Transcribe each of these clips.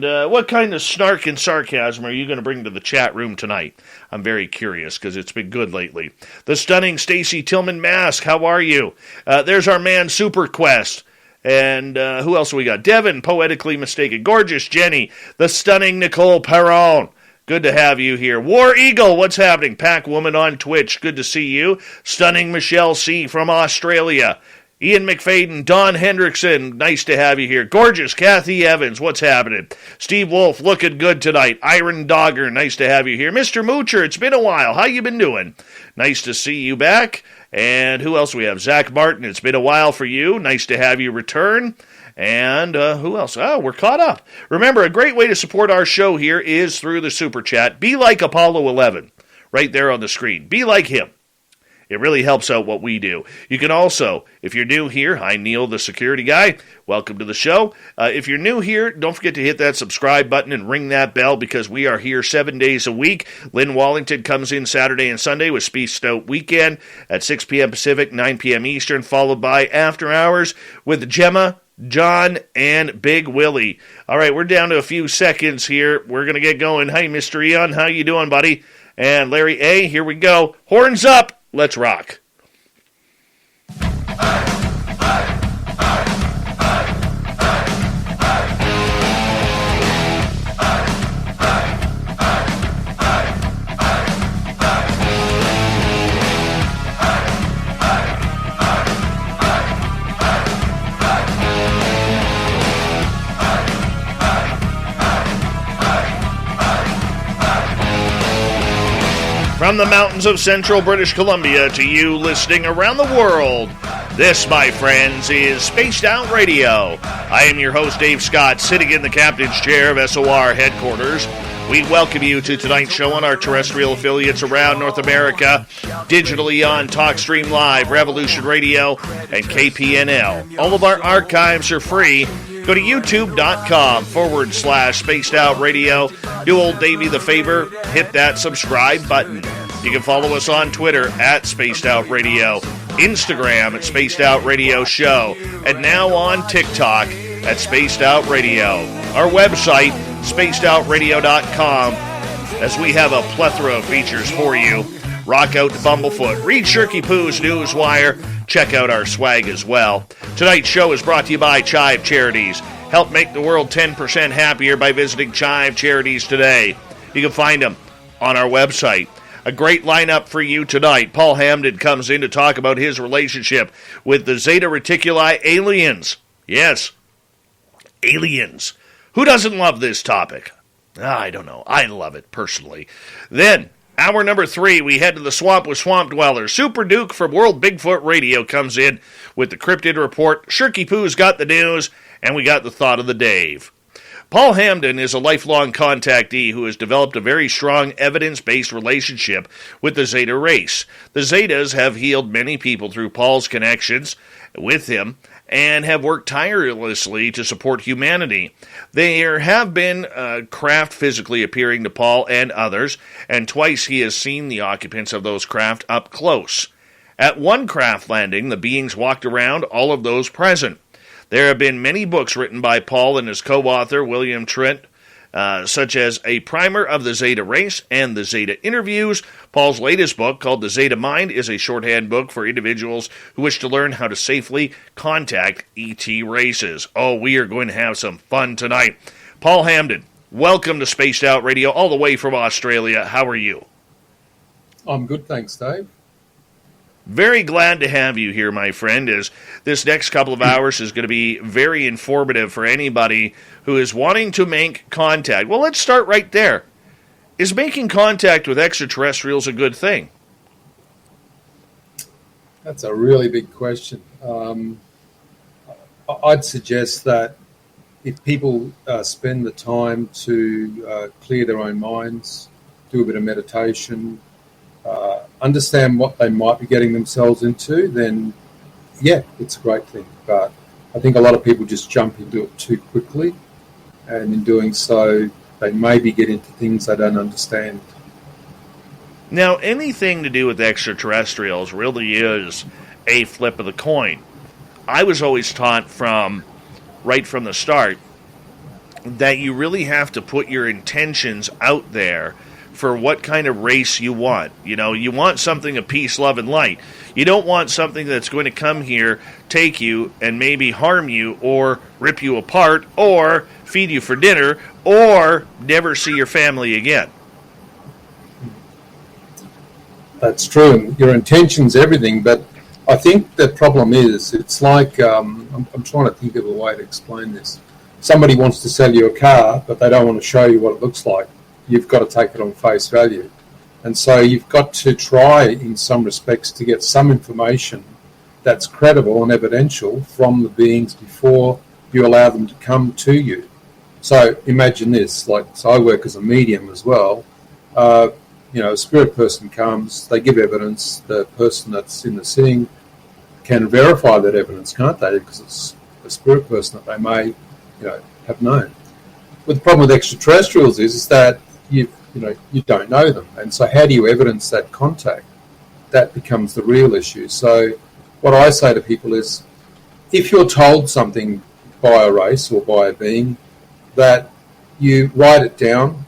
And what kind of snark and sarcasm are you going to bring to the chat room tonight? I'm very curious because it's been good lately. The stunning Stacy Tillman Mask, how are you? There's our man Super Quest. And who else we got? Devin, Poetically Mistaken. Gorgeous Jenny. The stunning Nicole Perron. Good to have you here. War Eagle, what's happening? Pac Woman on Twitch, good to see you. Stunning Michelle C. from Australia. Ian McFadden, Don Hendrickson, nice to have you here. Gorgeous Kathy Evans, what's happening? Steve Wolf, looking good tonight. Iron Dogger, nice to have you here. Mr. Moocher, it's been a while. How you been doing? Nice to see you back. And who else we have? Zach Martin, it's been a while for you. Nice to have you return. And who else? Oh, we're caught up. Remember, a great way to support our show here is through the Super Chat. Be like Apollo 11, right there on the screen. Be like him. It really helps out what we do. You can also, if you're new here, hi Neil, the security guy, welcome to the show. If you're new here, don't forget to hit that subscribe button and ring that bell because we are here 7 days a week. Lynn Wallington comes in Saturday and Sunday with Spaced Out Weekend at 6 p.m. Pacific, 9 p.m. Eastern, followed by After Hours with Gemma, John, and Big Willie. All right, we're down to a few seconds here. We're going to get going. Hey, Mr. Eon, how you doing, buddy? And Larry A., here we go. Horns up. Let's rock. From the mountains of central British Columbia to you listening around the world, this, my friends, is Spaced Out Radio. I am your host, Dave Scott, sitting in the captain's chair of SOR headquarters. We welcome you to tonight's show on our terrestrial affiliates around North America, digitally on TalkStream Live, Revolution Radio, and KPNL. All of our archives are free. Go to youtube.com/Spaced Out Radio. Do old Davey the favor, hit that subscribe button. You can follow us on Twitter at Spaced Out Radio, Instagram at Spaced Out Radio Show, and now on TikTok at Spaced Out Radio. Our website, spacedoutradio.com, as we have a plethora of features for you. Rock out to Bumblefoot. Read Shirky Poo's Newswire. Check out our swag as well. Tonight's show is brought to you by Chive Charities. Help make the world 10% happier by visiting Chive Charities today. You can find them on our website. A great lineup for you tonight. Paul Hamden comes in to talk about his relationship with the Zeta Reticuli aliens. Yes, aliens. Who doesn't love this topic? I don't know. I love it personally. Then, hour number 3, we head to the swamp with Swamp Dwellers. Super Duke from World Bigfoot Radio comes in with the Cryptid Report. Shirky Poo's got the news, and we got the thought of the Dave. Paul Hamden is a lifelong contactee who has developed a very strong evidence-based relationship with the Zeta race. The Zetas have healed many people through Paul's connections with him and have worked tirelessly to support humanity. There have been craft physically appearing to Paul and others, and twice he has seen the occupants of those craft up close. At one craft landing, the beings walked around all of those present. There have been many books written by Paul and his co-author, William Trent, such as A Primer of the Zeta Race and the Zeta Interviews. Paul's latest book, called The Zeta Mind, is a shorthand book for individuals who wish to learn how to safely contact ET races. Oh, we are going to have some fun tonight. Paul Hamden, welcome to Spaced Out Radio, all the way from Australia. How are you? I'm good, thanks, Dave. Very glad to have you here, my friend, as this next couple of hours is going to be very informative for anybody who is wanting to make contact. Well, let's start right there. Is making contact with extraterrestrials a good thing? That's a really big question. I'd suggest that if people spend the time to clear their own minds, do a bit of meditation, understand what they might be getting themselves into, then, yeah, it's a great thing. But I think a lot of people just jump into it too quickly, and in doing so, they maybe get into things they don't understand. Now, anything to do with extraterrestrials really is a flip of the coin. I was always taught right from the start, that you really have to put your intentions out there for what kind of race you want. You know, you want something of peace, love, and light. You don't want something that's going to come here, take you, and maybe harm you, or rip you apart, or feed you for dinner, or never see your family again. That's true. Your intention's everything, but I think the problem is, it's like, I'm trying to think of a way to explain this. Somebody wants to sell you a car, but they don't want to show you what it looks like. You've got to take it on face value. And so you've got to try, in some respects, to get some information that's credible and evidential from the beings before you allow them to come to you. So imagine this, so I work as a medium as well. A spirit person comes, they give evidence, the person that's in the sitting can verify that evidence, can't they? Because it's a spirit person that they may, have known. But the problem with extraterrestrials is that you don't know them, and so how do you evidence that contact? That becomes the real issue. So what I say to people is, if you're told something by a race or by a being, that you write it down,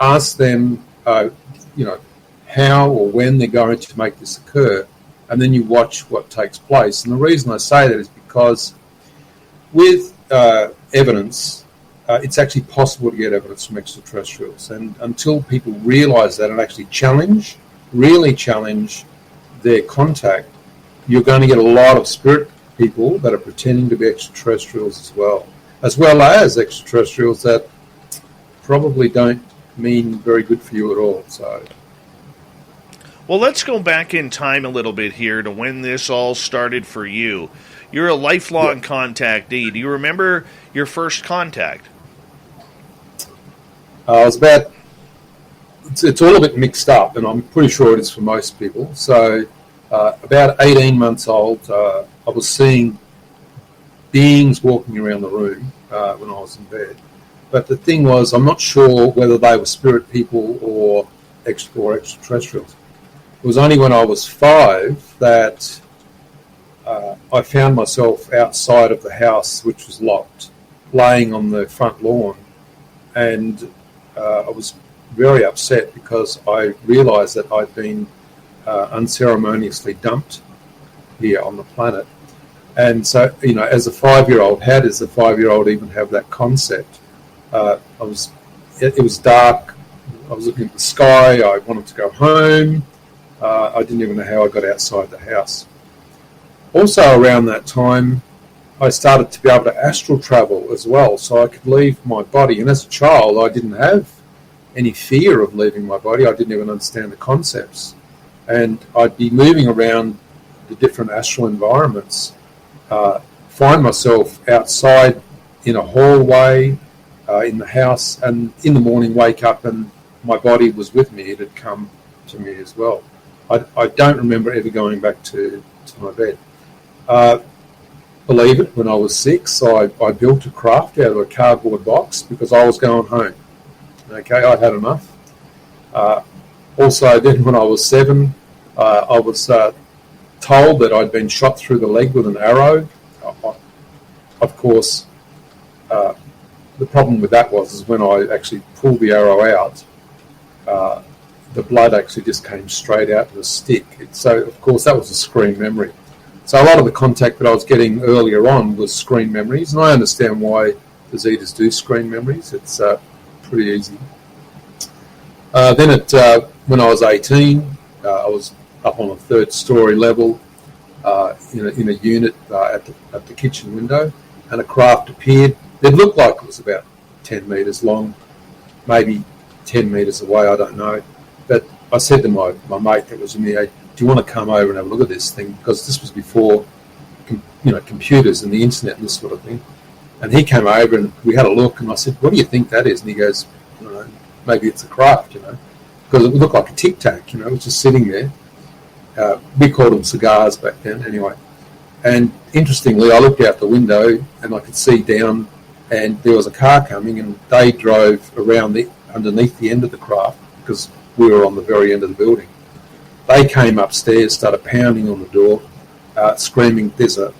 ask them, how or when they're going to make this occur, and then you watch what takes place. And the reason I say that is because with evidence, it's actually possible to get evidence from extraterrestrials. And until people realise that and actually really challenge their contact, you're going to get a lot of spirit people that are pretending to be extraterrestrials as well as extraterrestrials that probably don't mean very good for you at all. So, well, let's go back in time a little bit here to when this all started for you. You're a lifelong contactee. Do you remember your first contact? I was about, it's all a bit mixed up, and I'm pretty sure it is for most people. So about 18 months old, I was seeing beings walking around the room when I was in bed. But the thing was, I'm not sure whether they were spirit people or extraterrestrials. It was only when I was 5 that I found myself outside of the house, which was locked, laying on the front lawn. And I was very upset because I realised that I'd been unceremoniously dumped here on the planet. And so, as a 5-year-old, how does a 5-year-old even have that concept? It was dark. I was looking at the sky. I wanted to go home. I didn't even know how I got outside the house. Also around that time, I started to be able to astral travel as well, so I could leave my body. And as a child, I didn't have any fear of leaving my body. I didn't even understand the concepts. And I'd be moving around the different astral environments, find myself outside in a hallway, in the house, and in the morning wake up and my body was with me. It had come to me as well. I don't remember ever going back to my bed. Believe it, when I was 6, I built a craft out of a cardboard box because I was going home. Okay, I'd had enough. Also, then when I was 7, I was told that I'd been shot through the leg with an arrow. Of course, the problem with that was when I actually pulled the arrow out, the blood actually just came straight out of the stick. So, of course, that was a screen memory. So a lot of the contact that I was getting earlier on was screen memories, and I understand why the Zetas do screen memories. It's pretty easy. Then when I was 18, I was up on a 3rd story level in a unit at the kitchen window, and a craft appeared. It looked like it was about 10 metres long, maybe 10 metres away, I don't know. But I said to my mate that was in the do you want to come over and have a look at this thing? Because this was before, computers and the internet and this sort of thing. And he came over and we had a look, and I said, "What do you think that is?" And he goes, "I don't know, maybe it's a craft, because it looked like a Tic Tac, it was just sitting there. We called them cigars back then, anyway. And interestingly, I looked out the window and I could see down, and there was a car coming, and they drove around underneath the end of the craft because we were on the very end of the building. They came upstairs, started pounding on the door, screaming, "There's a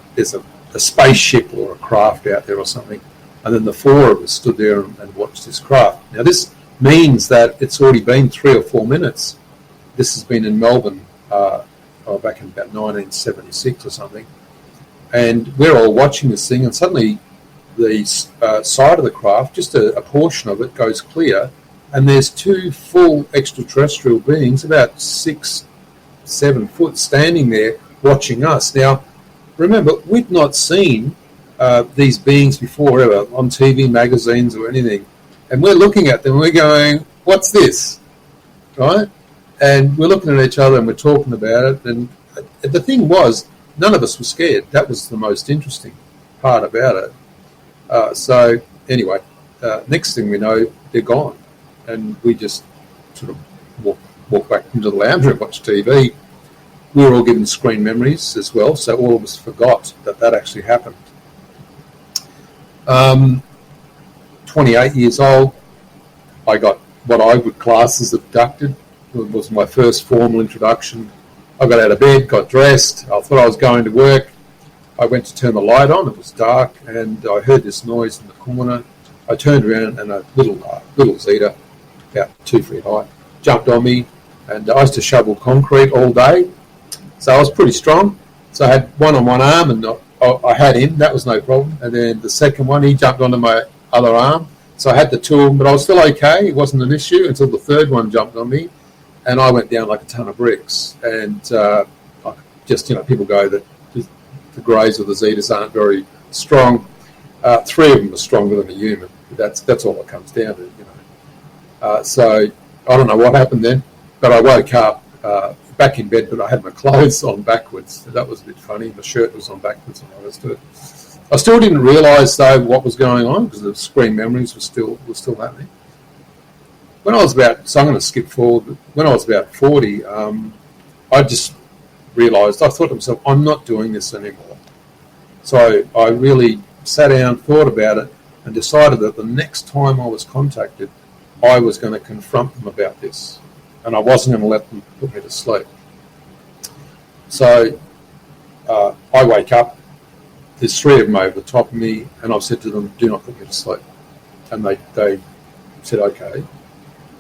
spaceship or a craft out there or something." And then the four of us stood there and watched this craft. Now, this means that it's already been 3 or 4 minutes. This has been in Melbourne back in about 1976 or something. And we're all watching this thing, and suddenly the side of the craft, just a portion of it, goes clear, and there's 2 full extraterrestrial beings, about 6, 7 foot, standing there watching us. Now, remember, we'd not seen these beings before ever on TV, magazines, or anything. And we're looking at them and we're going, what's this? Right? And we're looking at each other and we're talking about it. And the thing was, none of us were scared. That was the most interesting part about it. So anyway, next thing we know, they're gone. And we just sort of walk back into the lounge and watch TV. We were all given screen memories as well, so all of us forgot that actually happened. 28 years old, I got what I would class as abducted. It was my first formal introduction. I got out of bed, got dressed. I thought I was going to work. I went to turn the light on. It was dark, and I heard this noise in the corner. I turned around, and a little Zeta, about 2 feet high, jumped on me. And I used to shovel concrete all day, so I was pretty strong. So I had one on one arm, and I had him. That was no problem. And then the second one, he jumped onto my other arm. So I had the two of them, but I was still okay. It wasn't an issue until the third one jumped on me, and I went down like a ton of bricks. And people go that the Greys or the Zetas aren't very strong. 3 of them are stronger than a human. That's all it comes down to, So I don't know what happened then, but I woke up back in bed, but I had my clothes on backwards. That was a bit funny. My shirt was on backwards and I was doing it. I still didn't realise though what was going on because the screen memories were still happening. When I was so I'm going to skip forward. But when I was about 40, I just realised, I thought to myself, I'm not doing this anymore. So I really sat down, thought about it, and decided that the next time I was contacted, I was going to confront them about this, and I wasn't going to let them put me to sleep. So I wake up. There's 3 of them over the top of me, and I've said to them, do not put me to sleep. And they said, okay.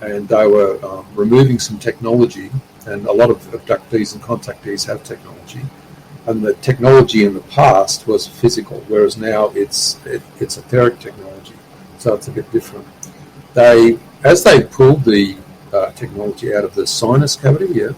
And they were removing some technology, and a lot of abductees and contactees have technology. And the technology in the past was physical, whereas now it's etheric technology. So it's a bit different. As they pulled the technology out of the sinus cavity,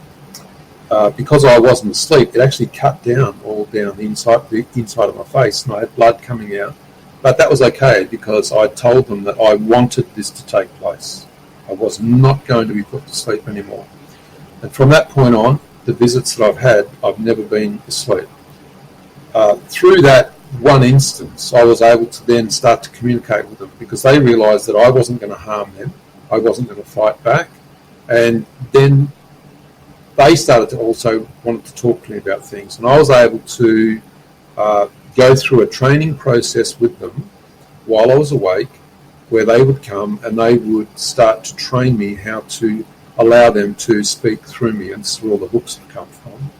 because I wasn't asleep, it actually cut down all down the inside of my face, and I had blood coming out. But that was okay because I told them that I wanted this to take place. I was not going to be put to sleep anymore. And from that point on, the visits that I've had, I've never been asleep. Through that one instance, I was able to then start to communicate with them because they realised that I wasn't going to harm them, I wasn't going to fight back, and then they started to also want to talk to me about things. And I was able to go through a training process with them while I was awake, where they would come and they would start to train me how to allow them to speak through me, and this is where all the books have come from.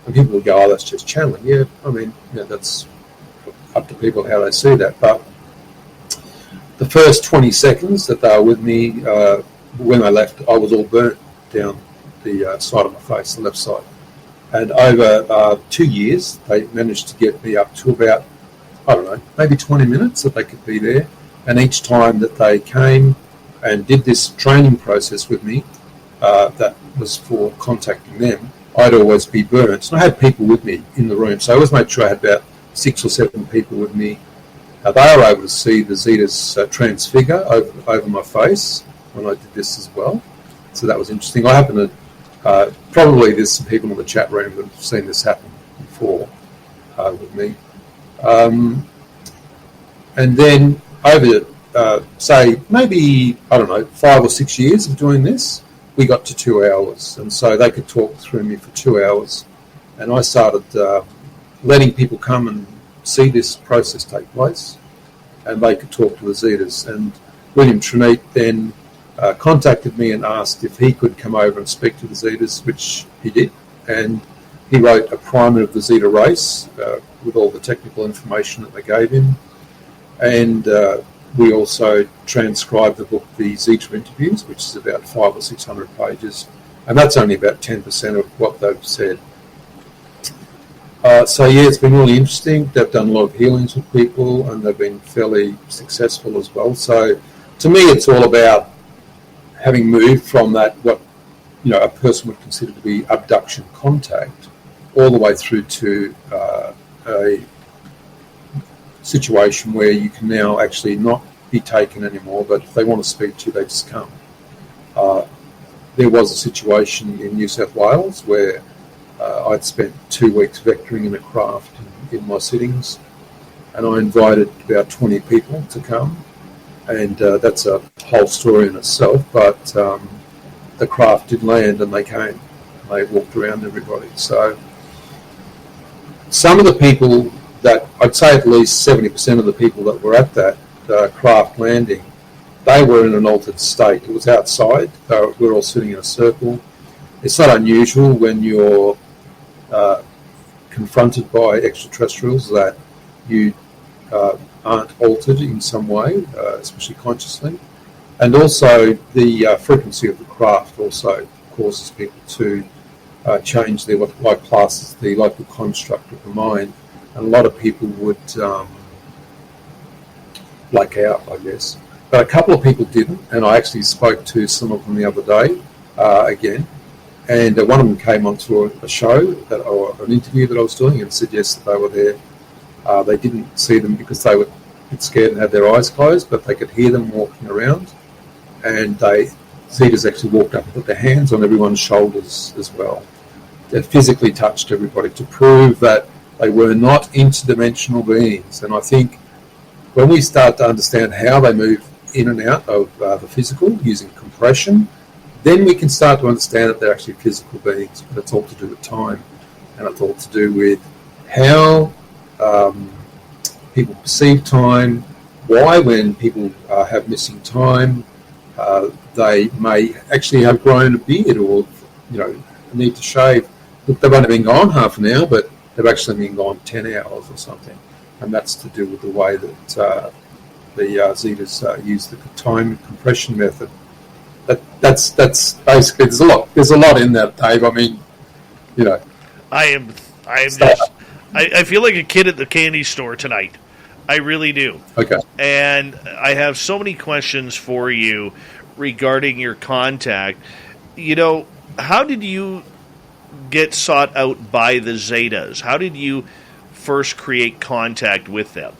And people would go, oh, that's just channeling. Yeah, I mean, that's up to people how they see that. But the first 20 seconds that they were with me, when they left, I was all burnt down the side of my face, the left side. And over 2 years, they managed to get me up to about, I don't know, maybe 20 minutes that they could be there. And each time that they came and did this training process with me, that was for contacting them, I'd always be burnt. And I had people with me in the room, so I always made sure I had about 6 or 7 people with me. They were able to see the Zetas transfigure over my face when I did this as well. So that was interesting. I happen to, probably there's some people in the chat room that have seen this happen before with me. And then over, say, maybe, I don't know, 5 or 6 years of doing this, we got to 2 hours. And so they could talk through me for 2 hours. And I started letting people come and see this process take place. And they could talk to the Zetas. And William Treneat then contacted me and asked if he could come over and speak to the Zetas, which he did. And he wrote a primer of the Zeta race with all the technical information that they gave him. And we also transcribe the book, the Zeta interviews, which is about 500 or 600 pages, and that's only about 10% of what they've said. So yeah, it's been really interesting. They've done a lot of healings with people, and they've been fairly successful as well. So to me, it's all about having moved from that, what a person would consider to be abduction contact, all the way through to a situation where you can now actually not be taken anymore, but if they want to speak to you, they just come. There was a situation in New South Wales where I'd spent 2 weeks vectoring in a craft in my sittings, and I invited about 20 people to come, and that's a whole story in itself, but the craft did land and they came. They walked around everybody. So some of the people that, I'd say at least 70% of the people that were at that craft landing, they were in an altered state. It was outside. We were all sitting in a circle. It's not unusual when you're confronted by extraterrestrials that you aren't altered in some way, especially consciously. And also the frequency of the craft also causes people to change their, what I class as the local construct of the mind. And a lot of people would black out, I guess. But a couple of people didn't, and I actually spoke to some of them the other day again. And one of them came onto a show or an interview that I was doing and said yes, that they were there. They didn't see them because they were a bit scared and had their eyes closed, but they could hear them walking around. And Zetas actually walked up and put their hands on everyone's shoulders as well. They physically touched everybody to prove that they were not interdimensional beings. And I think when we start to understand how they move in and out of the physical using compression, then we can start to understand that they're actually physical beings. But it's all to do with time, and it's all to do with how people perceive time, why when people have missing time, they may actually have grown a beard or, need to shave. Look, they've only been gone half an hour, but they've actually been gone 10 hours or something. And that's to do with the way that the Zetas use the time compression method. That's basically, there's a lot in that, Dave. I mean, I feel like a kid at the candy store tonight. I really do. Okay. And I have so many questions for you regarding your contact. How did you get sought out by the Zetas? How did you first create contact with them?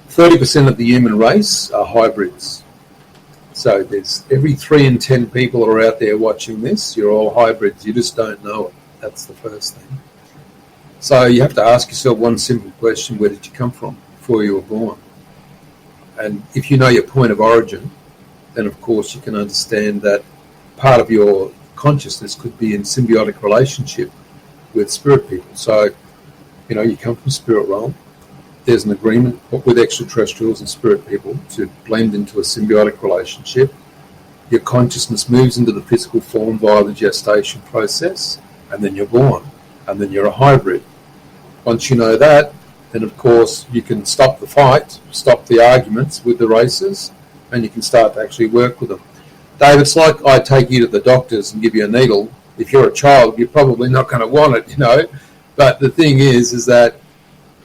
30% of the human race are hybrids. So there's every 3 in 10 people that are out there watching this, you're all hybrids. You just don't know it. That's the first thing. So you have to ask yourself one simple question: where did you come from before you were born? And if you know your point of origin, then of course you can understand that part of your consciousness could be in symbiotic relationship with spirit people. So, you come from spirit realm. There's an agreement with extraterrestrials and spirit people to blend into a symbiotic relationship. Your consciousness moves into the physical form via the gestation process, and then you're born, and then you're a hybrid. Once you know that, then of course you can stop the fight, stop the arguments with the races, and you can start to actually work with them. Dave, it's like I take you to the doctors and give you a needle. If you're a child, you're probably not going to want it, But the thing is that,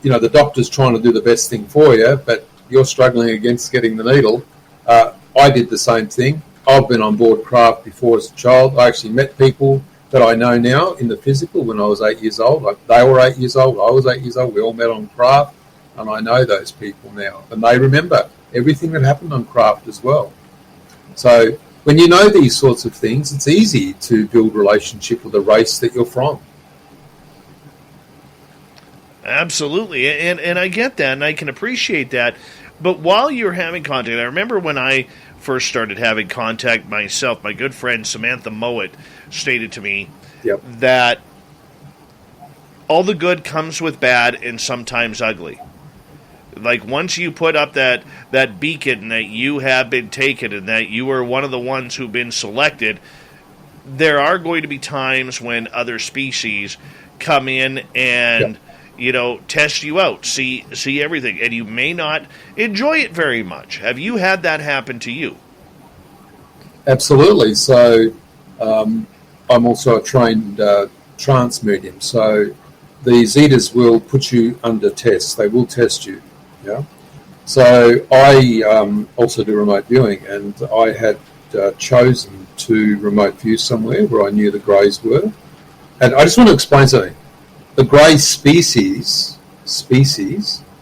the doctor's trying to do the best thing for you, but you're struggling against getting the needle. I did the same thing. I've been on board craft before as a child. I actually met people that I know now in the physical when I was 8 years old. They were 8 years old, I was 8 years old. We all met on craft, and I know those people now. And they remember everything that happened on craft as well. So when you know these sorts of things, it's easy to build relationship with the race that you're from. Absolutely, and I get that, and I can appreciate that. But while you're having contact, I remember when I first started having contact myself, my good friend Samantha Mowat stated to me that all the good comes with bad and sometimes ugly. Like, once you put up that beacon that you have been taken and that you are one of the ones who've been selected, there are going to be times when other species come in and test you out, see everything, and you may not enjoy it very much. Have you had that happen to you? Absolutely. So I'm also a trained trance medium. So the Zetas will put you under tests. They will test you. Yeah. So I also do remote viewing, and I had chosen to remote view somewhere where I knew the greys were. And I just want to explain something. The grey species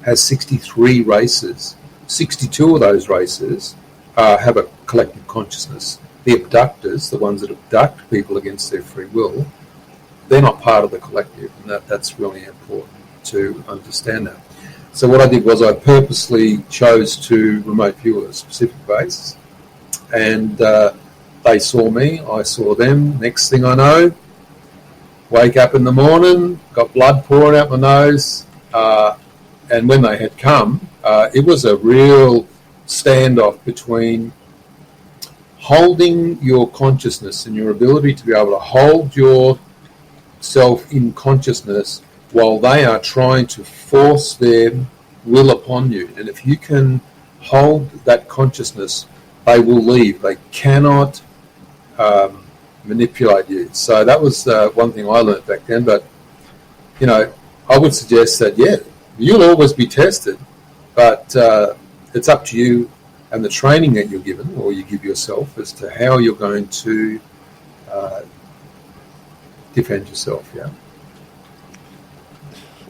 has 63 races. 62 of those races have a collective consciousness. The abductors, the ones that abduct people against their free will, they're not part of the collective, and that's really important to understand that. So what I did was I purposely chose to remote view a specific base, and they saw me, I saw them. Next thing I know, wake up in the morning, got blood pouring out my nose, and when they had come, it was a real standoff between holding your consciousness and your ability to be able to hold yourself in consciousness while they are trying to force their will upon you. And if you can hold that consciousness, they will leave. They cannot manipulate you. So that was one thing I learned back then. But, I would suggest that, you'll always be tested, but it's up to you and the training that you're given, or you give yourself, as to how you're going to defend yourself. Yeah.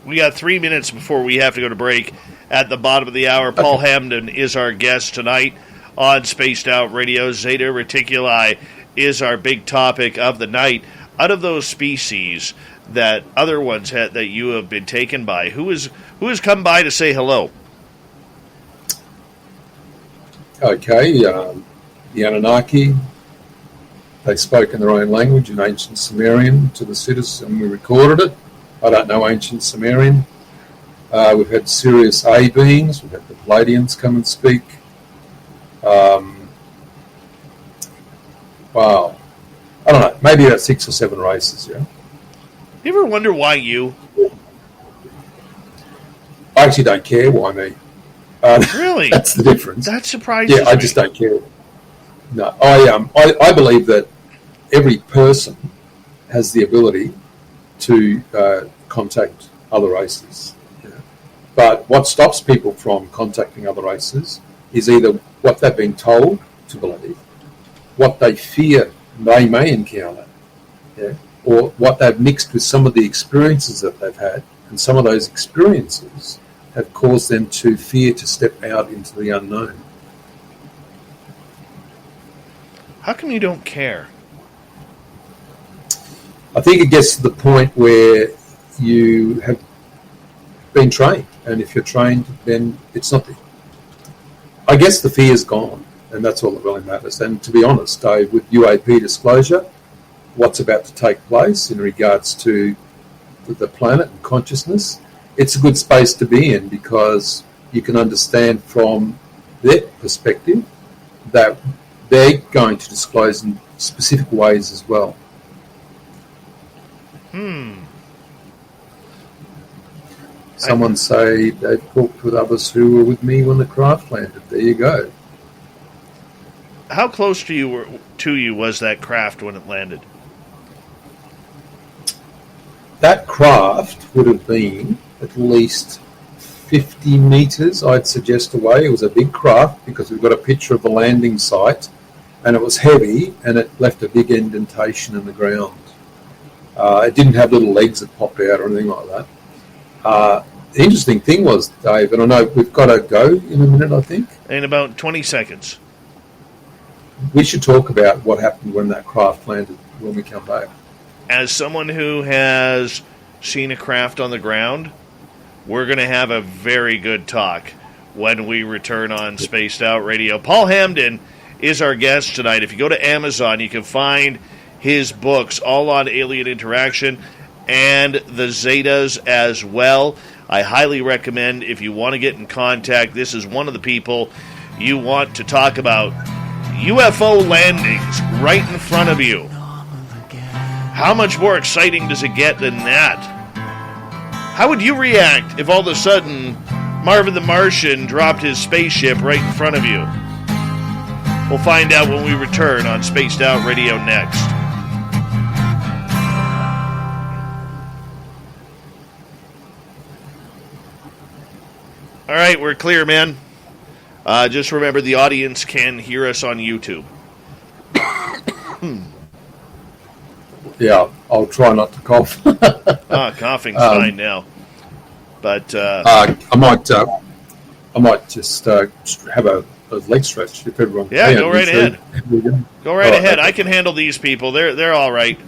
We got 3 minutes before we have to go to break. At the bottom of the hour, Paul Hamden is our guest tonight on Spaced Out Radio. Zeta Reticuli is our big topic of the night. Out of those species that other ones that you have been taken by, who has come by to say hello? Okay, the Anunnaki, they spoke in their own language in ancient Sumerian to the citizen. We recorded it. I don't know ancient Sumerian. We've had Sirius A beings. We've had the Palladians come and speak. Wow. I don't know. Maybe about 6 or 7 races, yeah. You ever wonder why you? I actually don't care why me. Really? That's the difference. That surprises me. Yeah, I just don't care. No, I believe that every person has the ability to contact other races. Yeah. But what stops people from contacting other races is either what they've been told to believe, what they fear they may encounter, yeah, or what they've mixed with some of the experiences that they've had, and some of those experiences have caused them to fear to step out into the unknown. How come you don't care? I think it gets to the point where you have been trained, and if you're trained, then it's not I guess the fear's gone, and that's all that really matters. And to be honest, Dave, with UAP disclosure, what's about to take place in regards to the planet and consciousness, it's a good space to be in, because you can understand from their perspective that they're going to disclose in specific ways as well. Someone say they've talked with others who were with me when the craft landed. There you go. How close to you was that craft when it landed? That craft would have been at least 50 metres, I'd suggest, away. It was a big craft, because we've got a picture of the landing site, and it was heavy, and it left a big indentation in the ground. It didn't have little legs that popped out or anything like that. The interesting thing was, Dave, and I know we've got to go in a minute, I think. In about 20 seconds. We should talk about what happened when that craft landed when we come back. As someone who has seen a craft on the ground, we're going to have a very good talk when we return on Spaced Out Radio. Paul Hamden is our guest tonight. If you go to Amazon, you can find his books all on alien interaction and the Zetas as well. I highly recommend, if you want to get in contact, this is one of the people you want to talk about UFO landings right in front of you. How much more exciting does it get than that? How would you react if all of a sudden Marvin the Martian dropped his spaceship right in front of you? We'll find out when we return on Spaced Out Radio next. All right, we're clear, man. Just remember the audience can hear us on YouTube. Yeah, I'll try not to cough. Coughing's fine now. But I might just have a leg stretch if everyone. Yeah, go right ahead. Go right ahead. Okay. I can handle these people. They're all right.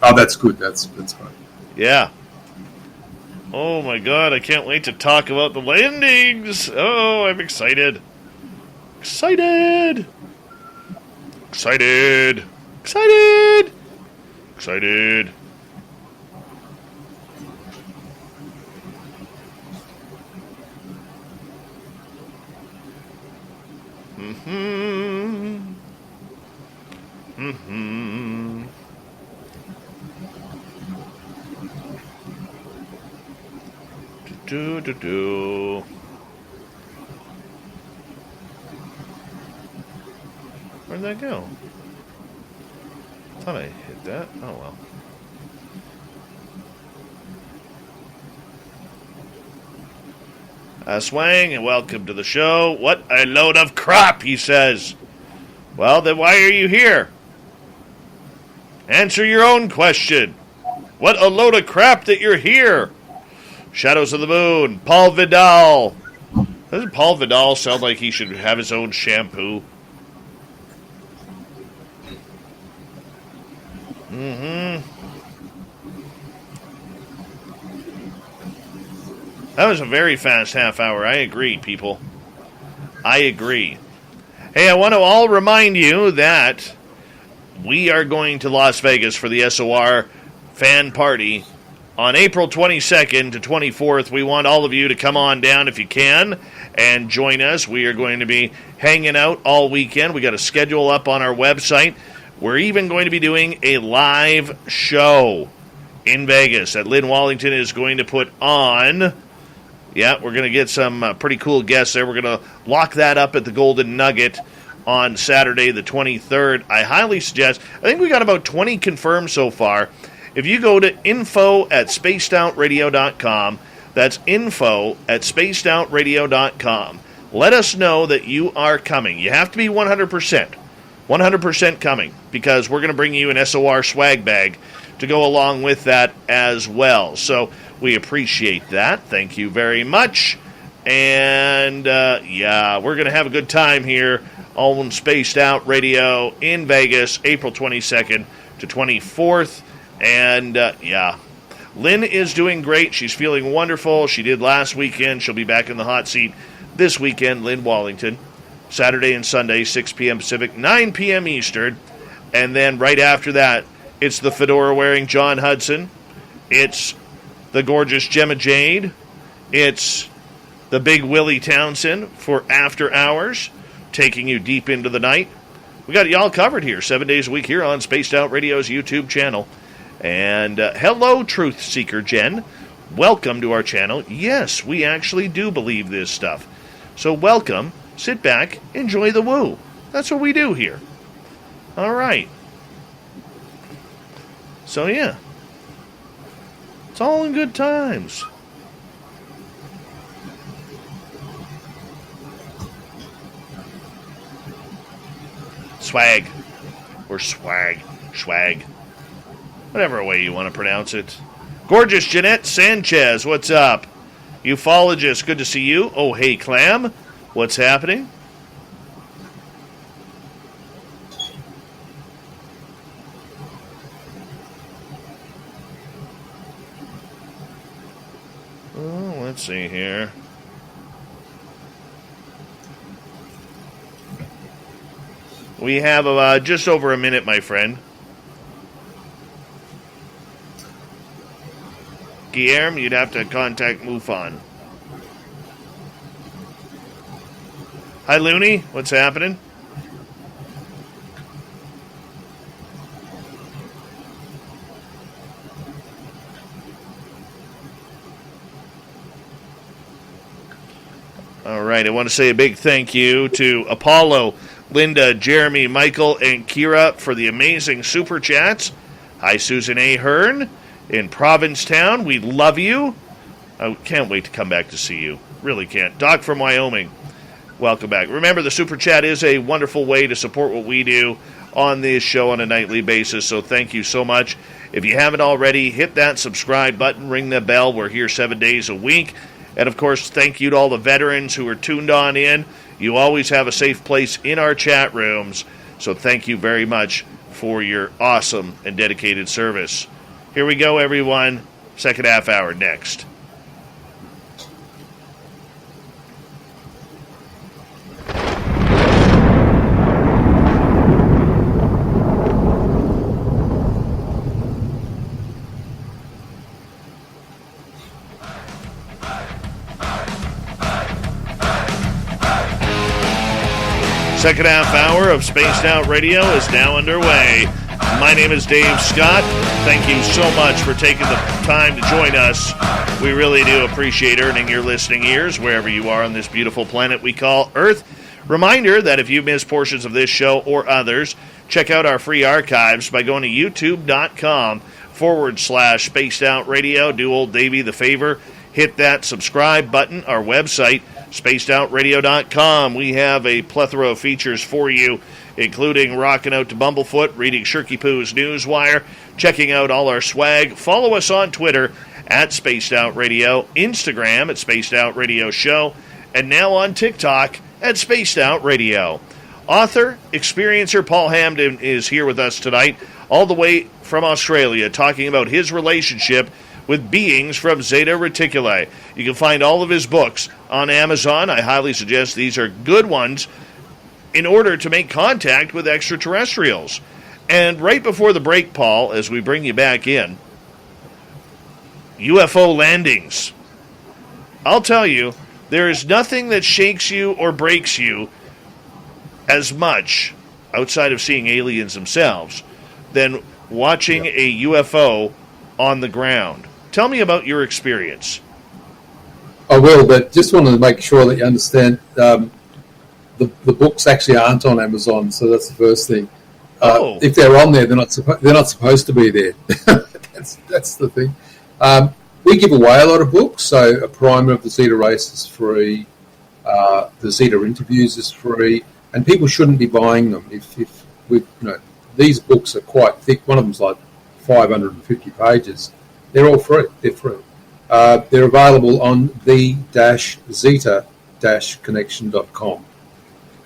Oh, that's good. That's fine. Yeah. Oh my God! I can't wait to talk about the landings. Oh, I'm excited. Excited. Excited. Excited. Excited. Mm-hmm. Mm-hmm. Do. Where'd that go? Thought I hit that. Oh well. Swang, and welcome to the show. What a load of crap, he says. Well, then why are you here? Answer your own question. What a load of crap that you're here. Shadows of the Moon, Paul Vidal. Doesn't Paul Vidal sound like he should have his own shampoo? Mm-hmm. That was a very fast half hour. I agree, people. I agree. Hey, I want to all remind you that we are going to Las Vegas for the SOR fan party on April 22nd to 24th. We want all of you to come on down if you can and join us. We are going to be hanging out all weekend. We got a schedule up on our website. We're even going to be doing a live show in Vegas that Lynn Wallington is going to put on. Yeah, we're going to get some pretty cool guests there. We're going to lock that up at the Golden Nugget on Saturday the 23rd. I highly suggest, I think we got about 20 confirmed so far. If you go to info@spacedoutradio.com, that's info@spacedoutradio.com, let us know that you are coming. You have to be 100% coming, because we're going to bring you an SOR swag bag to go along with that as well. So we appreciate that. Thank you very much. And, yeah, we're going to have a good time here on Spaced Out Radio in Vegas, April 22nd to 24th. And, yeah, Lynn is doing great. She's feeling wonderful. She did last weekend. She'll be back in the hot seat this weekend, Lynn Wallington. Saturday and Sunday, 6 p.m. Pacific, 9 p.m. Eastern. And then right after that, it's the fedora-wearing John Hudson. It's the gorgeous Gemma Jade. It's the big Willie Townsend for After Hours, taking you deep into the night. We got y'all covered here 7 days a week here on Spaced Out Radio's YouTube channel. And hello, Truth Seeker Jen. Welcome to our channel. Yes, we actually do believe this stuff. So welcome. Sit back. Enjoy the woo. That's what we do here. All right. So, yeah. It's all in good times. Swag. Or swag. Swag. Whatever way you want to pronounce it. Gorgeous Jeanette Sanchez, what's up? Ufologist, good to see you. Oh, hey, Clam. What's happening? Oh, let's see here. We have just over a minute, my friend. Guillermo, you'd have to contact MUFON. Hi, Looney. What's happening? right, I want to say a big thank you to Apollo, Linda, Jeremy, Michael, and Kira for the amazing super chats. Hi, Susan A. Hearn in Provincetown. We love you. I can't wait to come back to see you. Really can't. Doc from Wyoming, welcome back. Remember, the super chat is a wonderful way to support what we do on this show on a nightly basis, so thank you so much. If you haven't already, hit that subscribe button, ring the bell. We're here 7 days a week. And, of course, thank you to all the veterans who are tuned on in. You always have a safe place in our chat rooms, so thank you very much for your awesome and dedicated service. Here we go, everyone. Second half hour next. Second half hour of Spaced Out Radio is now underway. My name is Dave Scott. Thank you so much for taking the time to join us. We really do appreciate earning your listening ears wherever you are on this beautiful planet we call Earth. Reminder that if you missed portions of this show or others, check out our free archives by going to youtube.com/Spaced Out Radio. Do old Davey the favor. Hit that subscribe button. Our website, spacedoutradio.com. We have a plethora of features for you, including rocking out to Bumblefoot, reading Shirky Poo's Newswire, checking out all our swag. Follow us on Twitter at Spaced Out Radio, Instagram at Spaced Out Radio Show, and now on TikTok at Spaced Out Radio. Author, experiencer Paul Hamden is here with us tonight, all the way from Australia, talking about his relationship with beings from Zeta Reticuli. You can find all of his books on Amazon. I highly suggest these are good ones in order to make contact with extraterrestrials. And right before the break, Paul, as we bring you back in, UFO landings. I'll tell you, there is nothing that shakes you or breaks you as much, outside of seeing aliens themselves, than watching a UFO on the ground. Tell me about your experience. I will, but just wanted to make sure that you understand the books actually aren't on Amazon, so that's the first thing. If they're on there, they're not supposed to be there. that's the thing. We give away a lot of books, so a primer of the Zeta race is free. The Zeta interviews is free, and people shouldn't be buying them. These books are quite thick. One of them's like 550 pages. They're all free. They're free. They're available on the-zeta-connection.com.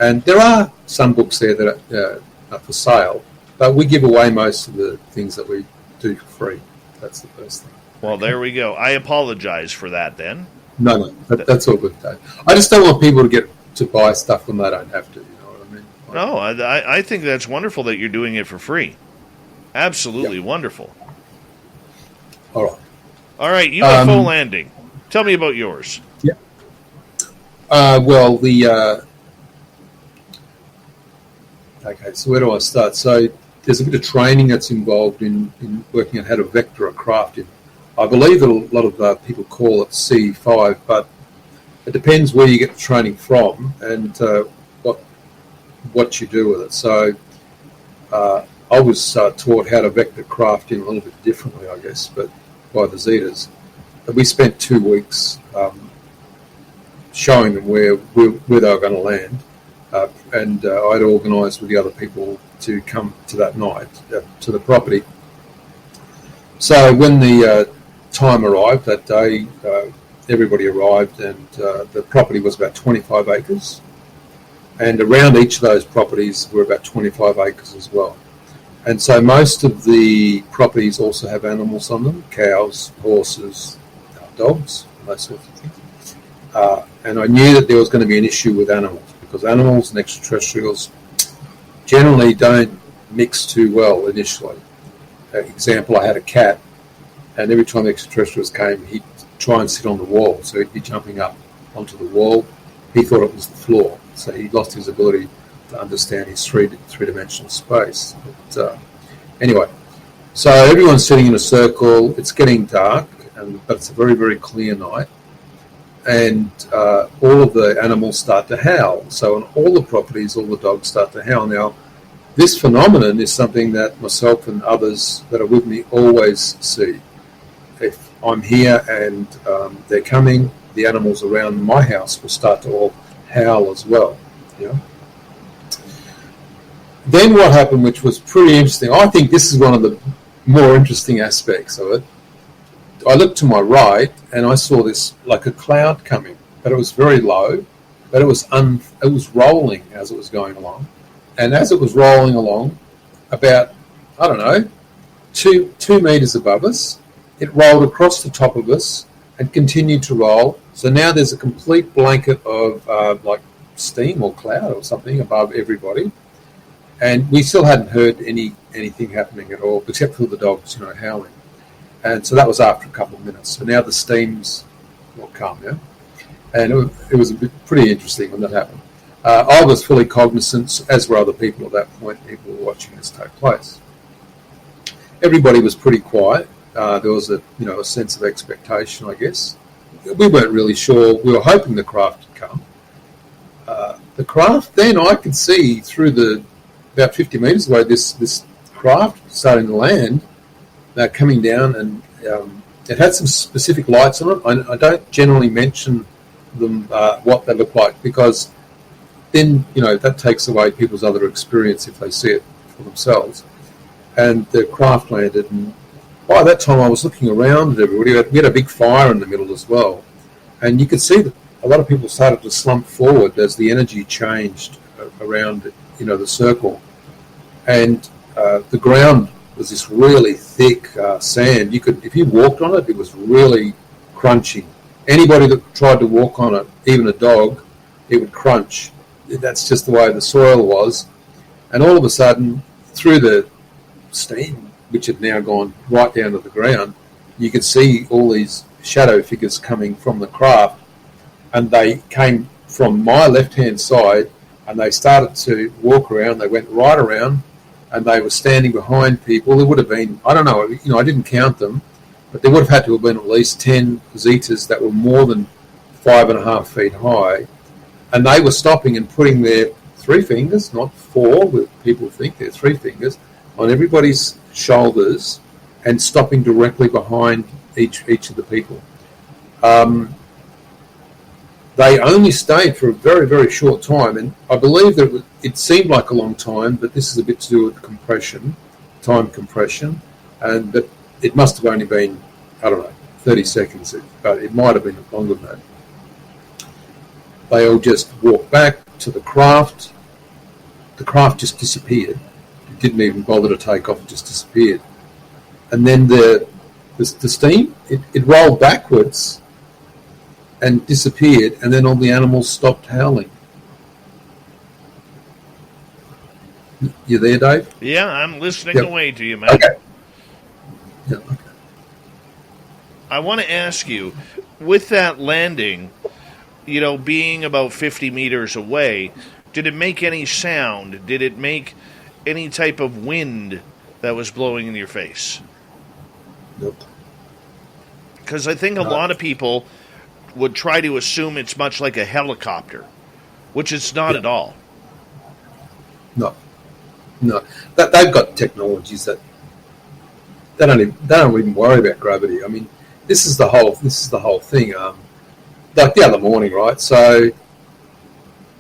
And there are some books there that are for sale, but we give away most of the things that we do for free. That's the first thing. Well, there we go. I apologize for that then. No, that's all good, Dave. I just don't want people to buy stuff when they don't have to, you know what I mean? No, I think that's wonderful that you're doing it for free. Absolutely wonderful. All right, UFO landing. Tell me about yours. Yeah. Okay, so where do I start? So there's a bit of training that's involved in working out how to vector a craft. I believe that a lot of people call it C5, but it depends where you get the training from and what you do with it. So I was taught how to vector craft in a little bit differently, I guess, but by the Zetas. But we spent 2 weeks showing them where they were going to land, and I'd organised with the other people to come to that night to the property. So when the time arrived that day, everybody arrived, and the property was about 25 acres, and around each of those properties were about 25 acres as well. And so most of the properties also have animals on them, cows, horses, dogs, and those sorts of things. And I knew that there was going to be an issue with animals, because animals and extraterrestrials generally don't mix too well initially. Example, I had a cat, and every time the extraterrestrials came, he'd try and sit on the wall, so he'd be jumping up onto the wall. He thought it was the floor, so he lost his ability to understand his three-dimensional space. But anyway, so everyone's sitting in a circle. It's getting dark, but it's a very, very clear night. and all of the animals start to howl. So on all the properties, all the dogs start to howl. Now, this phenomenon is something that myself and others that are with me always see. If I'm here and they're coming, the animals around my house will start to all howl as well. You know? Then what happened, which was pretty interesting, I think this is one of the more interesting aspects of it. I looked to my right and I saw this like a cloud coming, but it was very low, but it was rolling as it was going along. And as it was rolling along, about, I don't know, two meters above us, it rolled across the top of us and continued to roll. So now there's a complete blanket of like steam or cloud or something above everybody. And we still hadn't heard anything happening at all, except for the dogs, howling. And so that was after a couple of minutes. So now the steam's more calm now. And it was pretty interesting when that happened. I was fully cognizant, as were other people at that point, people were watching this take place. Everybody was pretty quiet. There was a sense of expectation, I guess. We weren't really sure. We were hoping the craft would come. The craft, then I could see through about 50 metres away, this craft starting to land, coming down, and it had some specific lights on it. I don't generally mention them, what they look like, because then, that takes away people's other experience if they see it for themselves. And the craft landed, and by that time I was looking around at everybody. We had a big fire in the middle as well. And you could see that a lot of people started to slump forward as the energy changed around, the circle. And the ground was this really thick sand. If you walked on it, it was really crunchy. Anybody that tried to walk on it, even a dog, it would crunch. That's just the way the soil was. And all of a sudden, through the steam, which had now gone right down to the ground, you could see all these shadow figures coming from the craft. And they came from my left-hand side, and they started to walk around. They went right around, and they were standing behind people. There would have been, I don't know, I didn't count them, but there would have had to have been at least 10 Zetas that were more than 5.5 feet high. And they were stopping and putting their 3 fingers, not 4, where people think they're 3 fingers, on everybody's shoulders and stopping directly behind each of the people. They only stayed for a very, very short time, and I believe that it seemed like a long time, but this is a bit to do with time compression, and that it must have only been, 30 seconds, but it might have been longer than that. They all just walked back to the craft. The craft just disappeared. It didn't even bother to take off, it just disappeared. And then the steam, it rolled backwards and disappeared, and then all the animals stopped howling. You there, Dave? Yeah, I'm listening away to you, man. Okay. Yeah, okay. I want to ask you, with that landing, being about 50 meters away, did it make any sound? Did it make any type of wind that was blowing in your face? Nope. Because I think a lot of people would try to assume it's much like a helicopter, which it's not at all. No. They've got technologies that they don't even worry about gravity. I mean, this is the whole thing. Like the other morning, right? So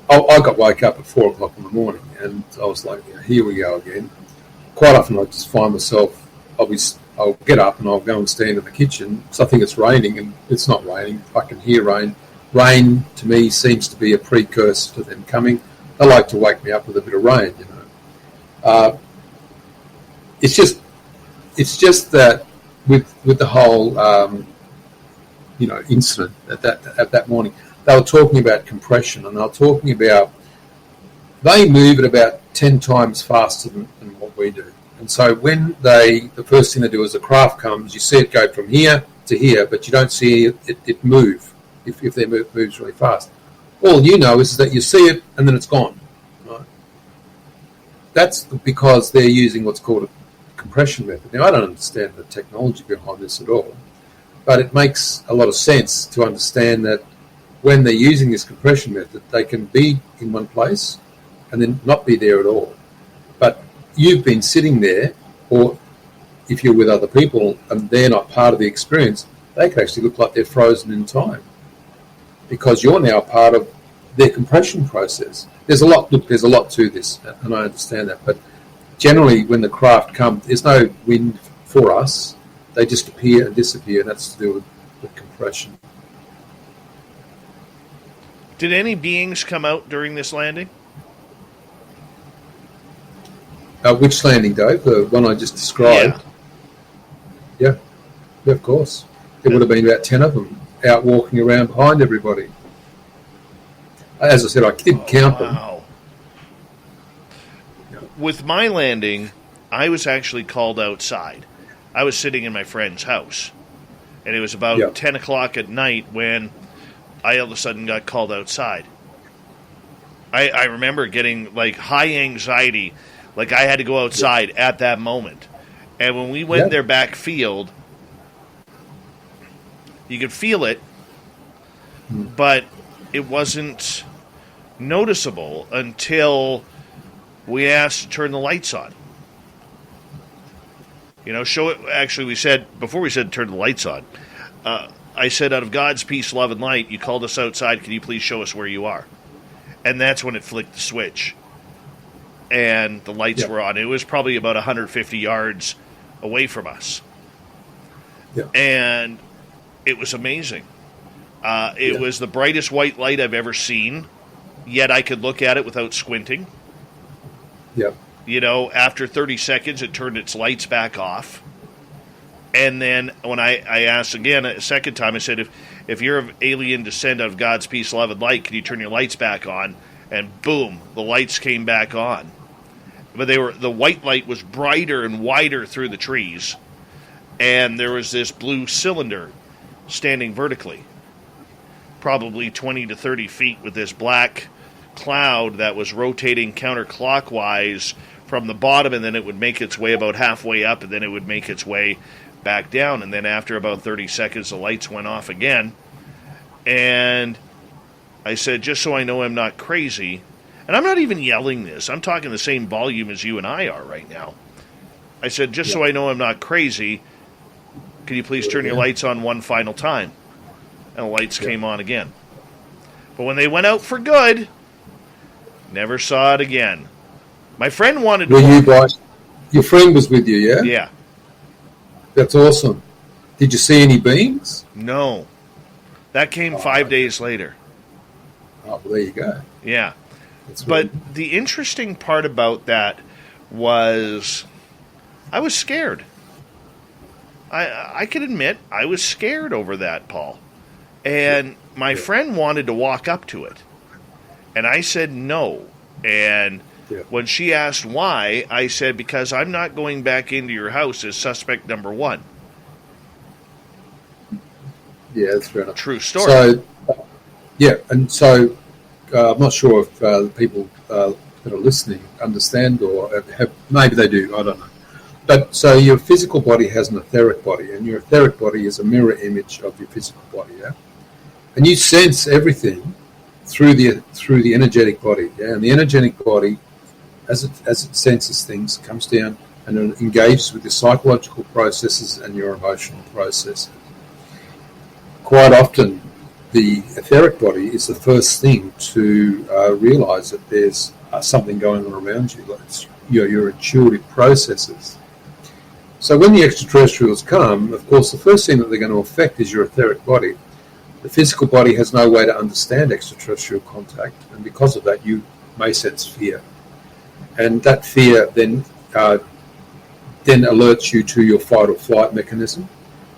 I got woke up at 4 o'clock in the morning, and I was like, here we go again. Quite often I just find myself, I'll get up and I'll go and stand in the kitchen because I think it's raining, and it's not raining. I can hear rain. Rain, to me, seems to be a precursor to them coming. They like to wake me up with a bit of rain, It's just that with the whole, incident at that morning, they were talking about compression, and they were talking about they move at about 10 times faster than what we do. And so when the first thing they do is the craft comes, you see it go from here to here, but you don't see it move if they moves really fast. All you know is that you see it and then it's gone. Right? That's because they're using what's called a compression method. Now, I don't understand the technology behind this at all, but it makes a lot of sense to understand that when they're using this compression method, they can be in one place and then not be there at all. But you've been sitting there, or if you're with other people and they're not part of the experience, they can actually look like they're frozen in time because you're now part of their compression process. There's a lot to this, and I understand that. But generally, when the craft comes, there's no wind for us. They just appear and disappear, and that's to do with compression. Did any beings come out during this landing? Which landing, Dave? The one I just described? Yeah, of course. There would have been about 10 of them out walking around behind everybody. As I said, I didn't count them. Yeah. With my landing, I was actually called outside. I was sitting in my friend's house. And it was about 10 o'clock at night when I all of a sudden got called outside. I remember getting like high anxiety, like I had to go outside at that moment. And when we went their back field, you could feel it, but it wasn't noticeable until we asked to turn the lights on. You know, show it. Actually, we said, before we said turn the lights on, I said, out of God's peace, love, and light, you called us outside. Can you please show us where you are? And that's when it flicked the switch. And the lights were on. It was probably about 150 yards away from us. Yeah. And it was amazing. It was the brightest white light I've ever seen, yet I could look at it without squinting. Yeah. You know, after 30 seconds, it turned its lights back off. And then when I asked again a second time, I said, if you're of alien descent out of God's peace, love, and light, can you turn your lights back on? And boom, the lights came back on. But the white light was brighter and wider through the trees. And there was this blue cylinder standing vertically, probably 20 to 30 feet, with this black cloud that was rotating counterclockwise from the bottom, and then it would make its way about halfway up, and then it would make its way back down. And then after about 30 seconds, the lights went off again. And I said, just so I know I'm not crazy, and I'm not even yelling this, I'm talking the same volume as you and I are right now. I said, just so I know I'm not crazy, can you please turn your lights on one final time? And the lights came on again. But when they went out for good, never saw it again. My friend wanted to... Your friend was with you, yeah? Yeah. That's awesome. Did you see any beings? No. That came 5 days later. Oh, well, there you go. Yeah. But the interesting part about that was I was scared. I can admit I was scared over that, Paul. And my friend wanted to walk up to it. And I said no. And when she asked why, I said, because I'm not going back into your house as suspect number one. Yeah, that's fair enough. True story. So, I'm not sure if the people that are listening understand or have, maybe they do, I don't know. But so your physical body has an etheric body, and your etheric body is a mirror image of your physical body, yeah? And you sense everything through the energetic body, yeah? And the energetic body, as it senses things, comes down and it engages with your psychological processes and your emotional processes. Quite often, the etheric body is the first thing to realize that there's something going on around you, like your intuitive processes. So when the extraterrestrials come, of course, the first thing that they're going to affect is your etheric body. The physical body has no way to understand extraterrestrial contact, and because of that, you may sense fear. And that fear then alerts you to your fight or flight mechanism,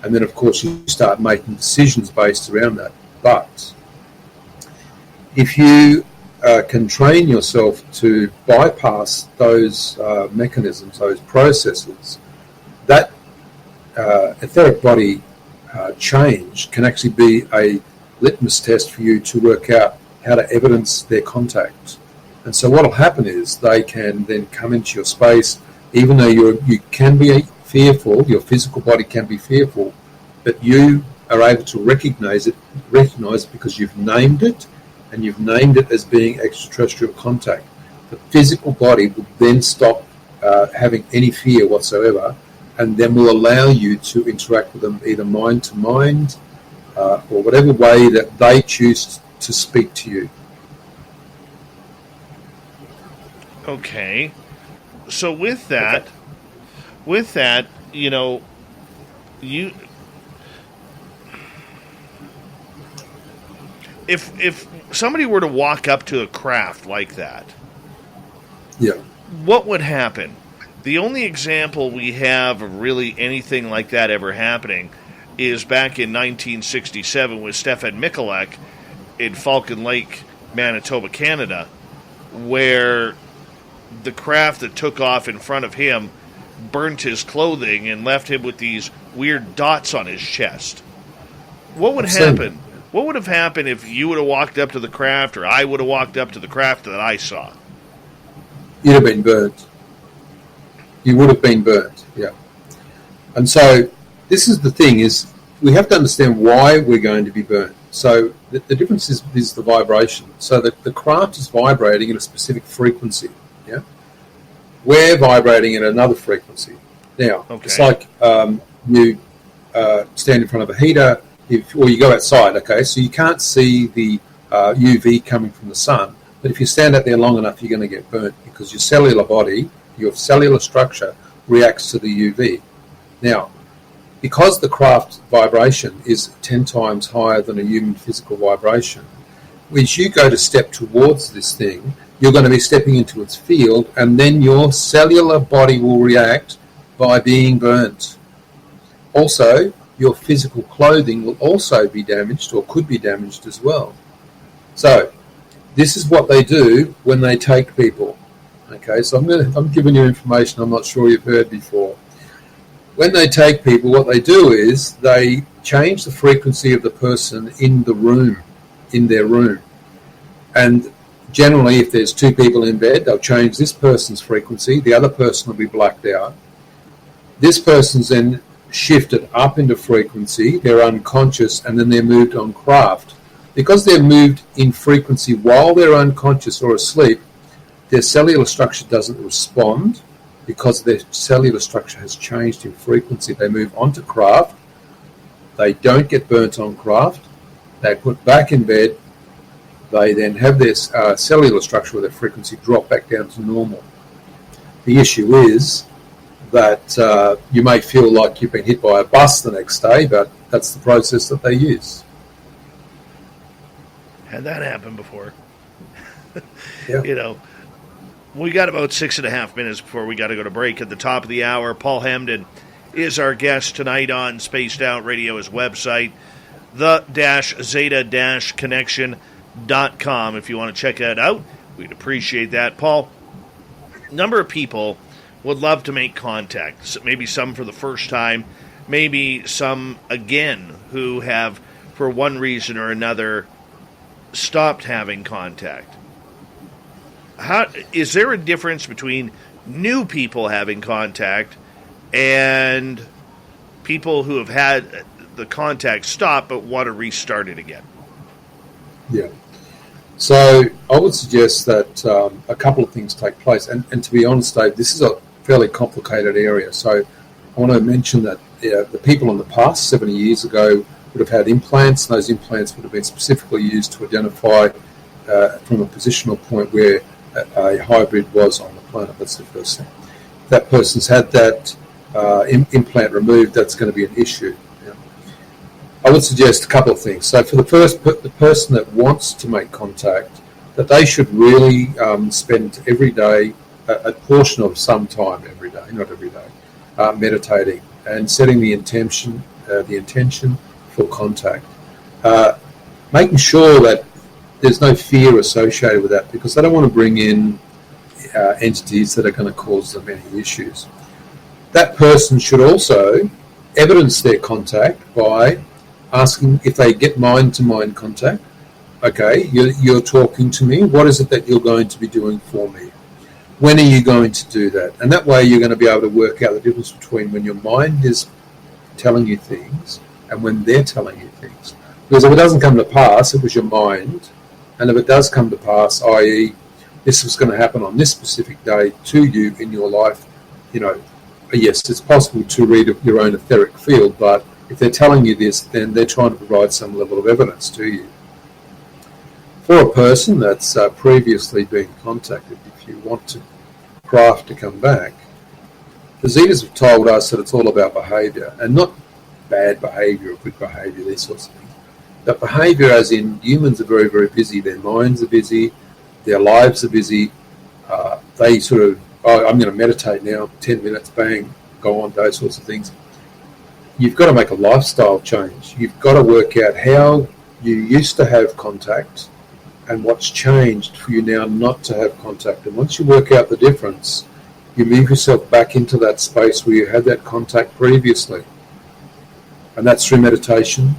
and then, of course, you start making decisions based around that. But if you can train yourself to bypass those mechanisms, those processes, that etheric body change can actually be a litmus test for you to work out how to evidence their contact. And so what will happen is they can then come into your space, even though you can be fearful, your physical body can be fearful, but you are able to recognize it because you've named it, and you've named it as being extraterrestrial contact. The physical body will then stop having any fear whatsoever, and then will allow you to interact with them either mind to mind or whatever way that they choose to speak to you. Okay. So with that, you know, if somebody were to walk up to a craft like that, yeah, what would happen? The only example we have of really anything like that ever happening is back in 1967 with Stefan Michalek in Falcon Lake, Manitoba, Canada, where the craft that took off in front of him burnt his clothing and left him with these weird dots on his chest. What would happen? What would have happened if you would have walked up to the craft, or I would have walked up to the craft that I saw? You'd have been burnt. You would have been burnt, yeah. And so this is the thing, is we have to understand why we're going to be burnt. So the difference is the vibration. So that the craft is vibrating at a specific frequency, yeah? We're vibrating at another frequency. Now, It's like you stand in front of a heater, or you go outside, okay? So you can't see the UV coming from the sun, but if you stand out there long enough, you're going to get burnt because your cellular body, your cellular structure reacts to the UV. Now, because the craft vibration is 10 times higher than a human physical vibration, as you go to step towards this thing, you're going to be stepping into its field, and then your cellular body will react by being burnt. Also, your physical clothing will also be damaged, or could be damaged as well. So, this is what they do when they take people. Okay, so I'm giving you information I'm not sure you've heard before. When they take people, what they do is they change the frequency of the person in the room, in their room. And generally, if there's two people in bed, they'll change this person's frequency, the other person will be blacked out. This person's then shifted up into frequency, they're unconscious, and then they're moved on craft. Because they're moved in frequency while they're unconscious or asleep, their cellular structure doesn't respond because their cellular structure has changed in frequency. They move onto craft, they don't get burnt on craft, they're put back in bed, they then have their cellular structure or their frequency drop back down to normal. The issue is that you may feel like you've been hit by a bus the next day, but that's the process that they use. Had that happen before. Yeah. You know, we got about 6.5 minutes before we got to go to break. At the top of the hour, Paul Hamden is our guest tonight on Spaced Out Radio. His website, the-zeta-connection.com. If you want to check that out, we'd appreciate that. Paul, number of people would love to make contact. Maybe some for the first time, maybe some again who have, for one reason or another, stopped having contact. How is there a difference between new people having contact and people who have had the contact stop but want to restart it again? Yeah. So I would suggest that a couple of things take place. And to be honest, Dave, this is a fairly complicated area. So I want to mention that the people in the past, 70 years ago, would have had implants. And those implants would have been specifically used to identify from a positional point where a hybrid was on the planet. That's the first thing. If that person's had that implant removed, that's going to be an issue. Yeah. I would suggest a couple of things. So for the person that wants to make contact, that they should really spend every day a portion of some time every day, not every day, meditating and setting the intention for contact. Making sure that there's no fear associated with that, because they don't want to bring in entities that are going to cause them any issues. That person should also evidence their contact by asking if they get mind-to-mind contact. Okay, you're talking to me. What is it that you're going to be doing for me? When are you going to do that? And that way you're going to be able to work out the difference between when your mind is telling you things and when they're telling you things. Because if it doesn't come to pass, it was your mind. And if it does come to pass, i.e., this was going to happen on this specific day to you in your life, yes, it's possible to read your own etheric field, but if they're telling you this, then they're trying to provide some level of evidence to you. For a person that's previously been contacted, if you want to craft to come back, the Zetas have told us that it's all about behaviour, and not bad behaviour or good behaviour, these sorts of things. But behaviour as in humans are very, very busy, their minds are busy, their lives are busy, they sort of, I'm going to meditate now, 10 minutes, bang, go on, those sorts of things. You've got to make a lifestyle change. You've got to work out how you used to have contact and what's changed for you now not to have contact. And once you work out the difference, you move yourself back into that space where you had that contact previously. And that's through meditation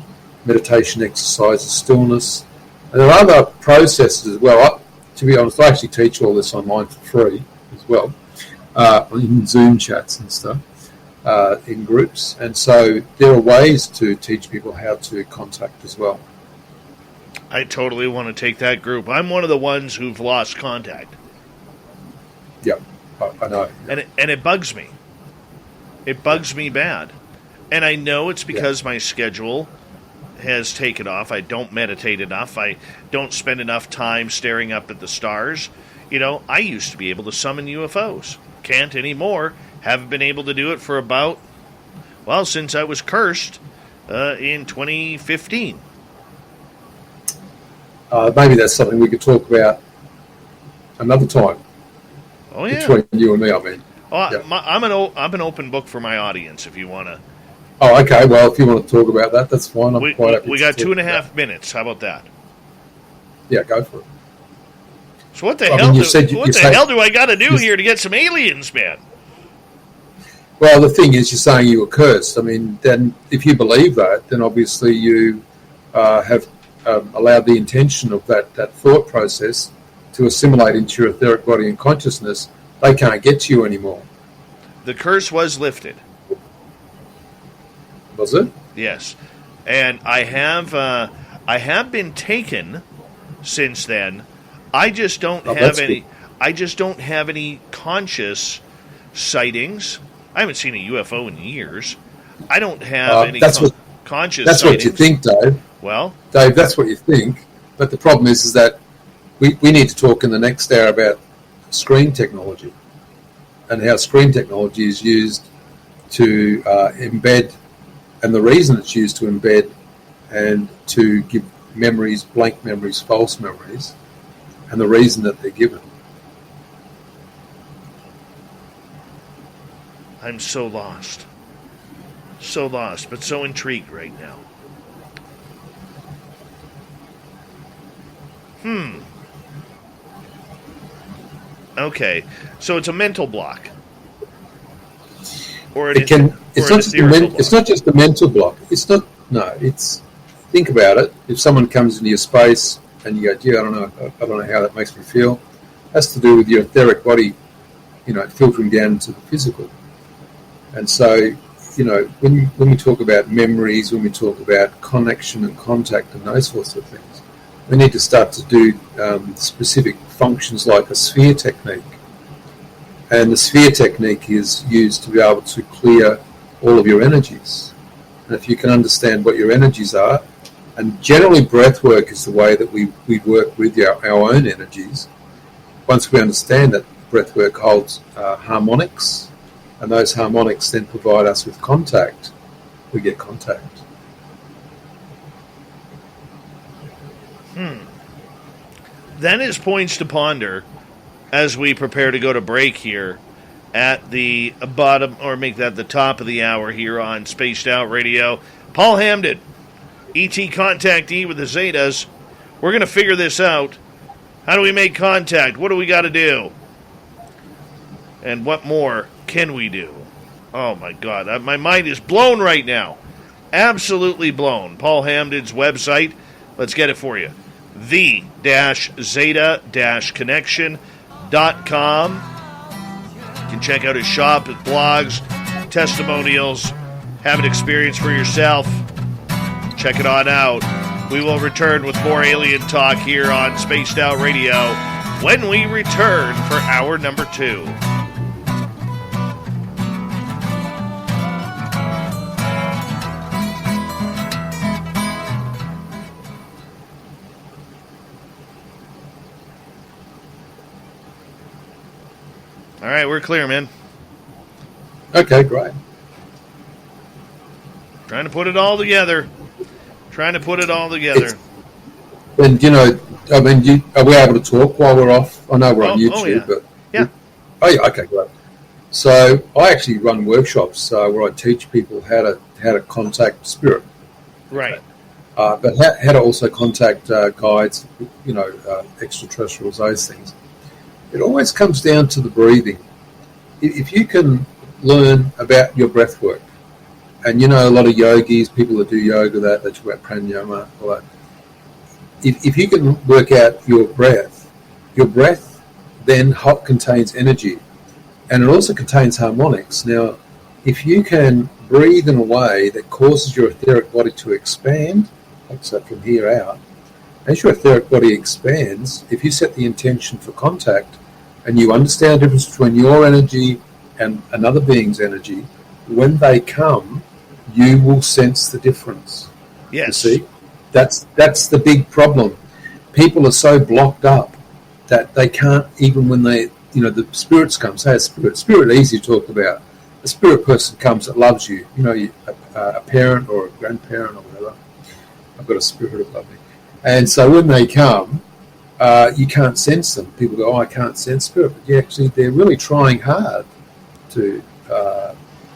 exercises, stillness. And there are other processes as well. To be honest, I actually teach all this online for free as well, in Zoom chats and stuff, in groups. And so there are ways to teach people how to contact as well. I totally want to take that group. I'm one of the ones who've lost contact. Yeah, I know. And it bugs me. It bugs me bad. And I know it's because my schedule has taken off. I don't meditate enough. I don't spend enough time staring up at the stars. I used to be able to summon UFOs. Can't anymore. Haven't been able to do it for about, since I was cursed in 2015. Maybe that's something we could talk about another time. Oh, yeah. Between you and me, I mean. Oh, yeah. I'm an open book for my audience if you want to. Oh, okay. Well, if you want to talk about that, that's fine. I'm quite happy. We got 2.5 minutes. How about that? Yeah, go for it. So what the hell do I got to do here to get some aliens, man? Well, the thing is, you're saying you were cursed. I mean, then if you believe that, then obviously you have allowed the intention of that thought process to assimilate into your etheric body and consciousness. They can't get to you anymore. The curse was lifted. Was it? Yes, and I have been taken since then. I just don't have any. Good. I just don't have any conscious sightings. I haven't seen a UFO in years. I don't have any conscious. That's sightings. What you think, Dave. Well, Dave, that's what you think. But the problem is that we need to talk in the next hour about screen technology and how screen technology is used to embed. And the reason it's used to embed and to give memories, blank memories, false memories, and the reason that they're given. I'm so lost, but so intrigued right now. Okay, so it's a mental block. Or it's not just a mental block. Think about it. If someone comes into your space and you go, gee, I don't know how that makes me feel, it has to do with your etheric body, filtering down into the physical. And so, when we talk about memories, when we talk about connection and contact and those sorts of things, we need to start to do specific functions like a sphere technique. And the sphere technique is used to be able to clear all of your energies. And if you can understand what your energies are, and generally breath work is the way that we work with our own energies. Once we understand that breath work holds harmonics, and those harmonics then provide us with contact, we get contact. That is points to ponder as we prepare to go to break here at the bottom, or make that the top of the hour here on Spaced Out Radio. Paul Hamden, ET contactee with the Zetas. We're going to figure this out. How do we make contact? What do we got to do? And what more can we do? Oh, my God. My mind is blown right now. Absolutely blown. Paul Hamden's website. Let's get it for you. the-zeta-connection.com. You can check out his shop, his blogs, testimonials, have an experience for yourself. Check it on out. We will return with more alien talk here on Spaced Out Radio when we return for hour number 2. All right, we're clear, man. Okay, great. Trying to put it all together. And, I mean, are we able to talk while we're off? I know we're on YouTube, but... Yeah. Oh, yeah, okay, great. So I actually run workshops where I teach people how to contact spirit. Right. But how to also contact guides, extraterrestrials, those things. It always comes down to the breathing. If you can learn about your breath work, and a lot of yogis, people that do yoga, they talk about pranayama, all that. If you can work out your breath then contains energy, and it also contains harmonics. Now, if you can breathe in a way that causes your etheric body to expand, like so from here out, as your etheric body expands, if you set the intention for contact and you understand the difference between your energy and another being's energy, when they come, you will sense the difference. Yes. You see? That's the big problem. People are so blocked up that they can't, even when they, the spirits come, say a spirit easy to talk about. A spirit person comes that loves you, a parent or a grandparent or whatever. I've got a spirit above me. And so when they come, you can't sense them. People go, I can't sense spirit. But actually, they're really trying hard for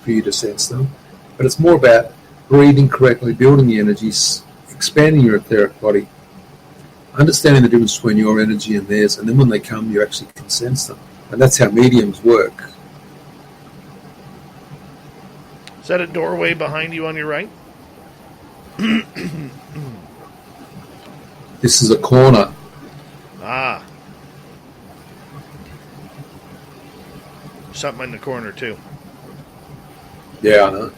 you to sense them. But it's more about breathing correctly, building the energies, expanding your etheric body, understanding the difference between your energy and theirs, and then when they come, you actually can sense them. And that's how mediums work. Is that a doorway behind you on your right? This is a corner. Ah. Something in the corner, too. Yeah, I know.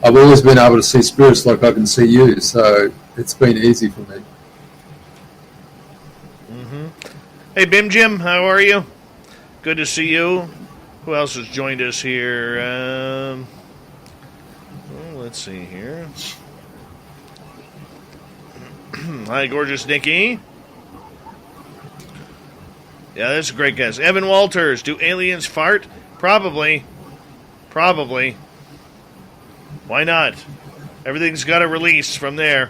I've always been able to see spirits like I can see you, so it's been easy for me. Mm-hmm. Hey, Bim Jim, how are you? Good to see you. Who else has joined us here? Let's see here. Hi, gorgeous Nikki. Yeah, that's a great guess. Evan Walters, do aliens fart? Probably. Why not? Everything's got a release from there.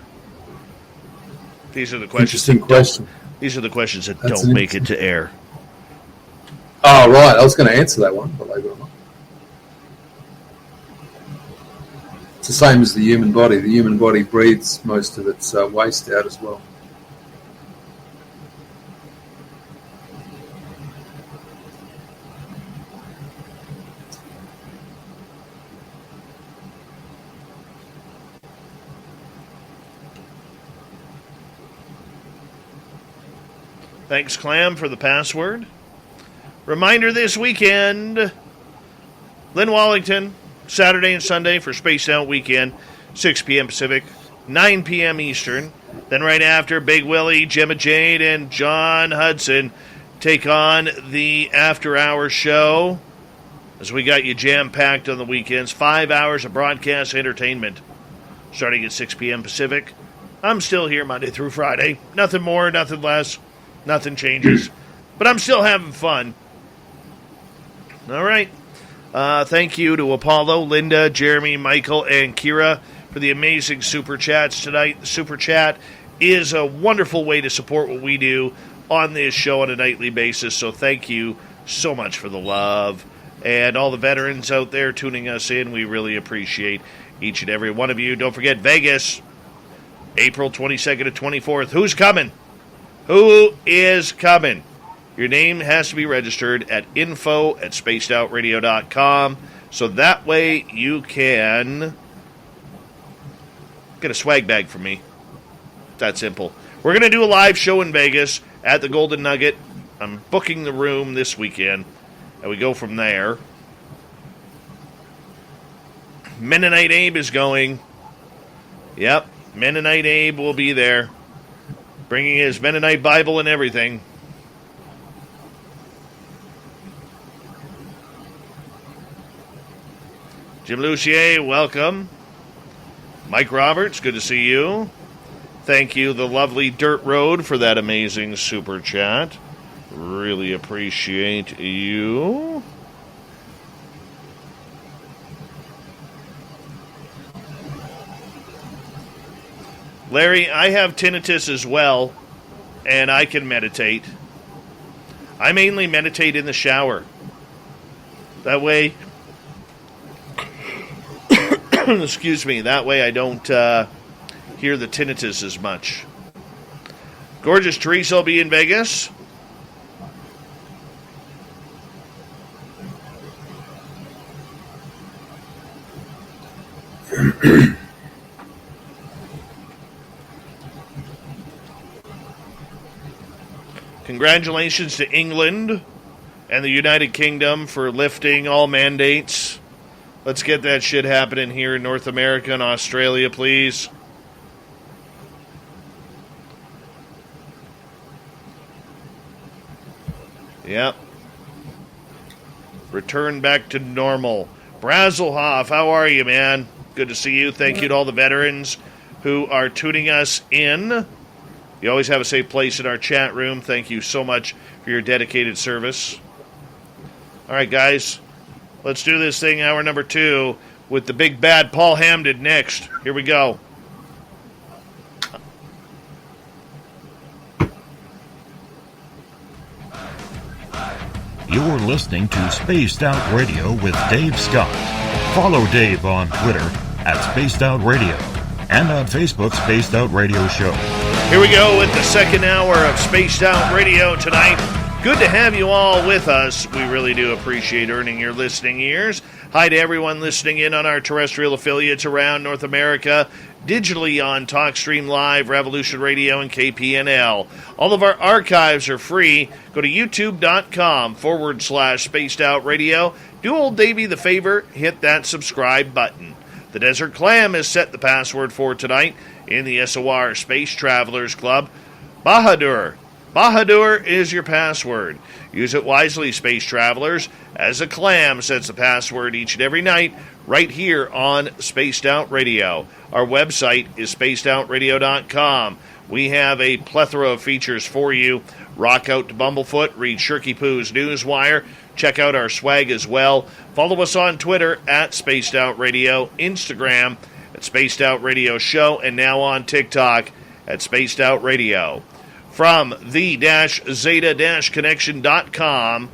These are the questions. Interesting question. These are the questions that don't make it to air. Oh, right. I was going to answer that one, believe it or not. It's the same as the human body. The human body breathes most of its waste out as well. Thanks, Clam, for the password. Reminder this weekend, Lynn Wallington, Saturday and Sunday for Spaced Out Weekend, 6 p.m. Pacific, 9 p.m. Eastern. Then right after, Big Willie, Gemma Jade, and John Hudson take on the after-hour show as we got you jam-packed on the weekends. 5 hours of broadcast entertainment starting at 6 p.m. Pacific. I'm still here Monday through Friday. Nothing more, nothing less. Nothing changes. But I'm still having fun. All right. Thank you to Apollo, Linda, Jeremy, Michael, and Kira for the amazing Super Chats tonight. The Super Chat is a wonderful way to support what we do on this show on a nightly basis. So thank you so much for the love. And all the veterans out there tuning us in, we really appreciate each and every one of you. Don't forget Vegas, April 22nd to 24th. Who's coming? Who is coming? Your name has to be registered at info@spacedoutradio.com, so that way you can get a swag bag from me. That simple. We're going to do a live show in Vegas at the Golden Nugget. I'm booking the room this weekend, and we go from there. Mennonite Abe is going. Yep, Mennonite Abe will be there, bringing his Mennonite Bible and everything. Jim Lucier, welcome. Mike Roberts, good to see you. Thank you, the lovely Dirt Road, for that amazing super chat. Really appreciate you. Larry, I have tinnitus as well, and I can meditate. I mainly meditate in the shower. That way, excuse me, that way I don't hear the tinnitus as much. Gorgeous Teresa will be in Vegas. Congratulations to England and the United Kingdom for lifting all mandates. Let's get that shit happening here in North America and Australia, please. Yep. Return back to normal. Brazelhoff, how are you, man? Good to see you. Thank you to all the veterans who are tuning us in. You always have a safe place in our chat room. Thank you so much for your dedicated service. All right, guys. Let's do this thing, hour number 2, with the big bad Paul Hamden next. Here we go. You're listening to Spaced Out Radio with Dave Scott. Follow Dave on Twitter at Spaced Out Radio and on Facebook, Spaced Out Radio Show. Here we go with the second hour of Spaced Out Radio tonight. Good to have you all with us. We really do appreciate earning your listening ears. Hi to everyone listening in on our terrestrial affiliates around North America, digitally on TalkStream Live, Revolution Radio, and KPNL. All of our archives are free. Go to youtube.com/Spaced Out Radio. Do old Davey the favor, hit that subscribe button. The Desert Clam has set the password for tonight in the SOR Space Travelers Club. Bahadur. Bahadur is your password. Use it wisely, Space Travelers, as a clam sets the password each and every night right here on Spaced Out Radio. Our website is spacedoutradio.com. We have a plethora of features for you. Rock out to Bumblefoot, read Shirky Poo's Newswire, check out our swag as well. Follow us on Twitter at Spaced Out Radio, Instagram at Spaced Out Radio Show, and now on TikTok at Spaced Out Radio. From the-Zeta-Connection.com,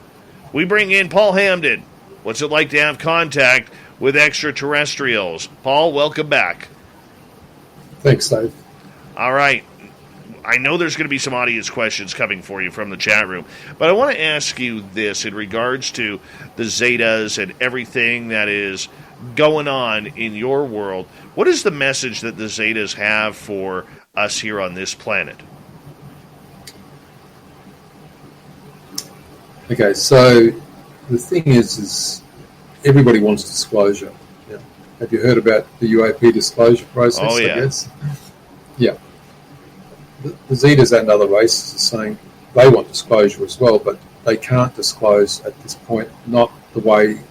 we bring in Paul Hamden. What's it like to have contact with extraterrestrials? Paul, welcome back. Thanks, Dave. All right. I know there's going to be some audience questions coming for you from the chat room, but I want to ask you this in regards to the Zetas and everything that is going on in your world. What is the message that the Zetas have for us here on this planet? Okay, so the thing is everybody wants disclosure. Yeah. Have you heard about the UAP disclosure process? Oh, yeah. I guess? Yeah. The Zetas and other races are saying they want disclosure as well, but they can't disclose at this point, not the way...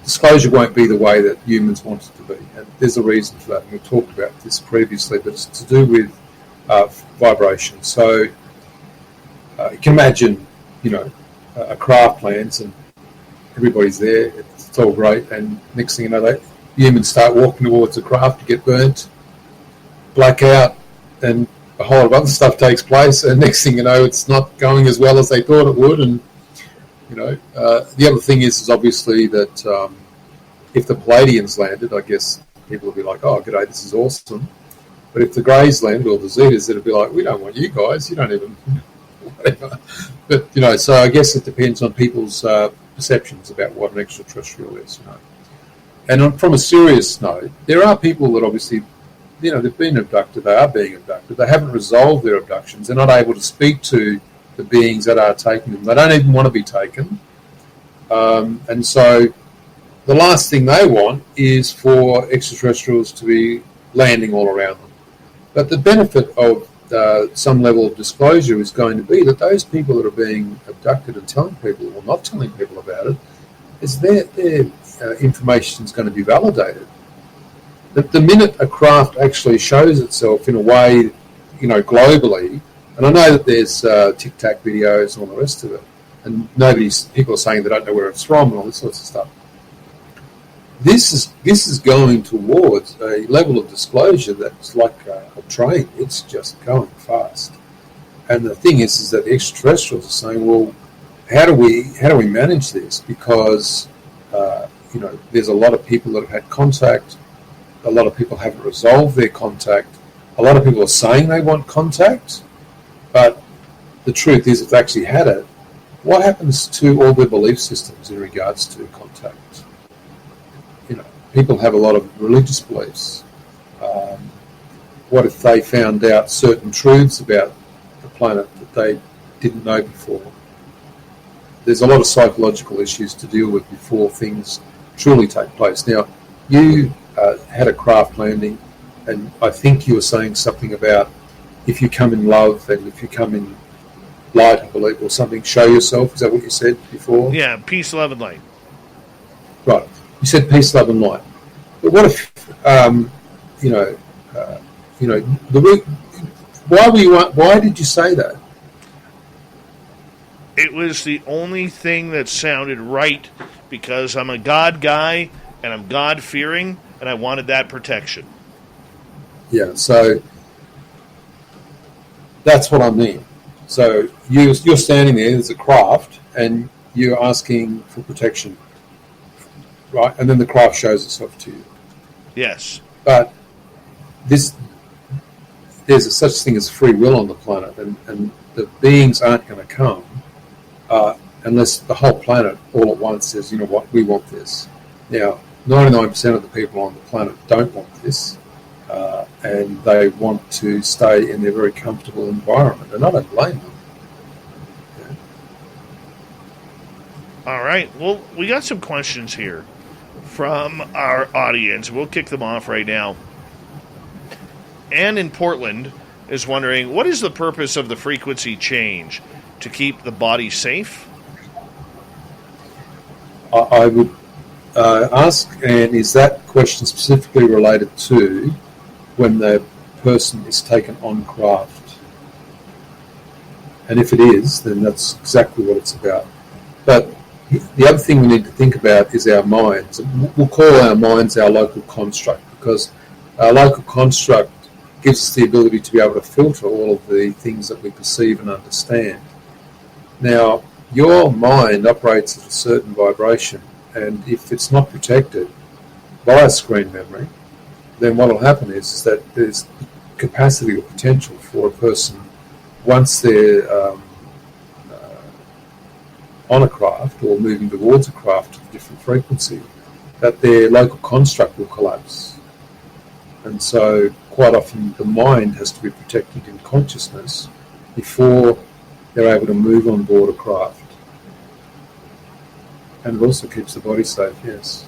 disclosure won't be the way that humans want it to be, and there's a reason for that, and we talked about this previously, but it's to do with vibration. So you can imagine, a craft lands and everybody's there, it's all great, and next thing you know, humans start walking towards the craft to get burnt, black out, and a whole lot of other stuff takes place, and next thing you know, it's not going as well as they thought it would. And the other thing is obviously that if the Palladians landed, I guess people would be like, oh, g'day, this is awesome. But if the Greys landed, or the Zetas, it'd be like, we don't want you guys, you don't even... whatever. But, so I guess it depends on people's perceptions about what an extraterrestrial is, And from a serious note, there are people that obviously... they've been abducted, they are being abducted, they haven't resolved their abductions, they're not able to speak to the beings that are taking them, they don't even want to be taken. And so the last thing they want is for extraterrestrials to be landing all around them. But the benefit of some level of disclosure is going to be that those people that are being abducted and telling people or not telling people about it, is their information is going to be validated. The minute a craft actually shows itself in a way, globally, and I know that there's tic-tac videos and all the rest of it, and people are saying they don't know where it's from and all this sorts of stuff. This is going towards a level of disclosure that's like a train. It's just going fast. And the thing is that the extraterrestrials are saying, well, how do we manage this? Because there's a lot of people that have had contact. A lot of people haven't resolved their contact. A lot of people are saying they want contact, but the truth is, if they actually had it, what happens to all their belief systems in regards to contact? People have a lot of religious beliefs. What if they found out certain truths about the planet that they didn't know before? There's a lot of psychological issues to deal with before things truly take place. Now, you had a craft landing, and I think you were saying something about if you come in love and if you come in light, I believe, or something, show yourself. Is that what you said before? Yeah, peace, love, and light. Right. You said peace, love, and light. But what if, why did you say that? It was the only thing that sounded right because I'm a God guy and I'm God-fearing and I wanted that protection. Yeah, so that's what I mean. So you're standing there as a craft and you're asking for protection, right? And then the craft shows itself to you. Yes. But there's a such thing as free will on the planet, and the beings aren't going to come unless the whole planet all at once says, you know what, we want this. Now, 99% of the people on the planet don't want this, and they want to stay in their very comfortable environment, and I don't blame them. Yeah. All right. Well, we got some questions here from our audience. We'll kick them off right now. Anne in Portland is wondering, what is the purpose of the frequency change? To keep the body safe? I would ask, and is that question specifically related to when the person is taken on craft? And if it is, then that's exactly what it's about. But the other thing we need to think about is our minds. We'll call our minds our local construct, because our local construct gives us the ability to be able to filter all of the things that we perceive and understand. Now, your mind operates at a certain vibration, and if it's not protected by a screen memory, then what will happen is that there's capacity or potential for a person, once they're on a craft or moving towards a craft of a different frequency, that their local construct will collapse. And so quite often the mind has to be protected in consciousness before they're able to move on board a craft. And it also keeps the body safe, yes.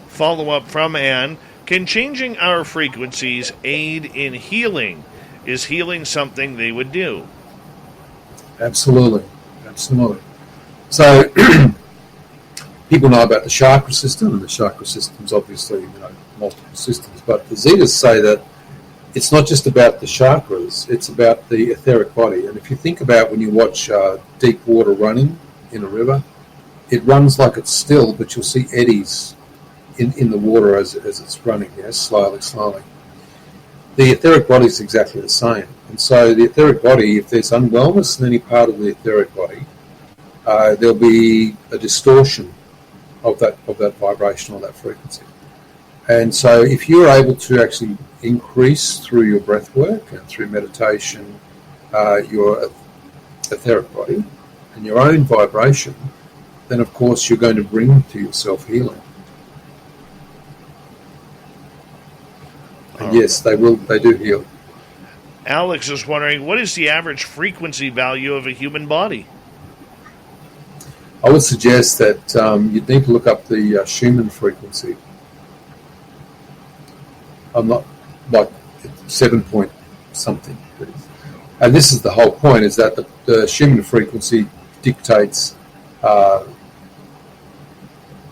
Follow-up from Anne. Can changing our frequencies aid in healing? Is healing something they would do? Absolutely. So people know about the chakra system, and the chakra system's obviously multiple systems, but the Zetas say that it's not just about the chakras, it's about the etheric body. And if you think about when you watch deep water running in a river, it runs like it's still, but you'll see eddies in the water as it's running, slowly. The etheric body is exactly the same. And so the etheric body, if there's unwellness in any part of the etheric body, there'll be a distortion of that vibration or that frequency. And so if you're able to actually increase through your breath work and through meditation your etheric body and your own vibration, then of course you're going to bring to yourself healing. And yes, they do heal. Alex is wondering, what is the average frequency value of a human body? I would suggest that you'd need to look up the Schumann frequency. I'm not like 7 point something. And this is the whole point, is that the Schumann frequency dictates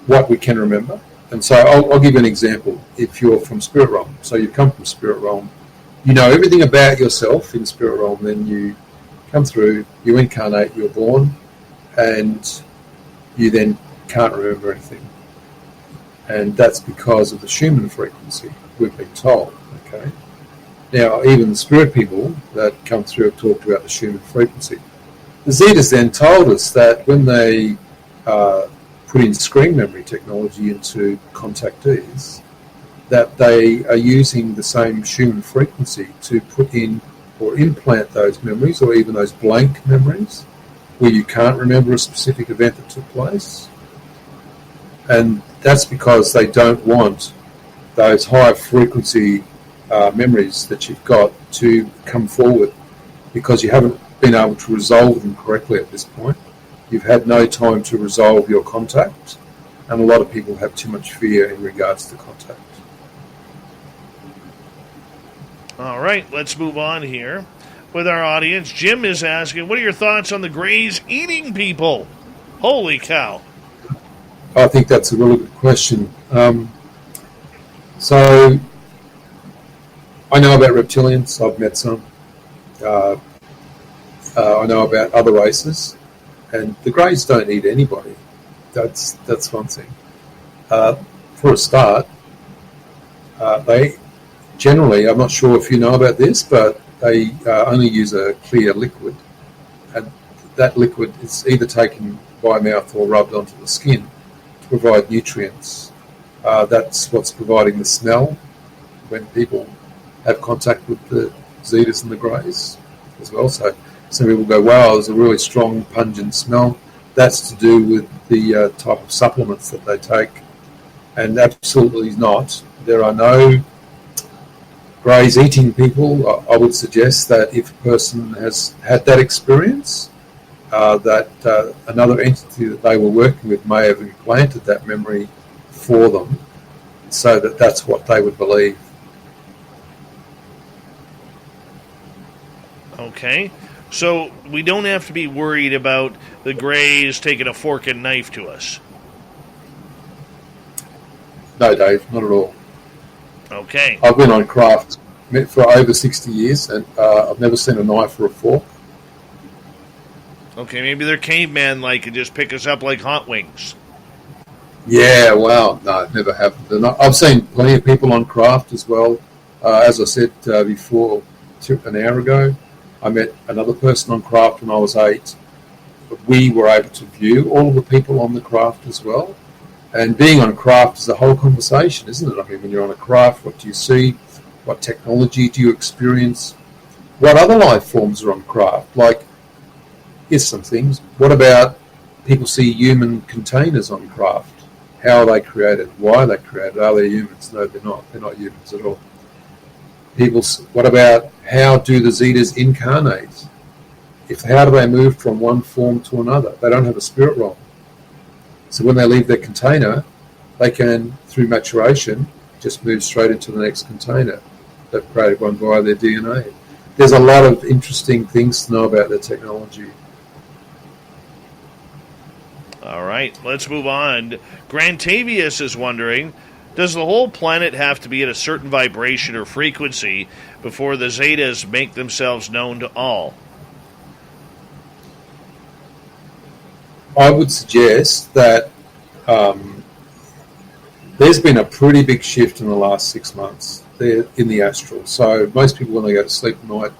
what we can remember. And so I'll give you an example. If you're from Spirit Realm, so you come from Spirit Realm, you know everything about yourself in Spirit Realm, then you come through, you incarnate, you're born, and you then can't remember anything. And that's because of the Schumann frequency, we've been told, okay? Now, even the spirit people that come through have talked about the Schumann frequency. The Zetas then told us that when they put in screen memory technology into contactees, that they are using the same Schumann frequency to put in or implant those memories, or even those blank memories where you can't remember a specific event that took place. And that's because they don't want those high frequency memories that you've got to come forward, because you haven't been able to resolve them correctly at this point. You've had no time to resolve your contact, and a lot of people have too much fear in regards to contact. All right, let's move on here with our audience. Jim is asking, what are your thoughts on the Greys eating people? Holy cow. I think that's a really good question. So I know about reptilians. I've met some. I know about other races. And the Greys don't eat anybody. That's one thing. For a start, they generally, I'm not sure if you know about this, but they only use a clear liquid. And that liquid is either taken by mouth or rubbed onto the skin to provide nutrients. That's what's providing the smell when people have contact with the Zetas and the Greys as well. So some people go, wow, there's a really strong, pungent smell. That's to do with the type of supplements that they take. And absolutely not. There are no Greys eating people. I would suggest that if a person has had that experience, that another entity that they were working with may have implanted that memory for them, so that that's what they would believe. Okay. So we don't have to be worried about the Greys taking a fork and knife to us. No, Dave, not at all. Okay. I've been on craft for over 60 years, and I've never seen a knife or a fork. Okay, maybe they're caveman-like and just pick us up like hot wings. Yeah, wow. No, it never happened. And I've seen plenty of people on craft as well. As I said before, an hour ago, I met another person on craft when I was 8. But we were able to view all of the people on the craft as well. And being on craft is a whole conversation, isn't it? I mean, when you're on a craft, what do you see? What technology do you experience? What other life forms are on craft? Like, here's some things. What about people see human containers on craft? How are they created? Why are they created? Are they humans? No, they're not. They're not humans at all. What about how do the Zetas incarnate? How do they move from one form to another? They don't have a spirit realm. So when they leave their container, they can, through maturation, just move straight into the next container. They've created one via their DNA. There's a lot of interesting things to know about their technology. All right, let's move on. Grantavius is wondering, does the whole planet have to be at a certain vibration or frequency before the Zetas make themselves known to all? I would suggest that there's been a pretty big shift in the last 6 months there in the astral. So most people, when they go to sleep at night,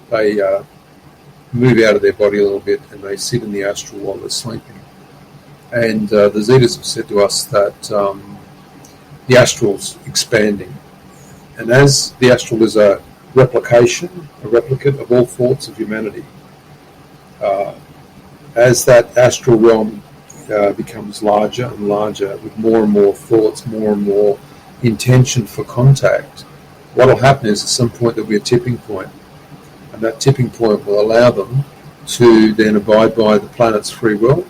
they move out of their body a little bit and they sit in the astral while they're sleeping. And the Zetas have said to us that the astral's expanding. And as the astral is a replicate of all thoughts of humanity, as that astral realm becomes larger and larger with more and more thoughts, more and more intention for contact, what will happen is at some point there'll be a tipping point. And that tipping point will allow them to then abide by the planet's free will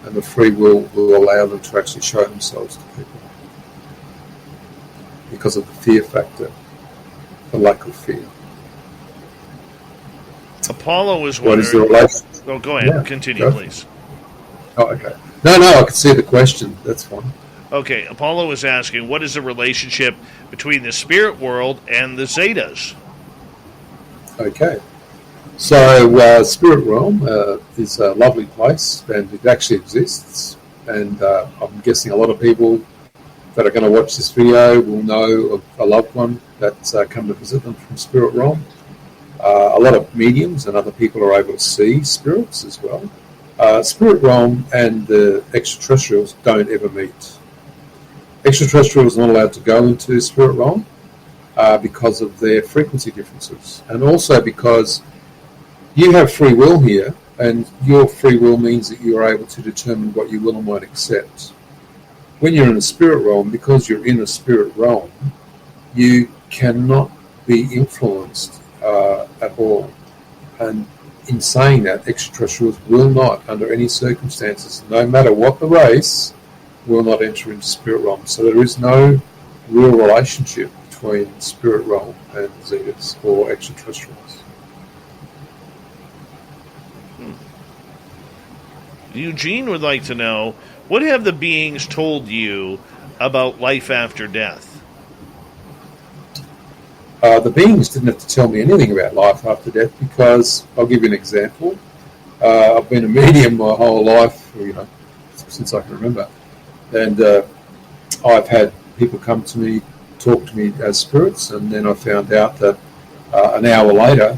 and the free will allow them to actually show themselves to people because of the fear factor, the lack of fear. Apollo was What wondering... is the relation? Oh, go ahead. Continue, please. Oh, okay. No, I can see the question. That's fine. Okay, Apollo was asking, what is the relationship between the spirit world and the Zetas? Okay. So, spirit realm is a lovely place, and it actually exists. And I'm guessing a lot of people that are going to watch this video will know of a loved one that's come to visit them from spirit realm. A lot of mediums and other people are able to see spirits as well. Spirit realm and the extraterrestrials don't ever meet. Extraterrestrials are not allowed to go into spirit realm because of their frequency differences, and also because you have free will here, and your free will means that you are able to determine what you will and won't accept. When you're in a spirit realm, because you're in a spirit realm, you cannot be influenced at all. And in saying that, extraterrestrials will not, under any circumstances, no matter what the race, will not enter into spirit realm. So there is no real relationship between spirit realm and Zetas or extraterrestrials. Eugene would like to know, what have the beings told you about life after death? The beings didn't have to tell me anything about life after death because, I'll give you an example. I've been a medium my whole life, since I can remember. And I've had people come to me, talk to me as spirits, and then I found out that an hour later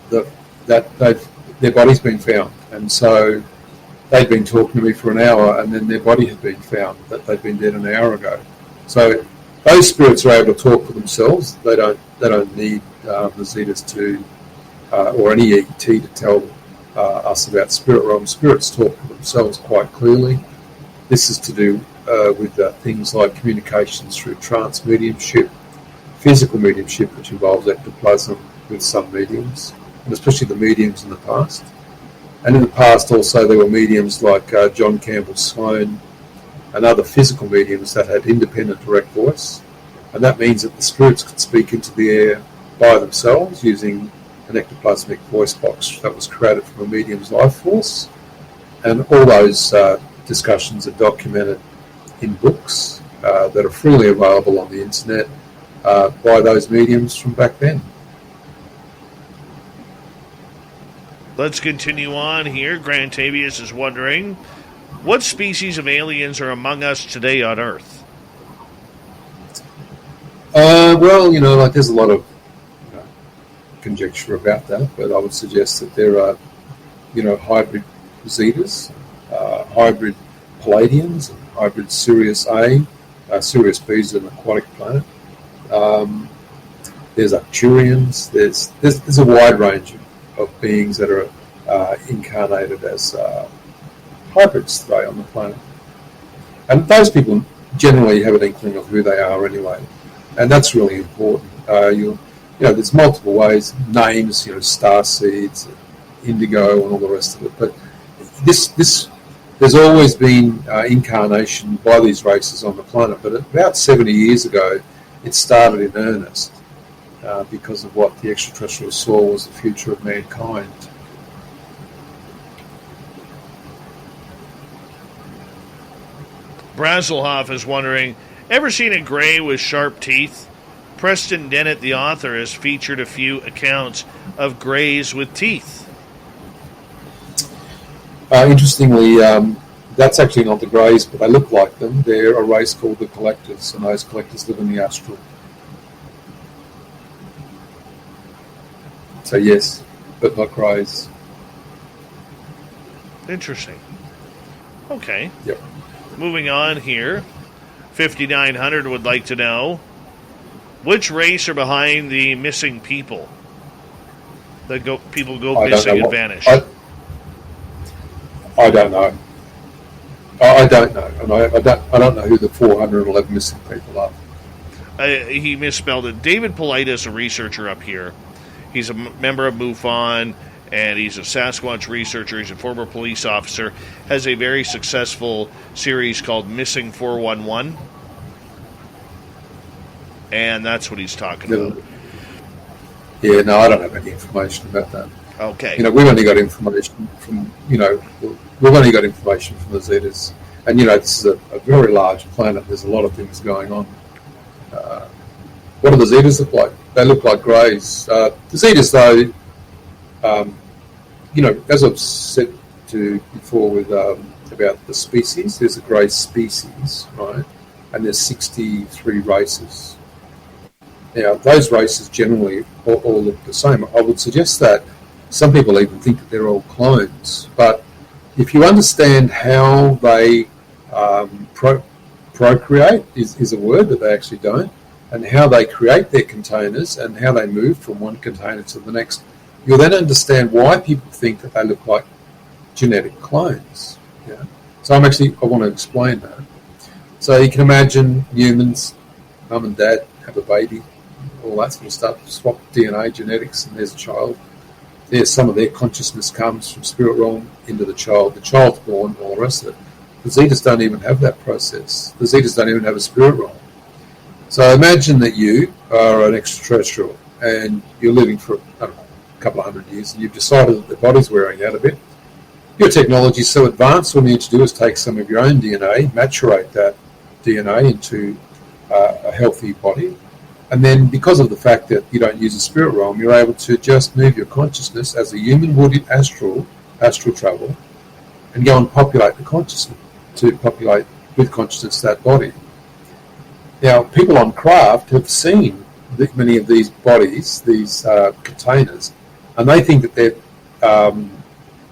that their body's been found. And so they'd been talking to me for an hour, and then their body had been found, that they'd been dead an hour ago. So those spirits are able to talk for themselves. They don't need the Zetas to or any ET to tell us about spirit realm. Spirits talk for themselves quite clearly. This is to do with things like communications through trance mediumship, physical mediumship, which involves ectoplasm with some mediums, and especially the mediums in the past. And in the past also there were mediums like John Campbell Sloan and other physical mediums that had independent direct voice. And that means that the spirits could speak into the air by themselves using an ectoplasmic voice box that was created from a medium's life force. And all those discussions are documented in books that are freely available on the internet by those mediums from back then. Let's continue on here. Grant Tavius is wondering, what species of aliens are among us today on Earth? Well, there's a lot of conjecture about that, but I would suggest that there are, hybrid Zetas, hybrid Palladians, and hybrid Sirius A. Sirius B is an aquatic planet. There's Arcturians. There's a wide range of beings that are incarnated as hybrids today on the planet. And those people generally have an inkling of who they are anyway. And that's really important. There's multiple ways, names, star seeds, indigo, and all the rest of it. But there's always been incarnation by these races on the planet. But about 70 years ago, it started in earnest because of what the extraterrestrials saw was the future of mankind. Brazelhoff is wondering, ever seen a gray with sharp teeth? Preston Dennett, the author, has featured a few accounts of grays with teeth. Interestingly, that's actually not the greys, but they look like them. They're a race called the collectors, and those collectors live in the astral. So yes, but not greys. Interesting. Okay. Yep. Moving on here, 5900 would like to know, which race are behind the missing people? People go missing and vanish. I don't know. I don't know, and I don't know who the 411 missing people are. He misspelled it. David Politis, a researcher up here. He's a member of MUFON, and he's a Sasquatch researcher. He's a former police officer, has a very successful series called Missing 411, and that's what he's talking about. Yeah, no, I don't have any information about that. Okay. We've only got information from, we've only got information from the Zetas. And, this is a very large planet. There's a lot of things going on. What do the Zetas look like? They look like greys. The Zetas, though, as I've said to before with about the species, there's a grey species, right? And there's 63 races. Now, those races generally all look the same. I would suggest that some people even think that they're all clones. But if you understand how they procreate, is a word that they actually don't, and how they create their containers and how they move from one container to the next, you'll then understand why people think that they look like genetic clones. Yeah. So I want to explain that. So you can imagine humans, mum and dad have a baby, all that sort of stuff, swap DNA, genetics, and there's a child. There's some of their consciousness comes from spirit realm into the child. The child's born, all the rest of it. The Zetas don't even have that process. The Zetas don't even have a spirit realm. So imagine that you are an extraterrestrial and you're living for, I don't know, a couple of hundred years, and you've decided that the body's wearing out a bit. Your technology is so advanced, all you need to do is take some of your own DNA, maturate that DNA into a healthy body, and then because of the fact that you don't use a spirit realm, you're able to just move your consciousness as a human would in astral travel, and go and populate the consciousness, to populate with consciousness that body. Now, people on craft have seen many of these bodies, these containers, and they think that they're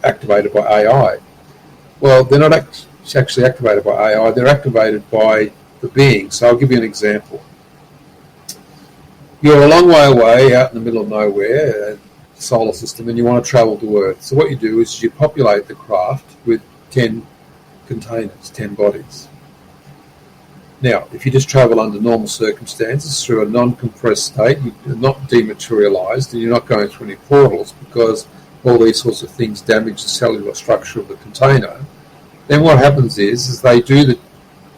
activated by AI. Well, they're not actually activated by AI, they're activated by the being. So I'll give you an example. You're a long way away out in the middle of nowhere, solar system, and you want to travel to Earth. So what you do is you populate the craft with 10 containers, 10 bodies. Now, if you just travel under normal circumstances through a non-compressed state, you're not dematerialized, and you're not going through any portals because all these sorts of things damage the cellular structure of the container, then what happens is they do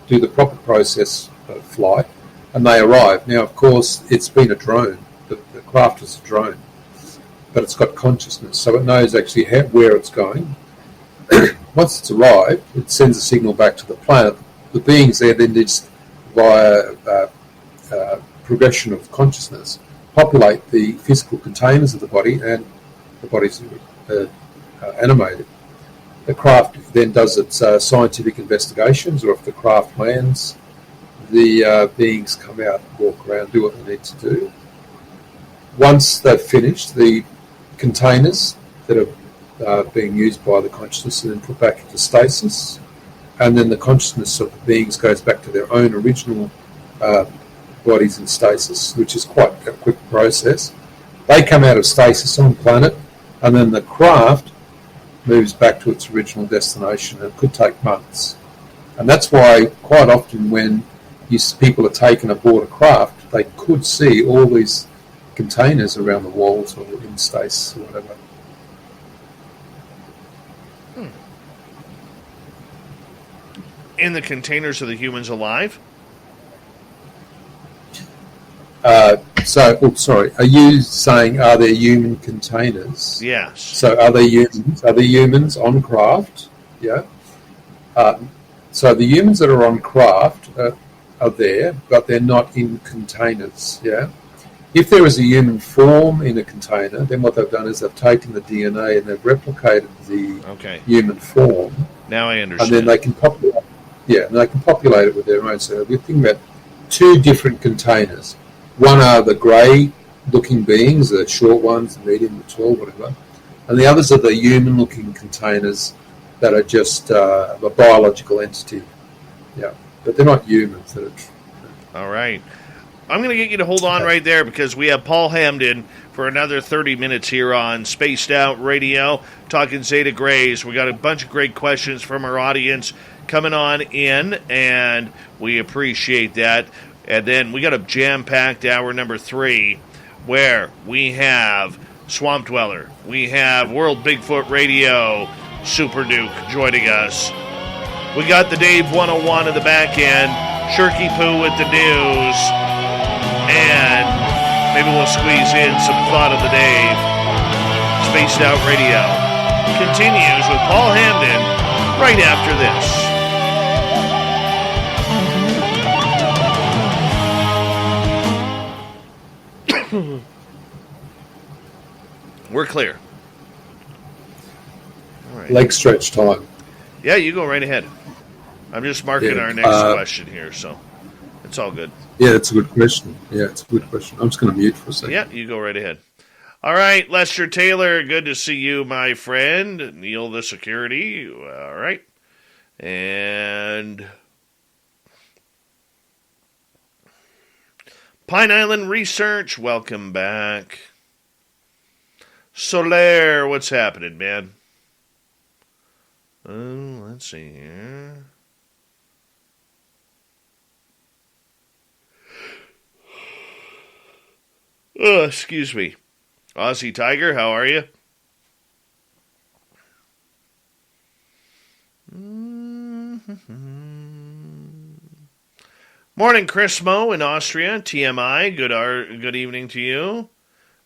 the proper process of flight, and they arrive. Now, of course, it's been a drone. The craft is a drone, but it's got consciousness, so it knows actually where it's going. Once it's arrived, it sends a signal back to the planet. The beings there then just, via progression of consciousness, populate the physical containers of the body, and the body's animated. The craft then does its scientific investigations, or if the craft lands, the beings come out, walk around, do what they need to do. Once they've finished, the containers that are being used by the consciousness are then put back into stasis, and then the consciousness of the beings goes back to their own original bodies in stasis, which is quite a quick process. They come out of stasis on planet, and then the craft moves back to its original destination. It could take months. And that's why quite often when people are taken aboard a craft, they could see all these containers around the walls or in stasis or whatever. In the containers of the humans alive? Are you saying are there human containers? Yes. So are there humans? Are there humans on craft? Yeah. So the humans that are on craft are there, but they're not in containers. Yeah. If there is a human form in a container, then what they've done is they've taken the DNA and they've replicated the human form. Now I understand. And then they can populate. Yeah, and they can populate it with their own. So we're thinking about two different containers. One are the grey-looking beings, the short ones, the medium, the tall, whatever. And the others are the human-looking containers that are just a biological entity. Yeah, but they're not humans. All right. I'm going to get you to hold on right there because we have Paul Hamden for another 30 minutes here on Spaced Out Radio, talking Zeta Greys. We got a bunch of great questions from our audience coming on in, and we appreciate that. And then we got a jam-packed hour number 3 where we have Swamp Dweller. We have World Bigfoot Radio, Super Duke, joining us. We got the Dave 101 in the back end, Shirky Poo with the news, and maybe we'll squeeze in some thought of the day. Spaced Out Radio continues with Paul Hamden right after this. We're clear. All right. Leg stretch time. Yeah, you go right ahead. I'm just marking our next question here, so it's all good. Yeah, it's a good question. I'm just going to mute for a second. Yeah, you go right ahead. All right, Lester Taylor, good to see you, my friend. Neil the security. All right. And Pine Island Research, welcome back. Solaire, what's happening, man? Let's see here. Oh, excuse me. Aussie Tiger, how are you? Morning, Chris Mo in Austria. TMI, good evening to you.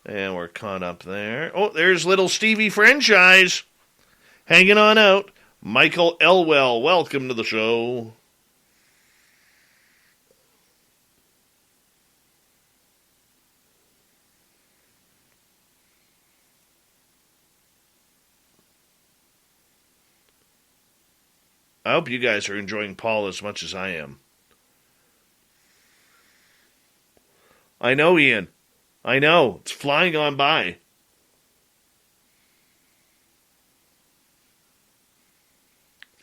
And we're caught up there. Oh, there's little Stevie Franchise. Hanging on out. Michael Elwell, welcome to the show. I hope you guys are enjoying Paul as much as I am. I know, Ian. I know. It's flying on by.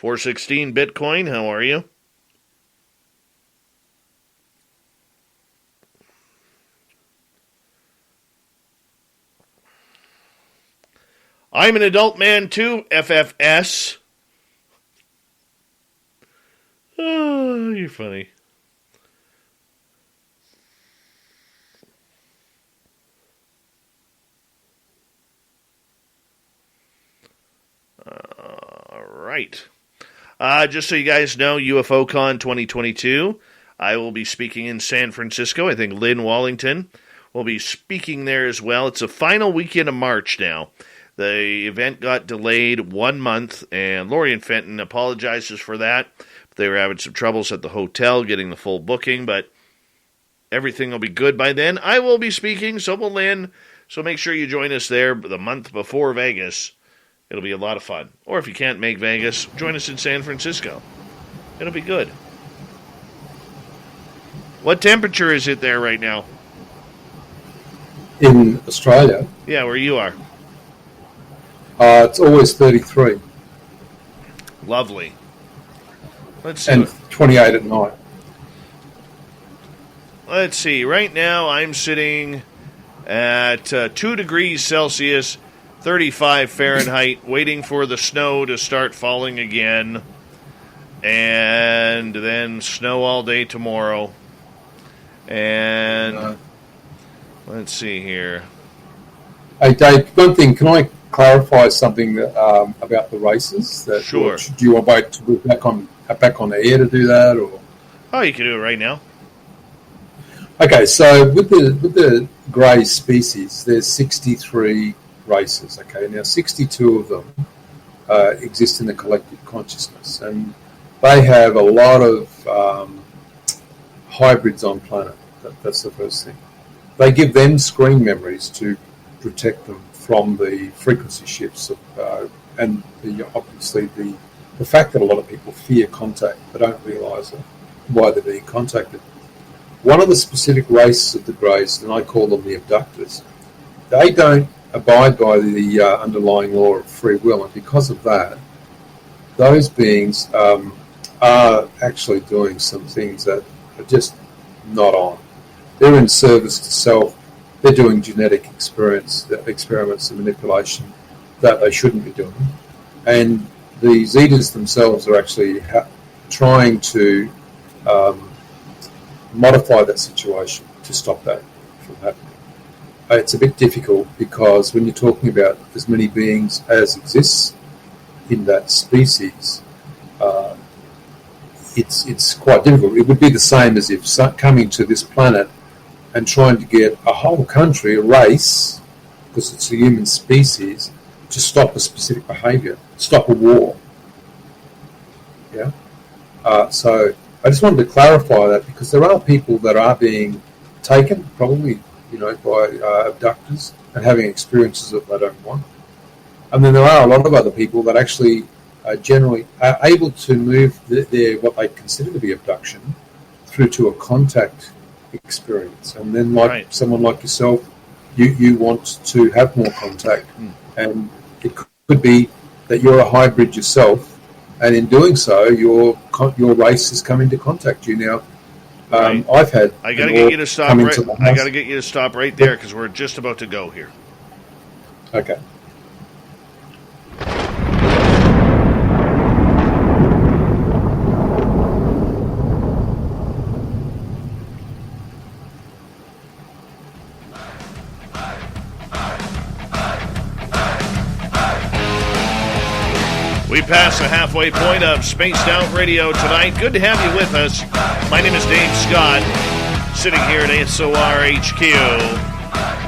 $4.16 Bitcoin, how are you? I'm an adult man too, FFS. Oh, you're funny. All right. Just so you guys know, UFOCon 2022, I will be speaking in San Francisco. I think Lynn Wallington will be speaking there as well. It's the final weekend of March now. The event got delayed 1 month, and Lori Fenton apologizes for that. They were having some troubles at the hotel getting the full booking, but everything will be good by then. I will be speaking, so will Lynn, so make sure you join us there the month before Vegas. It'll be a lot of fun. Or if you can't make Vegas, join us in San Francisco. It'll be good. What temperature is it there right now? In Australia? Yeah, where you are. It's always 33. Lovely. Let's see. And 28 at night. Let's see. Right now, I'm sitting at 2 degrees Celsius, 35 Fahrenheit, waiting for the snow to start falling again. And then snow all day tomorrow. And let's see here. Hey, Dave, one thing. Can I clarify something about the races? Sure. Do you want to be back on the air to do that, or? Oh, you can do it right now. Okay, so with the grey species, there's 63 races. Okay, now 62 of them exist in the collective consciousness, and they have a lot of hybrids on planet. That's the first thing. They give them screen memories to protect them from the frequency shifts and obviously the fact that a lot of people fear contact. They don't realise why they're being contacted. One of the specific races of the Greys, and I call them the abductors, they don't abide by the underlying law of free will, and because of that, those beings are actually doing some things that are just not on. They're in service to self. They're doing genetic experiments and manipulation that they shouldn't be doing. And the Zetas themselves are actually trying to modify that situation to stop that from happening. it's a bit difficult because when you're talking about as many beings as exists in that species, it's quite difficult. It would be the same as if coming to this planet and trying to get a whole country, a race, because it's a human species, to stop a specific behaviour, stop a war. Yeah. So I just wanted to clarify that because there are people that are being taken, probably, by abductors and having experiences that they don't want. And then there are a lot of other people that actually generally are able to move their what they consider to be abduction through to a contact experience. And then someone like yourself, you want to have more contact. And it could be that you're a hybrid yourself, and in doing so, your race is coming to contact you now. I've had. I got to get you to stop. I got to get you to stop right there because we're just about to go here. Okay. We pass the halfway point of Spaced Out Radio tonight. Good to have you with us. My name is Dave Scott, sitting here at SOR HQ.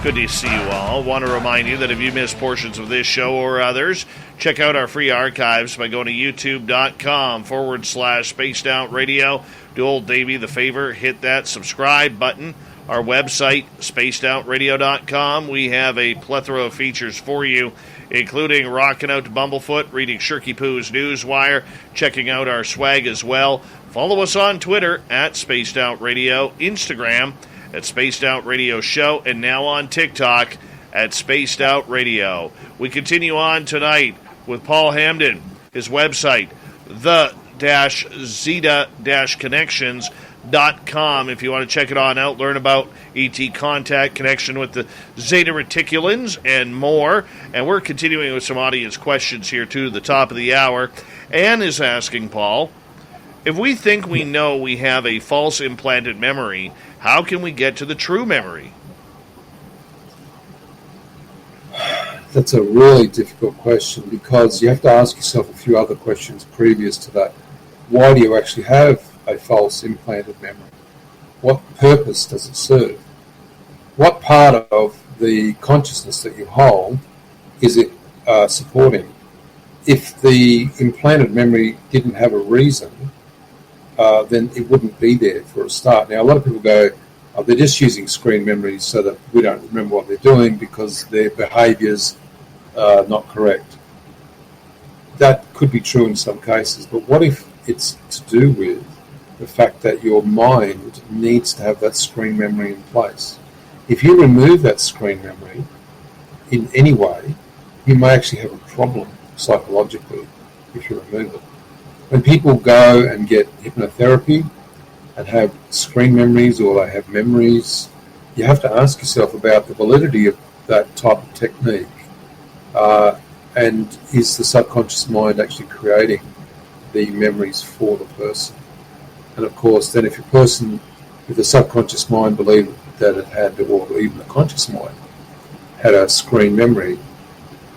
Good to see you all. Want to remind you that if you missed portions of this show or others, check out our free archives by going to youtube.com/Spaced Out Radio. Do old Davey the favor, hit that subscribe button. Our website, spacedoutradio.com. We have a plethora of features for you, including rocking out to Bumblefoot, reading Shirky Poo's Newswire, checking out our swag as well. Follow us on Twitter at Spaced Out Radio, Instagram at Spaced Out Radio Show, and now on TikTok at Spaced Out Radio. We continue on tonight with Paul Hamden, his website, the-Zeta-Connections.com. If you want to check it on out, learn about ET contact, connection with the Zeta Reticulans, and more. And we're continuing with some audience questions here, too, at the top of the hour. Anne is asking, Paul, if we think we know we have a false implanted memory, how can we get to the true memory? That's a really difficult question because you have to ask yourself a few other questions previous to that. Why do you actually have a false implanted memory? What purpose does it serve? What part of the consciousness that you hold is it supporting? If the implanted memory didn't have a reason, then it wouldn't be there for a start. Now, a lot of people go, they're just using screen memories so that we don't remember what they're doing because their behaviour's not correct. That could be true in some cases, but what if it's to do with the fact that your mind needs to have that screen memory in place? If you remove that screen memory in any way, you may actually have a problem psychologically if you remove it. When people go and get hypnotherapy and have screen memories or they have memories, you have to ask yourself about the validity of that type of technique. And is the subconscious mind actually creating the memories for the person? And of course, then if a person with the subconscious mind believed that it had, or even the conscious mind, had a screen memory,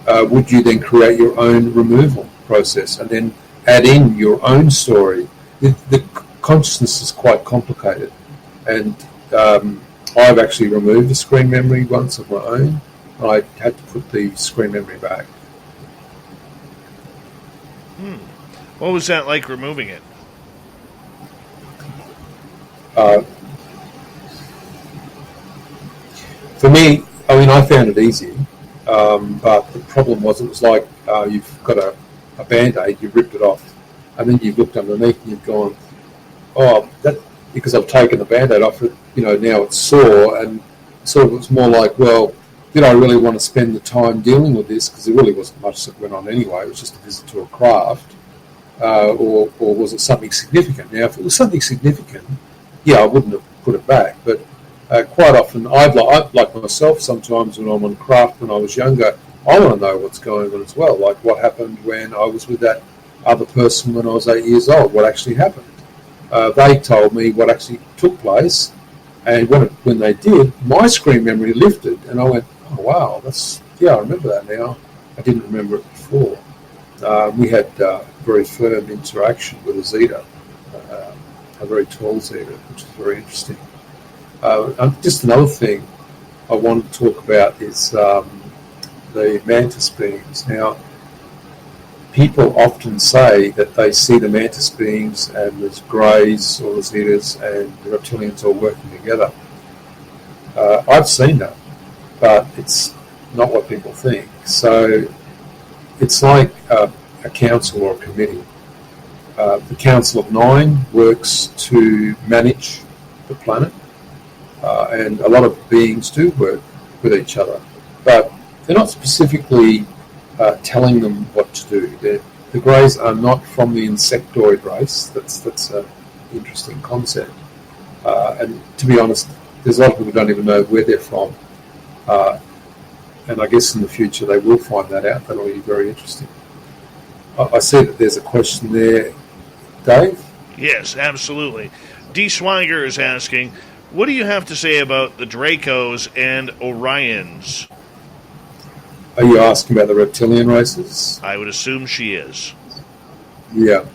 would you then create your own removal process and then add in your own story? The consciousness is quite complicated. And I've actually removed a screen memory once of my own. I had to put the screen memory back. What was that like, removing it? For me, I found it easy, but the problem was it was like you've got a Band-Aid, you ripped it off, and then you've looked underneath and you've gone, that because I've taken the Band-Aid off it, now it's sore, and sort of it's more like, well, did I really want to spend the time dealing with this? Because there really wasn't much that went on anyway. It was just a visit to a craft. Or was it something significant? Now, if it was something significant, I wouldn't have put it back. But quite often, I'd like myself sometimes when I'm on craft when I was younger, I want to know what's going on as well. Like what happened when I was with that other person when I was 8 years old, what actually happened. They told me what actually took place, And when they did, my screen memory lifted, and I went, "Oh wow, I remember that now. I didn't remember it before." We had very firm interaction with a Zeta, a very tall Zeta, which is very interesting. Just another thing I wanted to talk about is the mantis beings. Now, people often say that they see the mantis beings and there's greys or the Zetas and the reptilians all working together. I've seen that, but it's not what people think. So it's like a council or a committee. The Council of Nine works to manage the planet, and a lot of beings do work with each other, but they're not specifically telling them what to do. The greys are not from the insectoid race. That's an interesting concept. And to be honest, there's a lot of people who don't even know where they're from. And I guess in the future they will find that out. That'll be very interesting. I see that there's a question there, Dave? Yes, absolutely. D. Swiger is asking, what do you have to say about the Dracos and Orions? Are you asking about the reptilian races? I would assume she is. Yeah.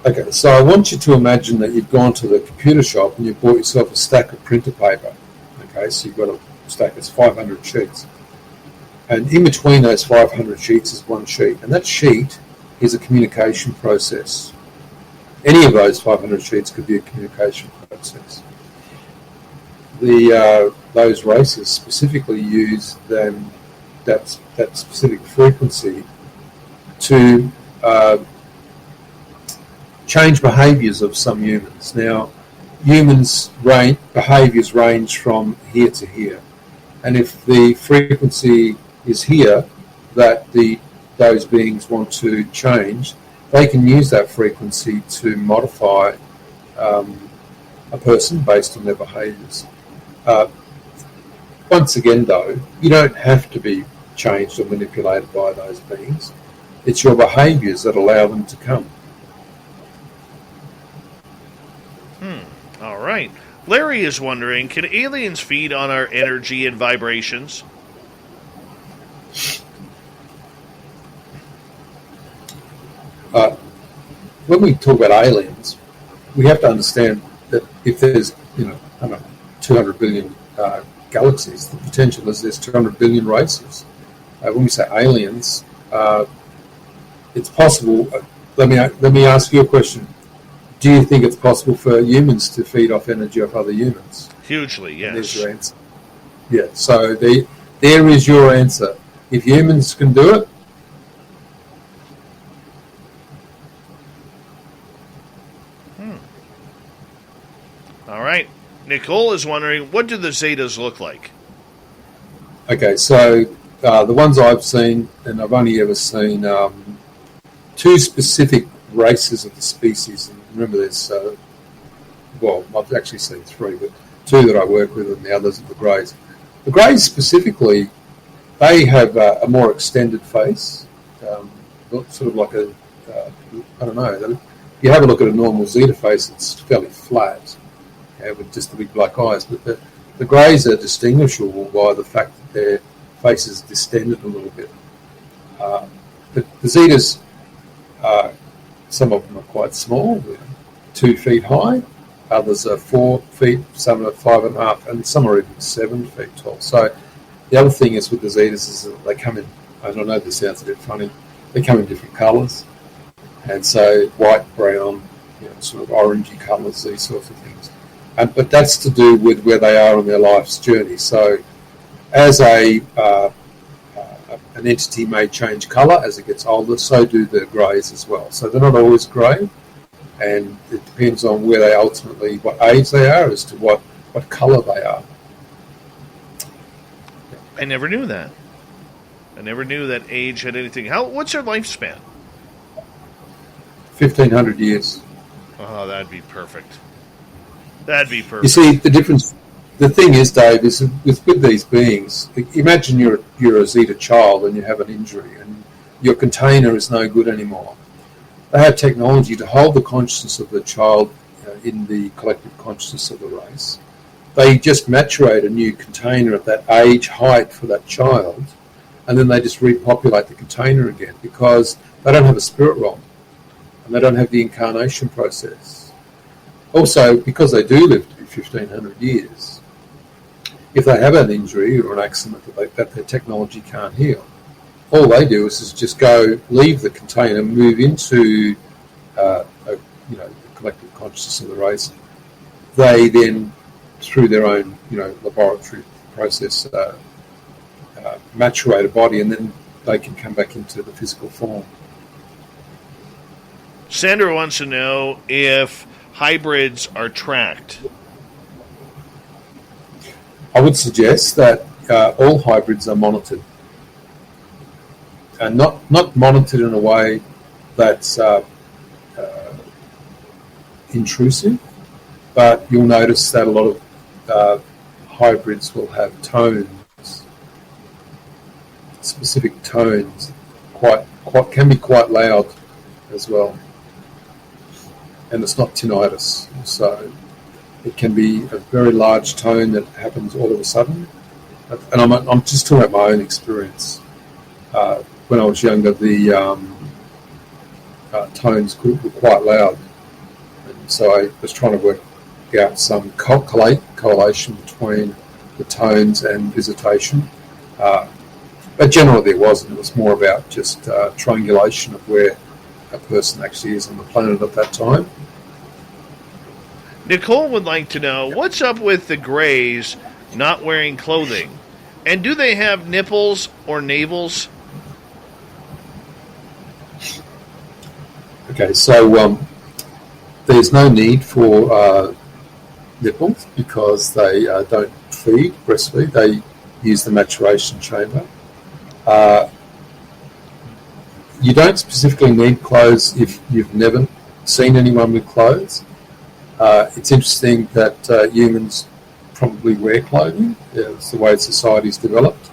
Okay, so I want you to imagine that you've gone to the computer shop and you bought yourself a stack of printer paper. Okay, so you've got a stack that's 500 sheets. And in between those 500 sheets is one sheet. And that sheet is a communication process. Any of those 500 sheets could be a communication process. Those races specifically use that specific frequency to change behaviours of some humans. Now, humans' behaviours range from here to here, and if the frequency is here that those beings want to change, they can use that frequency to modify a person based on their behaviours. Once again, though, you don't have to be changed or manipulated by those beings. It's your behaviours that allow them to come. All right. Larry is wondering, can aliens feed on our energy and vibrations? When we talk about aliens, we have to understand that if there's, 200 billion galaxies, the potential is there's 200 billion races. When we say aliens, it's possible. Let me ask you a question. Do you think it's possible for humans to feed off energy of other humans? Hugely, yes. There's your answer. Yeah, so there is your answer. If humans can do it, All right. Nicole is wondering, what do the Zetas look like? Okay, so the ones I've seen, and I've only ever seen two specific races of the species. And remember, there's, I've actually seen three, but two that I work with, and the others are the Greys. The Greys specifically, they have a more extended face, sort of like I don't know. If you have a look at a normal Zeta face, it's fairly flat, with just the big black eyes. But the Greys are distinguishable by the fact that their face is distended a little bit. But the Zetas, some of them are quite small, 2 feet high. Others are 4 feet, some are 5.5, and some are even 7 feet tall. So the other thing is with the Zetas is that they come in, I don't know, this sounds a bit funny, they come in different colours. And so white, brown, sort of orangey colours, these sorts of things. But that's to do with where they are on their life's journey. So as an entity may change colour as it gets older, so do the Greys as well. So they're not always grey, and it depends on where they ultimately, what age they are, as to what colour they are. I never knew that. I never knew that age had anything. What's their lifespan? 1,500 years. Oh, that'd be perfect. That'd be perfect. You see, the difference, the thing is, Dave, is with these beings, imagine you're a Zeta child and you have an injury and your container is no good anymore. They have technology to hold the consciousness of the child in the collective consciousness of the race. They just maturate a new container at that age height for that child, and then they just repopulate the container again because they don't have a spirit realm and they don't have the incarnation process. Also, because they do live to be 1,500 years, if they have an injury or an accident that their technology can't heal, all they do is just go, leave the container, move into the collective consciousness of the race. They then, through their own laboratory process, maturate a body, and then they can come back into the physical form. Sandra wants to know if hybrids are tracked. I would suggest that all hybrids are monitored, and not monitored in a way that's intrusive, but you'll notice that a lot of hybrids will have tones, specific tones, can be quite loud as well, and it's not tinnitus, so it can be a very large tone that happens all of a sudden. And I'm just talking about my own experience. When I was younger, the tones were quite loud, and so I was trying to work out some correlation between the tones and visitation. But generally there wasn't. It was more about just triangulation of where a person actually is on the planet at that time. Nicole would like to know, what's up with the Greys not wearing clothing? And do they have nipples or navels? Okay, so there's no need for nipples because they don't breastfeed. They use the maturation chamber. You don't specifically need clothes if you've never seen anyone with clothes. It's interesting that humans probably wear clothing. Yeah, it's the way society's developed,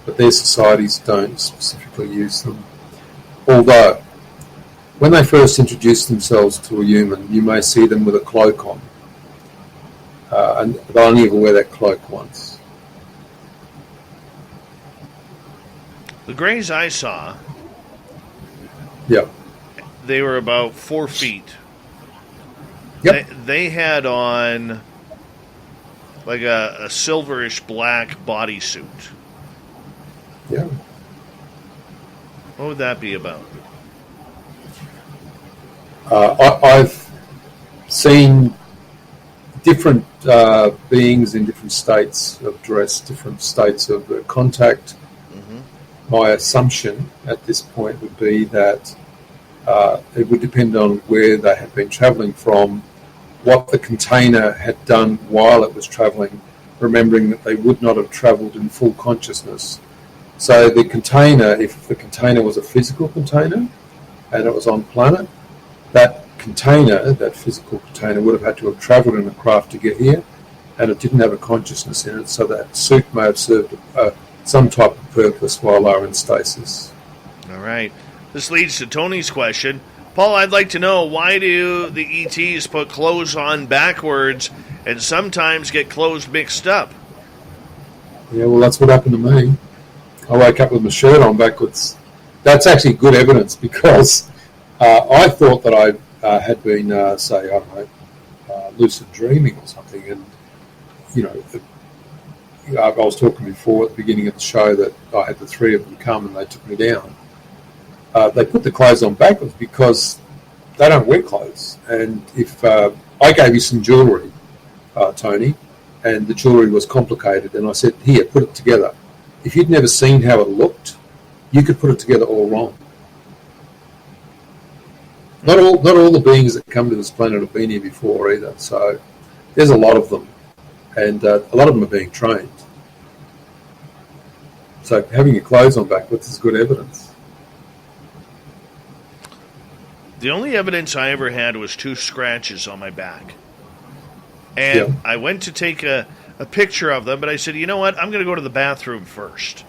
but their societies don't specifically use them. Although, when they first introduce themselves to a human, you may see them with a cloak on, and they'll only ever wear that cloak once. The Greys I saw, Yep. they were about 4 feet. Yep. They had on like a silverish black bodysuit. Yeah. What would that be about? I've seen different beings in different states of dress, different states of contact. Mm-hmm. My assumption at this point would be that it would depend on where they had been travelling from, what the container had done while it was travelling, remembering that they would not have travelled in full consciousness. So the container, if the container was a physical container and it was on planet, that container, that physical container, would have had to have travelled in a craft to get here, and it didn't have a consciousness in it, so that suit may have served some type of purpose while they were in stasis. All right. This leads to Tony's question. Paul, I'd like to know, why do the ETs put clothes on backwards and sometimes get clothes mixed up? Yeah, well, that's what happened to me. I woke up with my shirt on backwards. That's actually good evidence because I thought that I had been, lucid dreaming or something. And, I was talking before at the beginning of the show that I had the three of them come and they took me down. They put the clothes on backwards because they don't wear clothes. And if I gave you some jewellery, Tony, and the jewellery was complicated, and I said, here, put it together. If you'd never seen how it looked, you could put it together all wrong. Not all the beings that come to this planet have been here before either. So there's a lot of them, and a lot of them are being trained. So having your clothes on backwards is good evidence. The only evidence I ever had was 2 scratches on my back. And I went to take a picture of them, but I said, you know what, I'm going to go to the bathroom first.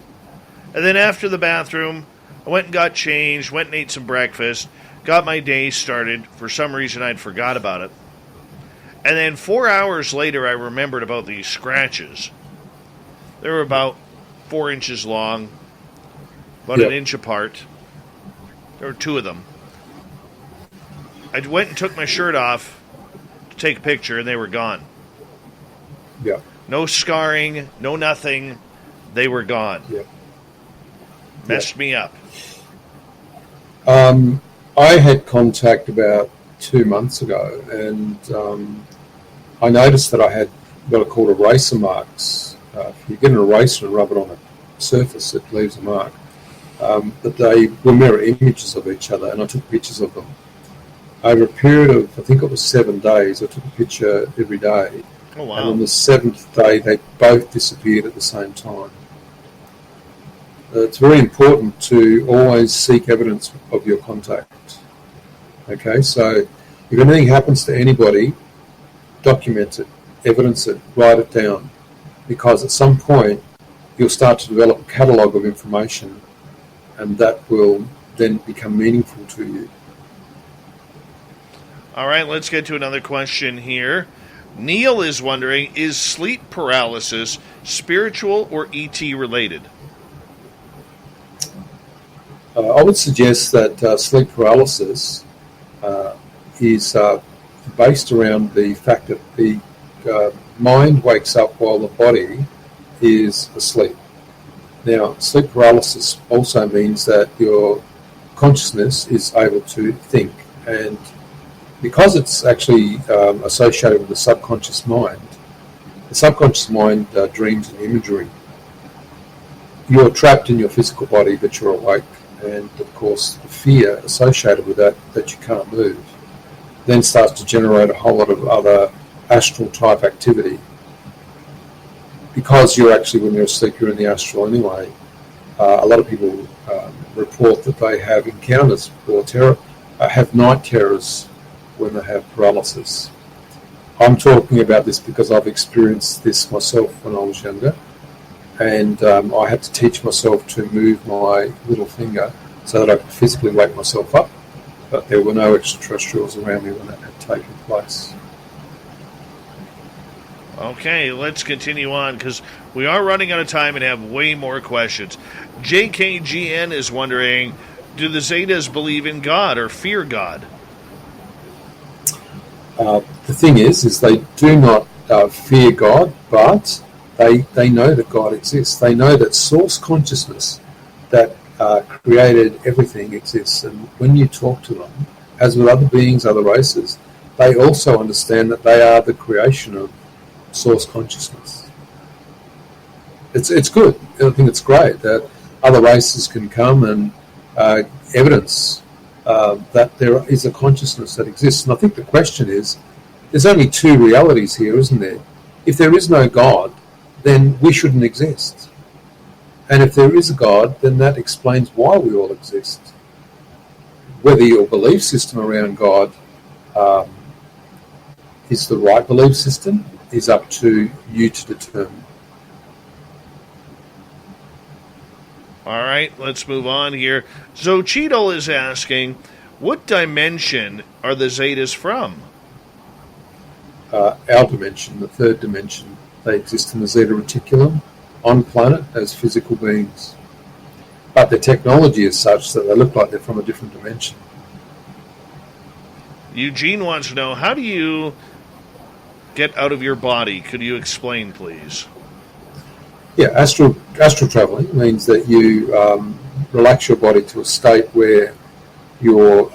And then after the bathroom, I went and got changed, went and ate some breakfast, got my day started. For some reason, I'd forgot about it. And then 4 hours later, I remembered about these scratches. They were about 4 inches long, about an inch apart. There were 2 of them. I went and took my shirt off to take a picture, and they were gone. Yeah. No scarring, no nothing. They were gone. Yeah. Messed me up. I had contact about 2 months ago, and I noticed that I had what are called eraser marks. If you get an eraser and rub it on a surface, it leaves a mark. But they were mirror images of each other, and I took pictures of them. Over a period of, I think it was 7 days, I took a picture every day. Oh, wow. And on the 7th day, they both disappeared at the same time. It's very important to always seek evidence of your contact. Okay, so if anything happens to anybody, document it, evidence it, write it down, because at some point you'll start to develop a catalogue of information, and that will then become meaningful to you. All right, let's get to another question here. Neil is wondering, is sleep paralysis spiritual or ET related? I would suggest that sleep paralysis is based around the fact that the mind wakes up while the body is asleep. Now, sleep paralysis also means that your consciousness is able to think, and because it's actually associated with the subconscious mind dreams and imagery. You're trapped in your physical body, but you're awake. And, of course, the fear associated with that you can't move, then starts to generate a whole lot of other astral-type activity. Because you're actually, when you're asleep, you're in the astral anyway, a lot of people report that they have encounters or have night terrors when they have paralysis. I'm talking about this because I've experienced this myself when I was younger. And I had to teach myself to move my little finger so that I could physically wake myself up, but there were no extraterrestrials around me when that had taken place. Okay, let's continue on because we are running out of time and have way more questions. JKGN is wondering, do the Zetas believe in God or fear God? The thing is they do not fear God, but they know that God exists. They know that source consciousness that created everything exists. And when you talk to them, as with other beings, other races, they also understand that they are the creation of source consciousness. It's good. I think it's great that other races can come and evidence that there is a consciousness that exists. And I think the question is, there's only 2 realities here, isn't there? If there is no God, then we shouldn't exist. And if there is a God, then that explains why we all exist. Whether your belief system around God is the right belief system is up to you to determine. All right, let's move on here. Zochito is asking, what dimension are the Zetas from? Our dimension, the 3rd dimension. They exist in the Zeta Reticulum on planet as physical beings. But their technology is such that they look like they're from a different dimension. Eugene wants to know, how do you get out of your body? Could you explain, please? Yeah, astral traveling means that you relax your body to a state where your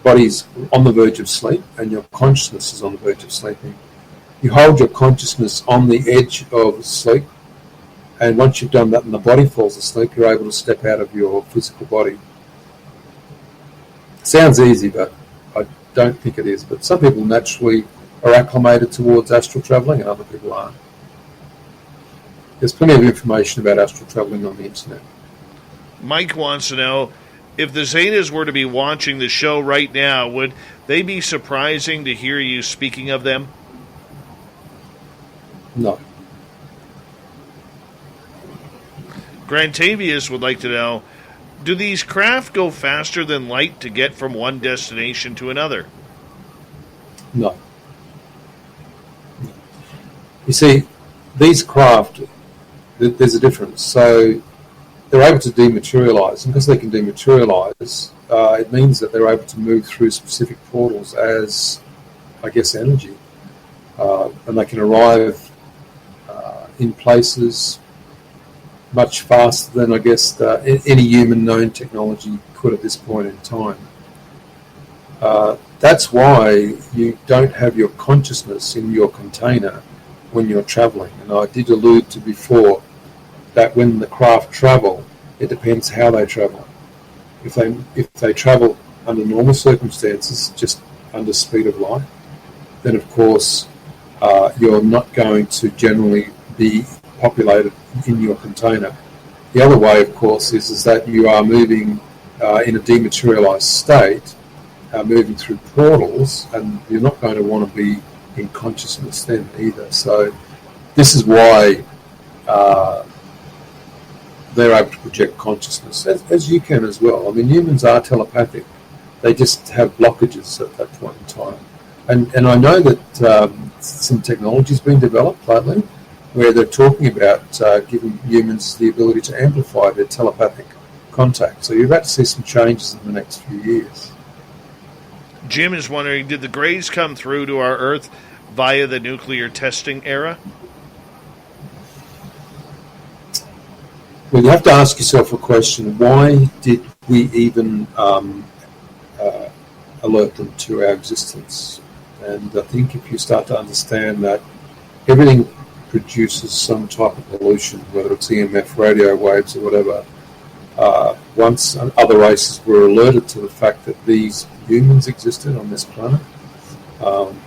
body's on the verge of sleep and your consciousness is on the verge of sleeping. You hold your consciousness on the edge of sleep, and once you've done that and the body falls asleep, you're able to step out of your physical body. Sounds easy, but I don't think it is. But some people naturally are acclimated towards astral travelling and other people aren't. There's plenty of information about astral travelling on the internet. Mike wants to know, if the Zetas were to be watching the show right now, would they be surprising to hear you speaking of them? No. Grantavius would like to know, do these craft go faster than light to get from one destination to another? No. You see, these craft, there's a difference. So they're able to dematerialise, and because they can dematerialise, it means that they're able to move through specific portals as, I guess, energy. And they can arrive in places much faster than, I guess, any human known technology could at this point in time. That's why you don't have your consciousness in your container when you're travelling. And I did allude to before that when the craft travel, it depends how they travel. If they travel under normal circumstances, just under speed of light, then of course you're not going to generally be populated in your container. The other way, of course, is that you are moving in a dematerialised state, moving through portals, and you're not going to want to be in consciousness then either. So this is why they're able to project consciousness, as you can as well. I mean, humans are telepathic. They just have blockages at that point in time. And I know that some technology has been developed lately where they're talking about giving humans the ability to amplify their telepathic contact. So you're about to see some changes in the next few years. Jim is wondering, did the Greys come through to our Earth via the nuclear testing era? Well, you have to ask yourself a question. Why did we even alert them to our existence? And I think if you start to understand that everything produces some type of pollution, whether it's EMF, radio waves, or whatever, once other races were alerted to the fact that these humans existed on this planet,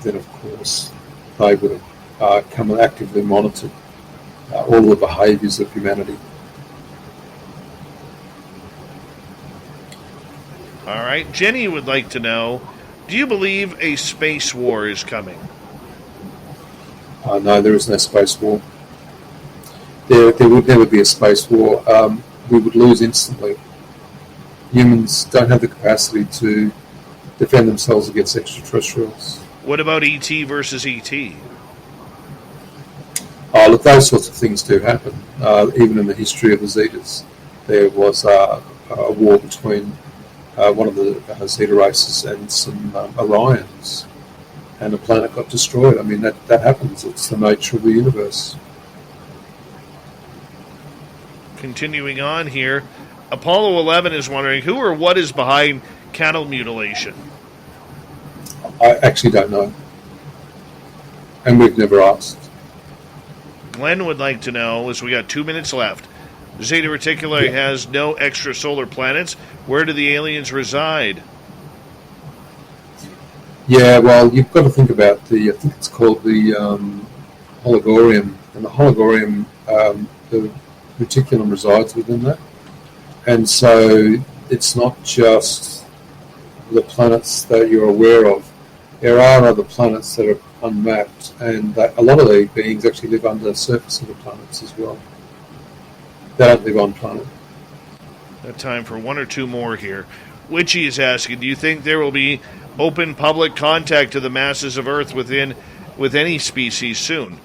then of course they would have come and actively monitored all the behaviours of humanity. All right. Jenny would like to know, do you believe a space war is coming? No, there is no space war. There would never be a space war. We would lose instantly. Humans don't have the capacity to defend themselves against extraterrestrials. What about ET versus ET? Oh, look, those sorts of things do happen. Even in the history of the Zetas, there was a war between one of the Zeta races and some Orions, and the planet got destroyed. I mean, that happens. It's the nature of the universe. Continuing on here, Apollo 11 is wondering, who or what is behind cattle mutilation? I actually don't know. And we've never asked. Glenn would like to know, as we got 2 minutes left, Zeta Reticuli has no extrasolar planets. Where do the aliens reside? Yeah, well, you've got to think about I think it's called the Hologorium. And the Hologorium, the reticulum resides within that. And so it's not just the planets that you're aware of. There are other planets that are unmapped, and a lot of these beings actually live under the surface of the planets as well. They don't live on planet. Got time for one or two more here. Witchy is asking, do you think there will be open public contact to the masses of Earth with any species soon?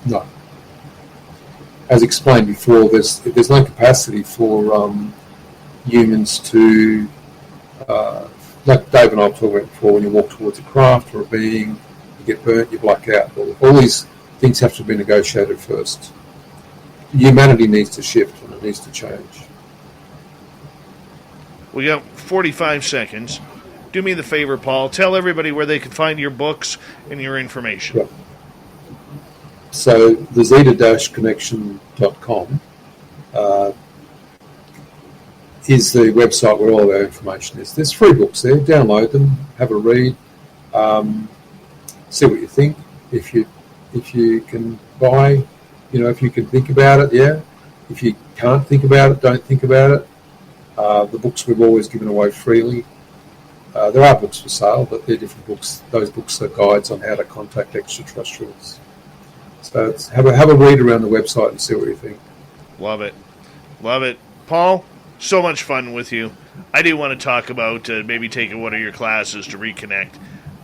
No. As explained before, there's no capacity for humans to, like Dave and I were talking about before, when you walk towards a craft or a being, you get burnt, you black out. All these things have to be negotiated first. Humanity needs to shift and it needs to change. We got 45 seconds. Do me the favor, Paul. Tell everybody where they can find your books and your information. Yep. So the zeta-connection.com is the website where all of our information is. There's free books there. Download them, have a read, see what you think. If you can buy, if you can think about it, yeah. If you can't think about it, don't think about it. The books we've always given away freely. There are books for sale, but they're different books. Those books are guides on how to contact extraterrestrials. So have a read around the website and see what you think. Love it. Love it. Paul, so much fun with you. I do want to talk about maybe taking one of your classes to reconnect.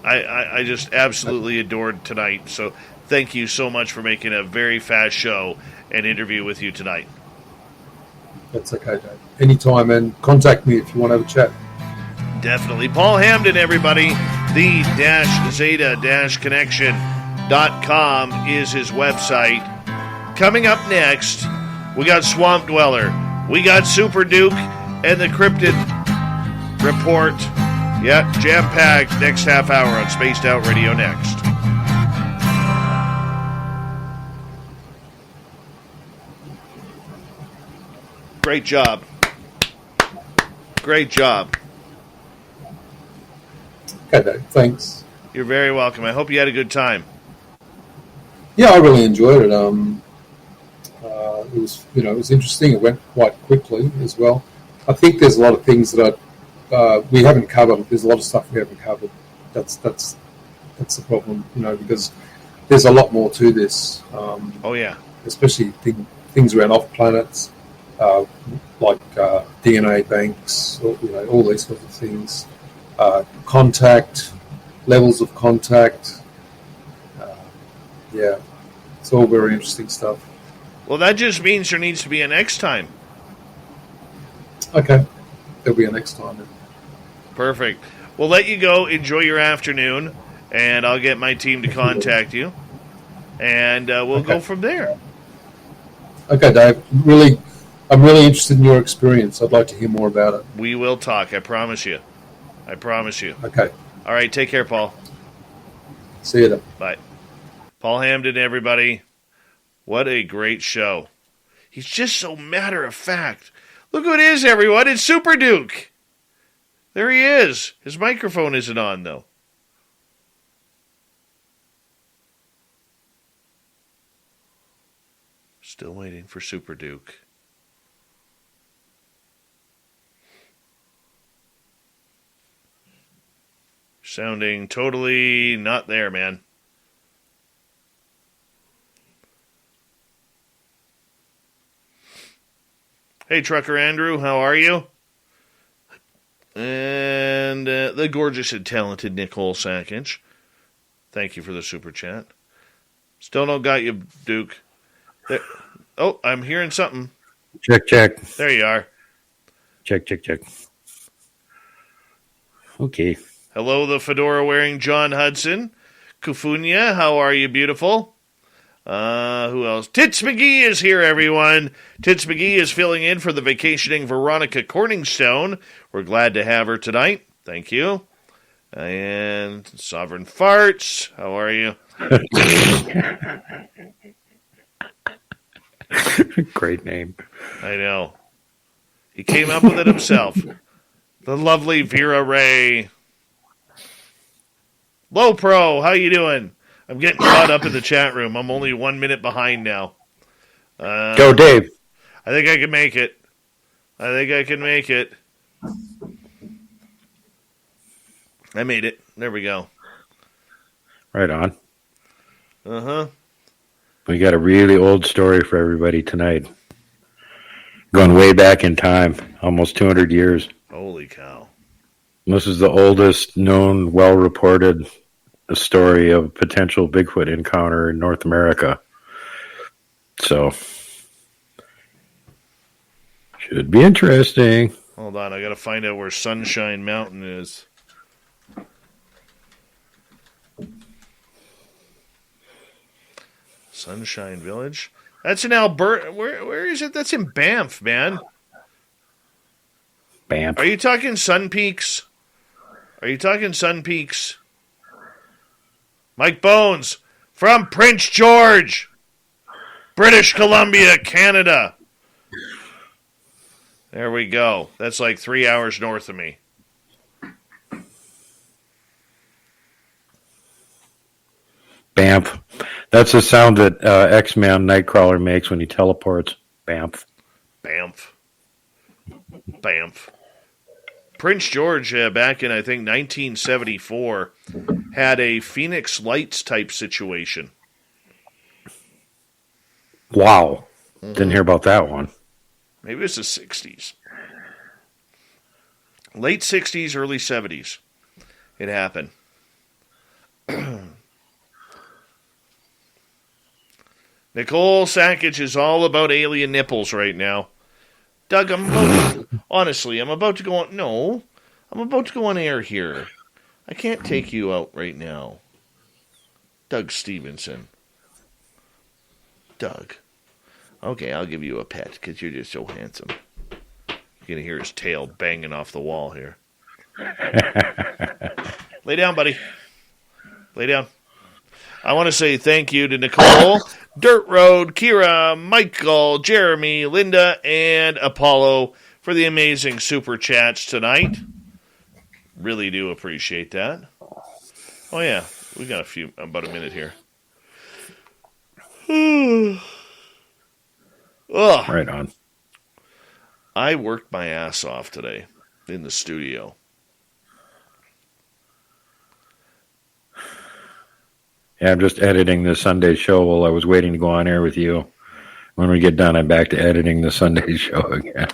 I just absolutely adored tonight. So thank you so much for making a very fast show and interview with you tonight. That's okay, Dave. Anytime, and contact me if you want to have a chat. Definitely. Paul Hamden, everybody. The-Zeta-Connection.com is his website. Coming up next, we got Swamp Dweller. We got Super Duke and the Cryptid Report. Yeah, jam-packed next half hour on Spaced Out Radio next. Great job. Great job. Okay, Dave. Thanks. You're very welcome. I hope you had a good time. Yeah, I really enjoyed it. It was, it was interesting. It went quite quickly as well. I think there's a lot of things that we haven't covered. There's a lot of stuff we haven't covered. That's the problem, because there's a lot more to this. Oh yeah, especially things around off planets, like DNA banks, all these sorts of things. Contact, levels of contact. Yeah, it's all very interesting stuff. Well, that just means there needs to be a next time. Okay, there'll be a next time then. Perfect. We'll let you go. Enjoy your afternoon, and I'll get my team to contact you, and we'll go from there. Okay, Dave. I'm really interested in your experience. I'd like to hear more about it. We will talk. I promise you. I promise you. Okay. All right. Take care, Paul. See you then. Bye. Paul Hamden, everybody. What a great show. He's just so matter of fact. Look who it is, everyone. It's Super Duke. There he is. His microphone isn't on, though. Still waiting for Super Duke. Sounding totally not there, man. Hey, Trucker Andrew, how are you? And the gorgeous and talented Nicole Sackage. Thank you for the super chat. Still don't got you, Duke. There. Oh, I'm hearing something. Check. There you are. Check. Okay. Hello, the fedora-wearing John Hudson. Kufunya, how are you, beautiful? Who else? Tits McGee is here, everyone. Tits McGee is filling in for the vacationing Veronica Corningstone. We're glad to have her tonight. Thank you. And Sovereign Farts, how are you? Great name. I know. He came up with it himself. The lovely Vera Ray. Low Pro, how you doing? I'm getting caught up in the chat room. I'm only 1 minute behind now. Go, Dave. I think I can make it. I made it. There we go. Right on. Uh-huh. We got a really old story for everybody tonight. Going way back in time, almost 200 years. Holy cow. This is the oldest known, well-reported story of a potential Bigfoot encounter in North America. So, should be interesting. Hold on, I gotta find out where Sunshine Mountain is. Sunshine Village? That's in Alberta. Where is it? That's in Banff, man. Banff. Are you talking Sun Peaks? Mike Bones from Prince George, British Columbia, Canada. There we go. That's like 3 hours north of me. Banff. That's the sound that X-Man Nightcrawler makes when he teleports. Banff. Prince George, back in, I think, 1974, had a Phoenix Lights type situation. Wow. Mm-hmm. Didn't hear about that one. Maybe it's the 60s. Late 60s, early 70s. It happened. Nicole Sackage is all about alien nipples right now. Doug, honestly, I'm about to go on... No, I'm about to go on air here. I can't take you out right now. Doug Stevenson. Doug. Okay, I'll give you a pet, because you're just so handsome. You're going to hear his tail banging off the wall here. Lay down, buddy. Lay down. I want to say thank you to Nicole, Dirt Road, Kira, Michael, Jeremy, Linda, and Apollo for the amazing super chats tonight. Really do appreciate that. Oh, yeah. We got about a minute here. Ugh. Right on. I worked my ass off today in the studio. Yeah, I'm just editing the Sunday show while I was waiting to go on air with you. When we get done, I'm back to editing the Sunday show again.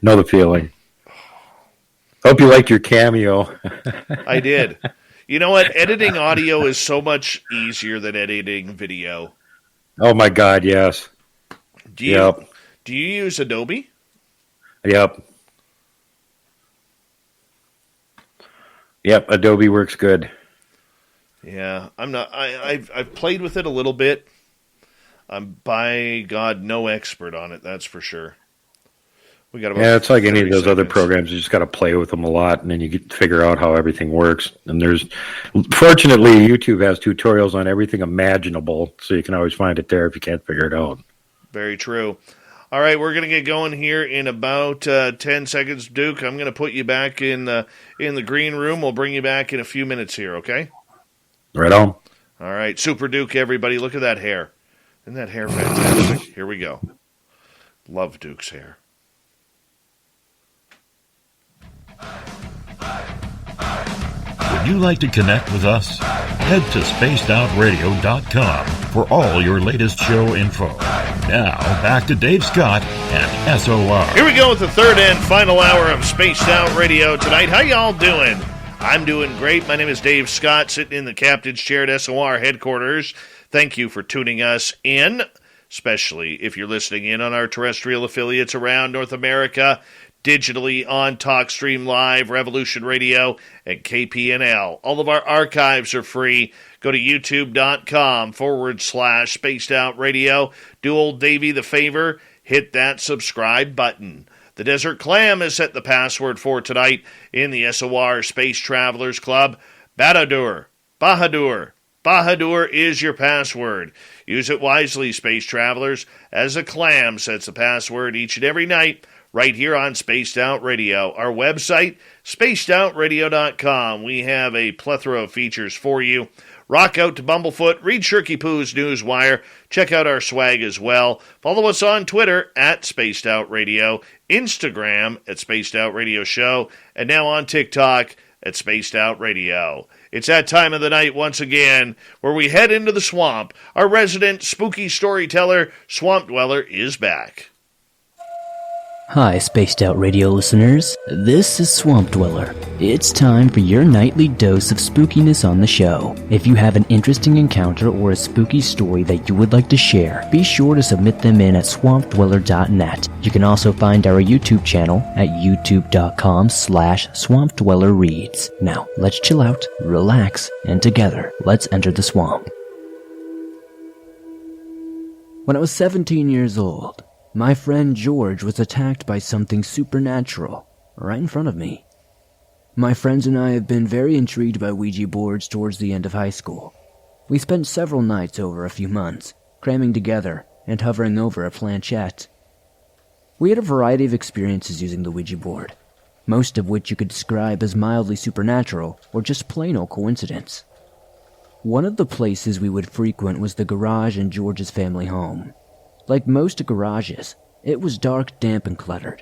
Know the feeling. Hope you liked your cameo. I did. You know what? Editing audio is so much easier than editing video. Oh, my God, yes. Do you use Adobe? Yep. Yep, Adobe works good. Yeah, I'm not. I've played with it a little bit. I'm, by God, no expert on it. That's for sure. We got about it's like any of those other seconds. programs. You just got to play with them a lot, and then you get to figure out how everything works. And fortunately, YouTube has tutorials on everything imaginable, so you can always find it there if you can't figure it out. Very true. All right, we're going to get going here in about 10 seconds. Duke, I'm going to put you back in the green room. We'll bring you back in a few minutes here, okay? Right on. All right, Super Duke, everybody. Look at that hair. Isn't that hair fantastic? Here we go. Love Duke's hair. Would you like to connect with us? Head to spacedoutradio.com for all your latest show info. Now, back to Dave Scott and SOR. Here we go with the third and final hour of Spaced Out Radio tonight. How y'all doing? I'm doing great. My name is Dave Scott, sitting in the captain's chair at SOR headquarters. Thank you for tuning us in, especially if you're listening in on our terrestrial affiliates around North America, digitally on TalkStream Live, Revolution Radio, and KPNL. All of our archives are free. Go to youtube.com/Spaced Out Radio. Do old Davey the favor, hit that subscribe button. The Desert Clam has set the password for tonight in the SOR Space Travelers Club. Bahadur. Bahadur is your password. Use it wisely, Space Travelers, as a clam sets the password each and every night right here on Spaced Out Radio. Our website, spacedoutradio.com. We have a plethora of features for you. Rock out to Bumblefoot, read Shirky Poo's Newswire, check out our swag as well. Follow us on Twitter at Spaced Out Radio, Instagram at Spaced Out Radio Show, and now on TikTok at Spaced Out Radio. It's that time of the night once again where we head into the swamp. Our resident spooky storyteller, Swamp Dweller, is back. Hi, Spaced Out Radio listeners. This is Swamp Dweller. It's time for your nightly dose of spookiness on the show. If you have an interesting encounter or a spooky story that you would like to share, be sure to submit them in at swampdweller.net. You can also find our YouTube channel at youtube.com/swampdwellerreads. Now, let's chill out, relax, and together, let's enter the swamp. When I was 17 years old, my friend George was attacked by something supernatural right in front of me. My friends and I have been very intrigued by Ouija boards towards the end of high school. We spent several nights over a few months, cramming together and hovering over a planchette. We had a variety of experiences using the Ouija board, most of which you could describe as mildly supernatural or just plain old coincidence. One of the places we would frequent was the garage in George's family home. Like most garages, it was dark, damp, and cluttered.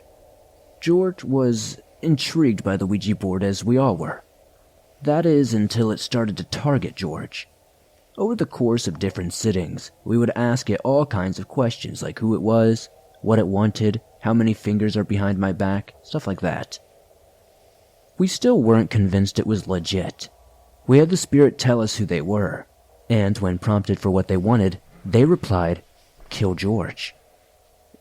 George was intrigued by the Ouija board, as we all were. That is, until it started to target George. Over the course of different sittings, we would ask it all kinds of questions like who it was, what it wanted, how many fingers are behind my back, stuff like that. We still weren't convinced it was legit. We had the spirit tell us who they were, and when prompted for what they wanted, They replied, "Kill George."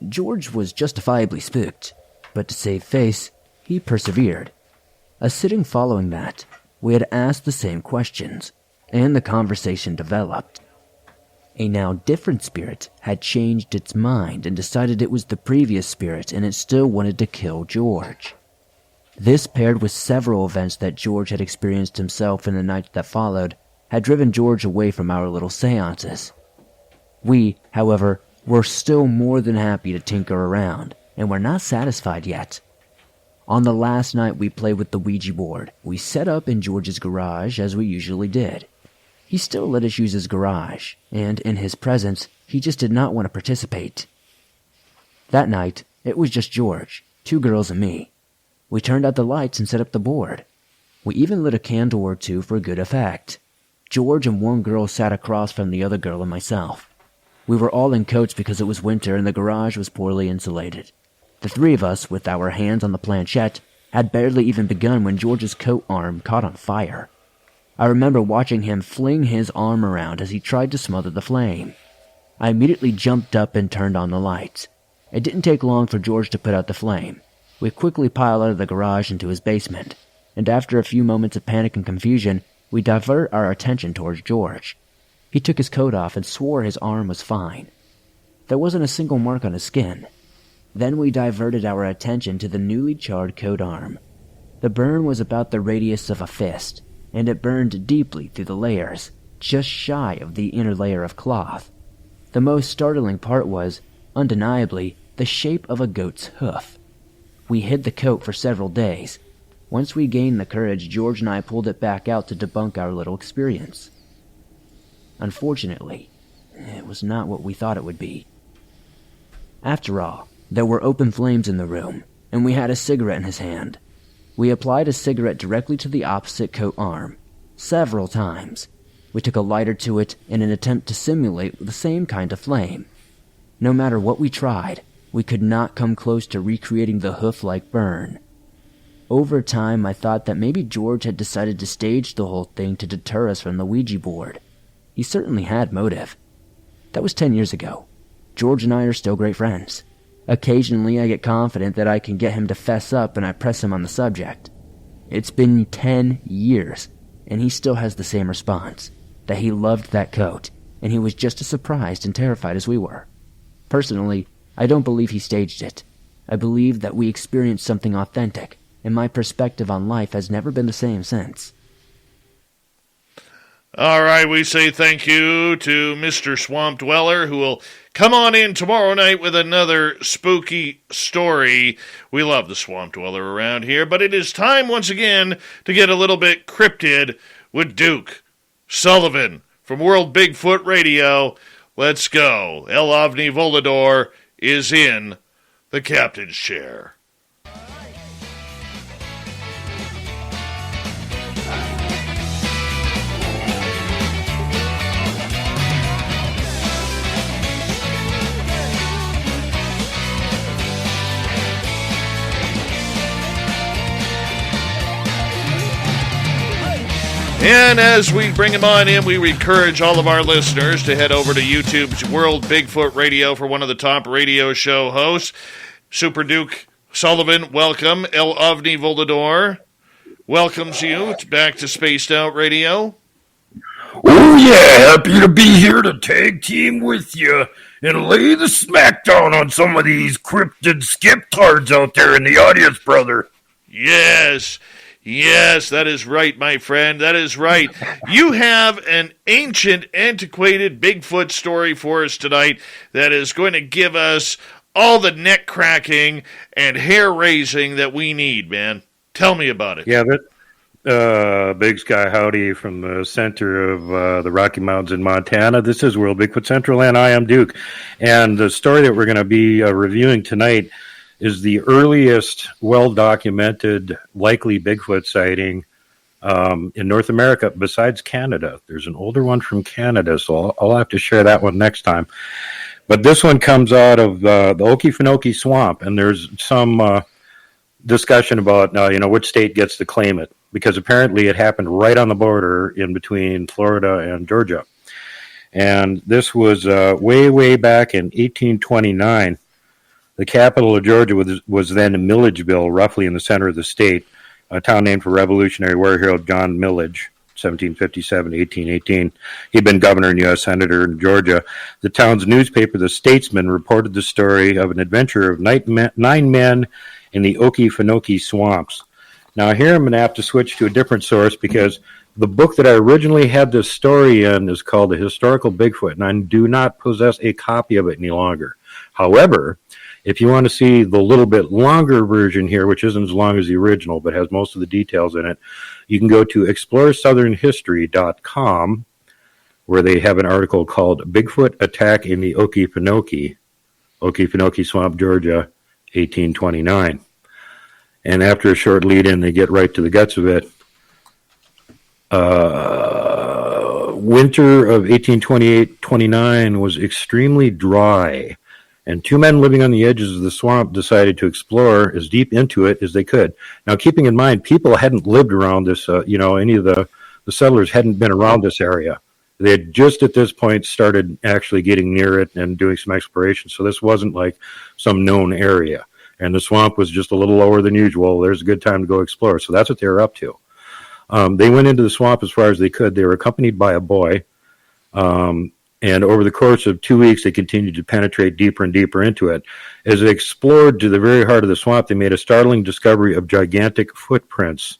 George was justifiably spooked, but to save face, he persevered. A sitting following that, we had asked the same questions, and the conversation developed. A now different spirit had changed its mind and decided it was the previous spirit and it still wanted to kill George. This, paired with several events that George had experienced himself in the night that followed, had driven George away from our little seances. We, however, were still more than happy to tinker around, and were not satisfied yet. On the last night we played with the Ouija board, we set up in George's garage as we usually did. He still let us use his garage, and in his presence, he just did not want to participate. That night, it was just George, 2 girls and me. We turned out the lights and set up the board. We even lit a candle or 2 for good effect. George and 1 girl sat across from the other girl and myself. We were all in coats because it was winter and the garage was poorly insulated. The 3 of us, with our hands on the planchette, had barely even begun when George's coat arm caught on fire. I remember watching him fling his arm around as he tried to smother the flame. I immediately jumped up and turned on the lights. It didn't take long for George to put out the flame. We quickly piled out of the garage into his basement, and after a few moments of panic and confusion, we divert our attention towards George. He took his coat off and swore his arm was fine. There wasn't a single mark on his skin. Then we diverted our attention to the newly charred coat arm. The burn was about the radius of a fist, and it burned deeply through the layers, just shy of the inner layer of cloth. The most startling part was, undeniably, the shape of a goat's hoof. We hid the coat for several days. Once we gained the courage, George and I pulled it back out to debunk our little experience. Unfortunately, it was not what we thought it would be. After all, there were open flames in the room, and we had a cigarette in his hand. We applied a cigarette directly to the opposite coat arm, several times. We took a lighter to it in an attempt to simulate the same kind of flame. No matter what we tried, we could not come close to recreating the hoof-like burn. Over time, I thought that maybe George had decided to stage the whole thing to deter us from the Ouija board. He certainly had motive. That was 10 years ago. George and I are still great friends. Occasionally, I get confident that I can get him to fess up and I press him on the subject. It's been 10 years, and he still has the same response, that he loved that coat, and he was just as surprised and terrified as we were. Personally, I don't believe he staged it. I believe that we experienced something authentic, and my perspective on life has never been the same since. All right, we say thank you to Mr. Swamp Dweller, who will come on in tomorrow night with another spooky story. We love the Swamp Dweller around here, but it is time once again to get a little bit cryptid with Duke Sullivan from World Bigfoot Radio. Let's go. El Ovni Volador is in the captain's chair. And as we bring him on in, we encourage all of our listeners to head over to YouTube's World Bigfoot Radio for one of the top radio show hosts. Super Duke Sullivan, welcome. El Ovni Volador welcomes you back to Spaced Out Radio. Oh yeah, happy to be here to tag team with you and lay the smackdown on some of these cryptid skip-tards out there in the audience, brother. Yes, that is right, my friend. That is right. You have an ancient, antiquated Bigfoot story for us tonight that is going to give us all the neck cracking and hair raising that we need, man. Tell me about it. Yeah, Big Sky Howdy from the center of the Rocky Mountains in Montana. This is World Bigfoot Central, and I am Duke. And the story that we're going to be reviewing tonight is the earliest well-documented likely Bigfoot sighting in North America besides Canada. There's an older one from Canada, so I'll have to share that one next time. But this one comes out of the Okefenokee Swamp, and there's some discussion about which state gets to claim it, because apparently it happened right on the border in between Florida and Georgia. And this was way back in 1829. The capital of Georgia was then Milledgeville, roughly in the center of the state, a town named for Revolutionary War hero John Millage, 1757 to 1818. He'd been governor and U.S. senator in Georgia. The town's newspaper, The Statesman, reported the story of an adventure of 9 men in the Okefenokee swamps. Now, here I'm going to have to switch to a different source because the book that I originally had this story in is called The Historical Bigfoot, and I do not possess a copy of it any longer. However, if you want to see the little bit longer version here, which isn't as long as the original but has most of the details in it, you can go to exploresouthernhistory.com, where they have an article called Bigfoot Attack in the Okefenokee Swamp, Georgia, 1829. And after a short lead-in, they get right to the guts of it. Winter of 1828-29 was extremely dry, and 2 men living on the edges of the swamp decided to explore as deep into it as they could. Now, keeping in mind, people hadn't lived around this, any of the settlers hadn't been around this area. They had just at this point started actually getting near it and doing some exploration, so this wasn't like some known area. And the swamp was just a little lower than usual. There's a good time to go explore, so that's what they were up to. They went into the swamp as far as they could. They were accompanied by a boy, and over the course of 2 weeks, they continued to penetrate deeper and deeper into it. As they explored to the very heart of the swamp, they made a startling discovery of gigantic footprints.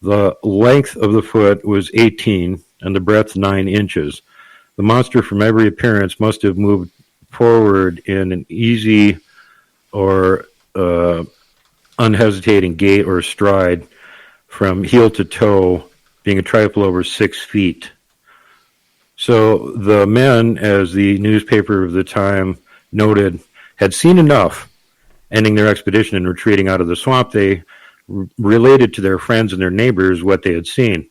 The length of the foot was 18, and the breadth 9 inches. The monster, from every appearance, must have moved forward in an easy or unhesitating gait or stride from heel to toe, being a trifle over 6 feet. So the men, as the newspaper of the time noted, had seen enough, ending their expedition and retreating out of the swamp. They related to their friends and their neighbors what they had seen.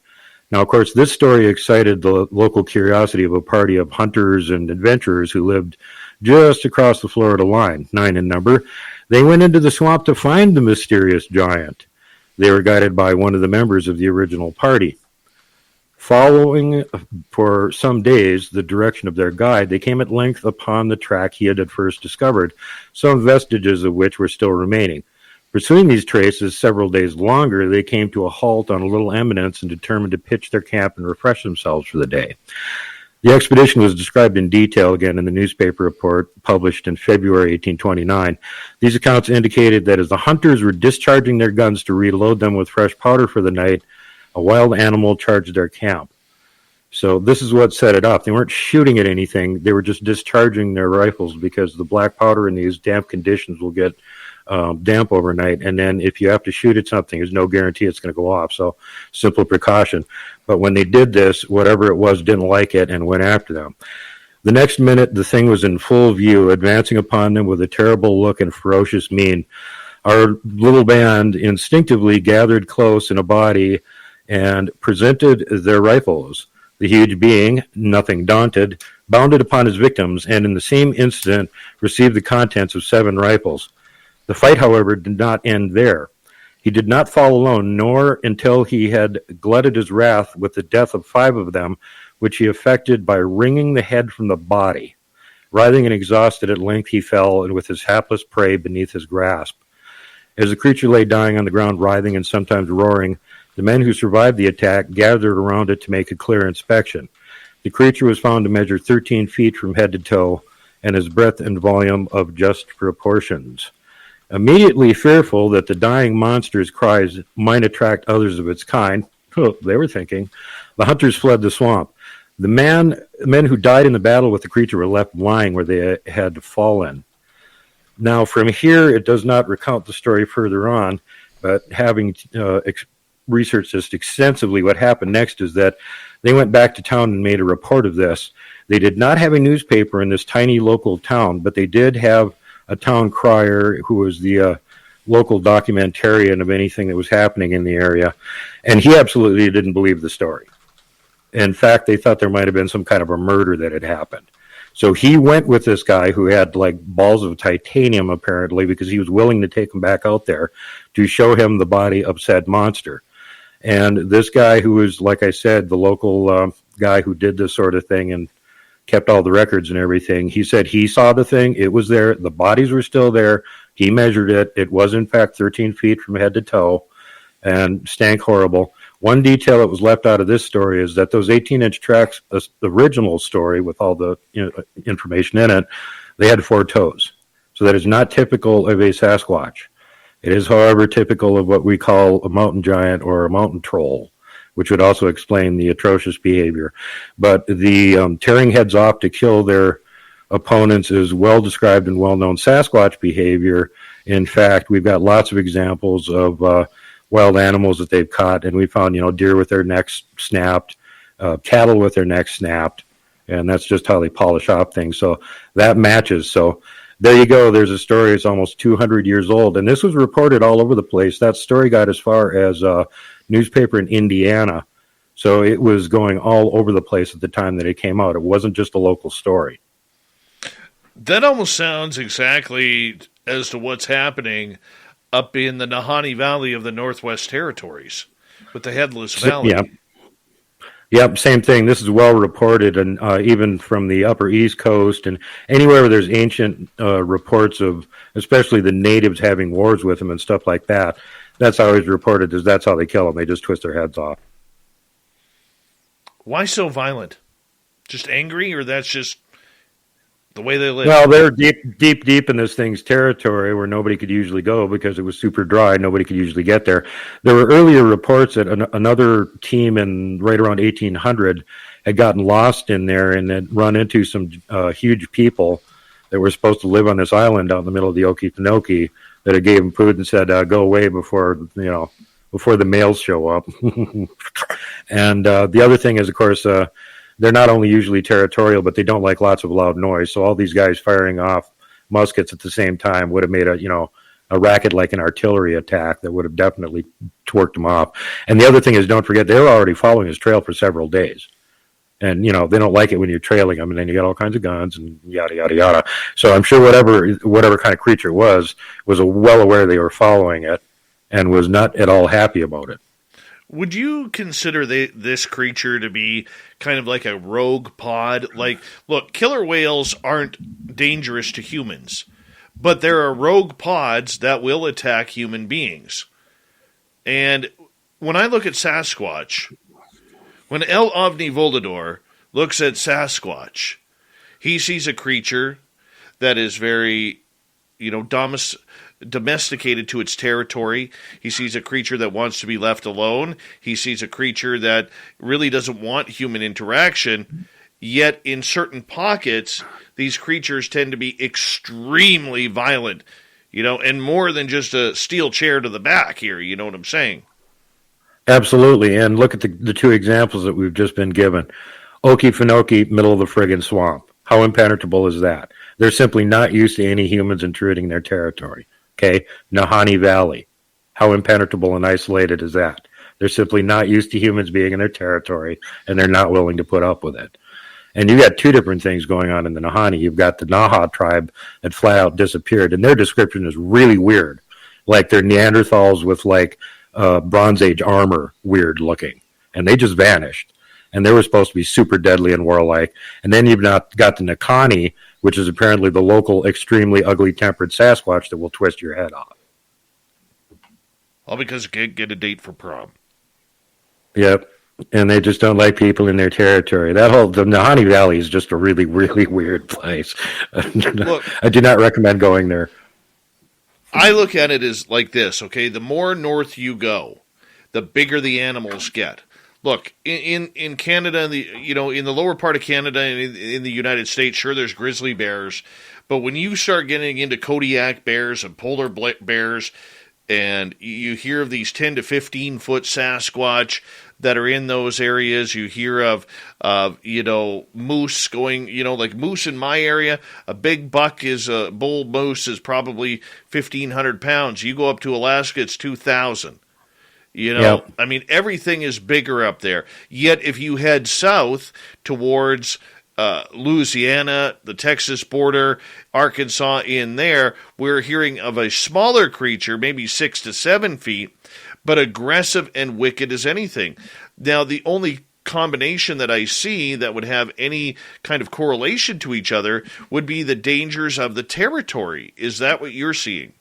Now, of course, this story excited the local curiosity of a party of hunters and adventurers who lived just across the Florida line, 9 in number. They went into the swamp to find the mysterious giant. They were guided by one of the members of the original party. Following for some days the direction of their guide, they came at length upon the track he had at first discovered, some vestiges of which were still remaining. Pursuing these traces several days longer, they came to a halt on a little eminence and determined to pitch their camp and refresh themselves for the day. The expedition was described in detail again in the newspaper report published in February 1829. These accounts indicated that as the hunters were discharging their guns to reload them with fresh powder for the night, a wild animal charged their camp. So this is what set it up. They weren't shooting at anything. They were just discharging their rifles because the black powder in these damp conditions will get damp overnight. And then if you have to shoot at something, there's no guarantee it's going to go off. So simple precaution. But when they did this, whatever it was didn't like it and went after them. The next minute, the thing was in full view, advancing upon them with a terrible look and ferocious mien. Our little band instinctively gathered close in a body and presented their rifles. The huge being, nothing daunted, bounded upon his victims and in the same instant received the contents of 7 rifles. The fight, however, did not end there. He did not fall alone, nor until he had glutted his wrath with the death of 5 of them, which he effected by wringing the head from the body. Writhing and exhausted, at length he fell, and with his hapless prey beneath his grasp. As the creature lay dying on the ground, writhing and sometimes roaring, the men who survived the attack gathered around it to make a clear inspection. The creature was found to measure 13 feet from head to toe, and his breadth and volume of just proportions. Immediately fearful that the dying monster's cries might attract others of its kind, they were thinking, the hunters fled the swamp. The men who died in the battle with the creature were left lying where they had fallen. Now, from here, it does not recount the story further on, but having researched this extensively, what happened next is that they went back to town and made a report of this. They did not have a newspaper in this tiny local town, but they did have a town crier who was the local documentarian of anything that was happening in the area, and he absolutely didn't believe the story. In fact, they thought there might have been some kind of a murder that had happened. So he went with this guy who had like balls of titanium, apparently, because he was willing to take him back out there to show him the body of said monster. And this guy who was, like I said, the local guy who did this sort of thing and kept all the records and everything. He said he saw the thing. It was there. The bodies were still there. He measured it. It was, in fact, 13 feet from head to toe and stank horrible. One detail that was left out of this story is that those 18-inch tracks, the original story with all the information in it, they had 4 toes. So that is not typical of a Sasquatch. It is, however, typical of what we call a mountain giant or a mountain troll, which would also explain the atrocious behavior. But the tearing heads off to kill their opponents is well described and well-known Sasquatch behavior. In fact, we've got lots of examples of wild animals that they've caught, and we found, deer with their necks snapped, cattle with their necks snapped, and that's just how they polish off things. So that matches. So there you go. There's a story. It's almost 200 years old, and this was reported all over the place. That story got as far as a newspaper in Indiana. So it was going all over the place at the time that it came out. It wasn't just a local story. That almost sounds exactly as to what's happening up in the Nahanni Valley of the Northwest Territories with the Headless Valley. Yeah. Yep, same thing. This is well reported, and even from the upper East Coast and anywhere where there's ancient reports of, especially the natives having wars with them and stuff like that. That's always reported as that's how they kill them. They just twist their heads off. Why so violent? Just angry, or that's just the way they live? Well, they're deep in this thing's territory where nobody could usually go because it was super dry. Nobody could usually get there. There were earlier reports that another team in right around 1800 had gotten lost in there and had run into some huge people that were supposed to live on this island out in the middle of the Okefenokee that had gave them food and said, go away before the males show up. And the other thing is, of course, they're not only usually territorial, but they don't like lots of loud noise. So all these guys firing off muskets at the same time would have made a racket like an artillery attack that would have definitely twerked them off. And the other thing is, don't forget, they were already following his trail for several days. And, they don't like it when you're trailing them, and then you got all kinds of guns and yada, yada, yada. So I'm sure whatever kind of creature it was well aware they were following it and was not at all happy about it. Would you consider this creature to be kind of like a rogue pod? Like, look, killer whales aren't dangerous to humans, but there are rogue pods that will attack human beings. And when I look at Sasquatch, when El Ovni Volador looks at Sasquatch, he sees a creature that is very, domesticated to its territory. He sees a creature that wants to be left alone. He sees a creature that really doesn't want human interaction. Yet in certain pockets, these creatures tend to be extremely violent, and more than just a steel chair to the back here. You know what I'm saying? Absolutely. And look at the two examples that we've just been given. Okefenokee, middle of the friggin' swamp. How impenetrable is that? They're simply not used to any humans intruding their territory. Okay, Nahanni Valley. How impenetrable and isolated is that? They're simply not used to humans being in their territory, and they're not willing to put up with it. And you've got two different things going on in the Nahanni. You've got the Naha tribe that flat out disappeared, and their description is really weird. Like they're Neanderthals with Bronze Age armor, weird looking. And they just vanished. And they were supposed to be super deadly and warlike. And then you've got the Nakani, which is apparently the local extremely ugly-tempered Sasquatch that will twist your head off. All because you can't get a date for prom. Yep. And they just don't like people in their territory. The Nahanni Valley is just a really, really weird place. Look, I do not recommend going there. I look at it as like this, okay? The more north you go, the bigger the animals get. Look, in Canada, in the lower part of Canada and in the United States, sure, there's grizzly bears. But when you start getting into Kodiak bears and polar bears, and you hear of these 10 to 15 foot Sasquatch that are in those areas, you hear of moose going, like moose in my area, a big buck a bull moose is probably 1,500 pounds. You go up to Alaska, it's 2,000. Yep. I mean, everything is bigger up there. Yet if you head south towards Louisiana, the Texas border, Arkansas in there, we're hearing of a smaller creature, maybe 6 to 7 feet, but aggressive and wicked as anything. Now, the only combination that I see that would have any kind of correlation to each other would be the dangers of the territory. Is that what you're seeing?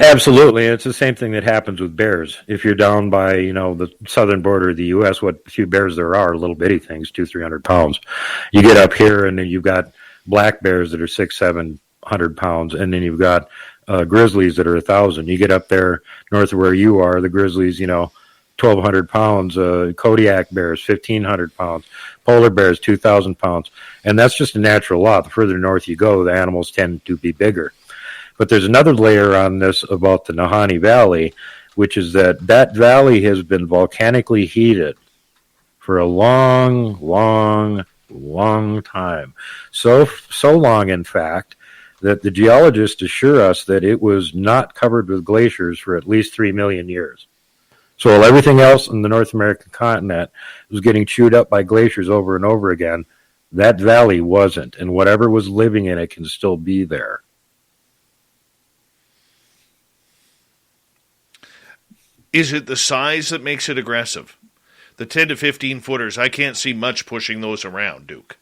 Absolutely. It's the same thing that happens with bears. If you're down by, the southern border of the U.S., what few bears there are little bitty things, 200-300 pounds. You get up here and then you've got black bears that are 600-700 pounds, and then you've got grizzlies that are 1,000. You get up there north of where you are, the grizzlies, 1,200 pounds, Kodiak bears, 1,500 pounds, polar bears, 2,000 pounds. And that's just a natural law. The further north you go, the animals tend to be bigger. But there's another layer on this about the Nahanni Valley, which is that valley has been volcanically heated for a long, long, long time. So long, in fact, that the geologists assure us that it was not covered with glaciers for at least 3 million years. So while everything else in the North American continent was getting chewed up by glaciers over and over again, that valley wasn't, and whatever was living in it can still be there. Is it the size that makes it aggressive? The 10 to 15 footers, I can't see much pushing those around, Duke.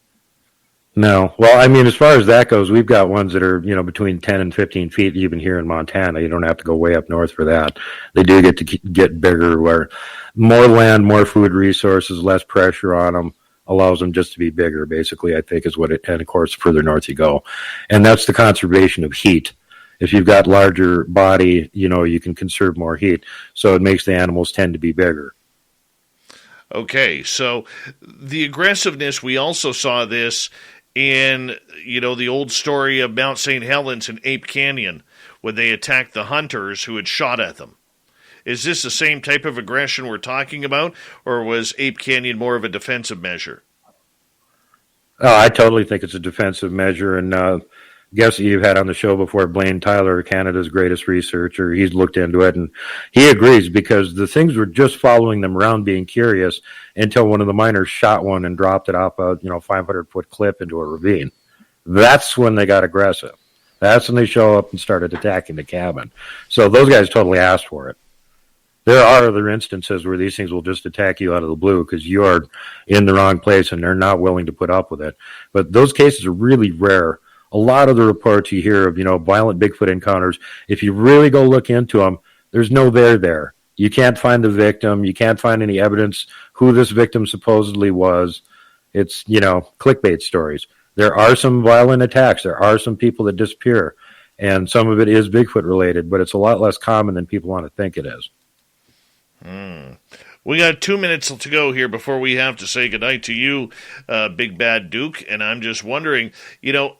No. Well, I mean, as far as that goes, we've got ones that are, between 10 and 15 feet, even here in Montana. You don't have to go way up north for that. They do get to get bigger, where more land, more food resources, less pressure on them allows them just to be bigger, basically, I think is what it, and of course, further north you go. And that's the conservation of heat. If you've got larger body, you can conserve more heat. So it makes the animals tend to be bigger. Okay, so the aggressiveness, we also saw this in, the old story of Mount St. Helens and Ape Canyon, when they attacked the hunters who had shot at them. Is this the same type of aggression we're talking about, or was Ape Canyon more of a defensive measure? Oh, I totally think it's a defensive measure, and guest that you've had on the show before, Blaine Tyler, Canada's greatest researcher, he's looked into it, and he agrees, because the things were just following them around being curious until one of the miners shot one and dropped it off a 500-foot cliff into a ravine. That's when they got aggressive. That's when they show up and started attacking the cabin. So those guys totally asked for it. There are other instances where these things will just attack you out of the blue because you are in the wrong place and they're not willing to put up with it. But those cases are really rare. A lot of the reports you hear of, violent Bigfoot encounters, if you really go look into them, there's no there. You can't find the victim. You can't find any evidence who this victim supposedly was. It's, clickbait stories. There are some violent attacks. There are some people that disappear. And some of it is Bigfoot related, but it's a lot less common than people want to think it is. We got 2 minutes to go here before we have to say goodnight to you, Big Bad Duke, and I'm just wondering,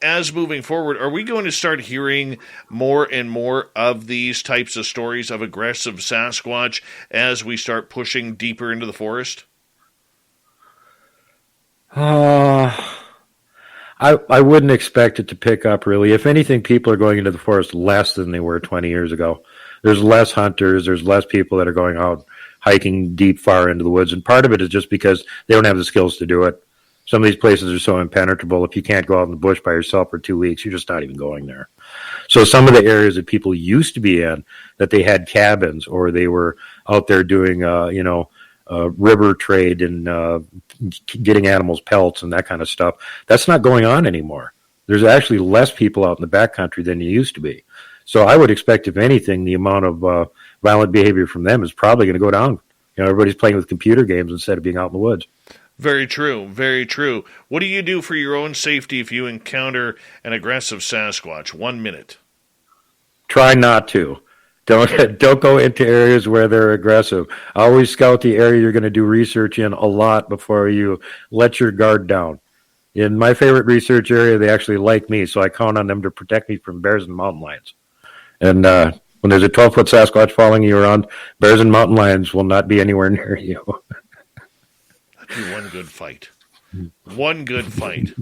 as moving forward, are we going to start hearing more and more of these types of stories of aggressive Sasquatch as we start pushing deeper into the forest? I wouldn't expect it to pick up, really. If anything, people are going into the forest less than they were 20 years ago. There's less hunters. There's less people that are going out hiking deep, far into the woods. And part of it is just because they don't have the skills to do it. Some of these places are so impenetrable. If you can't go out in the bush by yourself for 2 weeks, you're just not even going there. So some of the areas that people used to be in, that they had cabins or they were out there doing, river trade and getting animals pelts and that kind of stuff, that's not going on anymore. There's actually less people out in the backcountry than there used to be. So I would expect, if anything, the amount of violent behavior from them is probably going to go down. Everybody's playing with computer games instead of being out in the woods. Very true, very true. What do you do for your own safety if you encounter an aggressive Sasquatch? 1 minute. Try not to. Don't go into areas where they're aggressive. Always scout the area you're going to do research in a lot before you let your guard down. In my favorite research area, they actually like me, so I count on them to protect me from bears and mountain lions. And when there's a 12-foot Sasquatch following you around, bears and mountain lions will not be anywhere near you. That'd be one good fight. One good fight.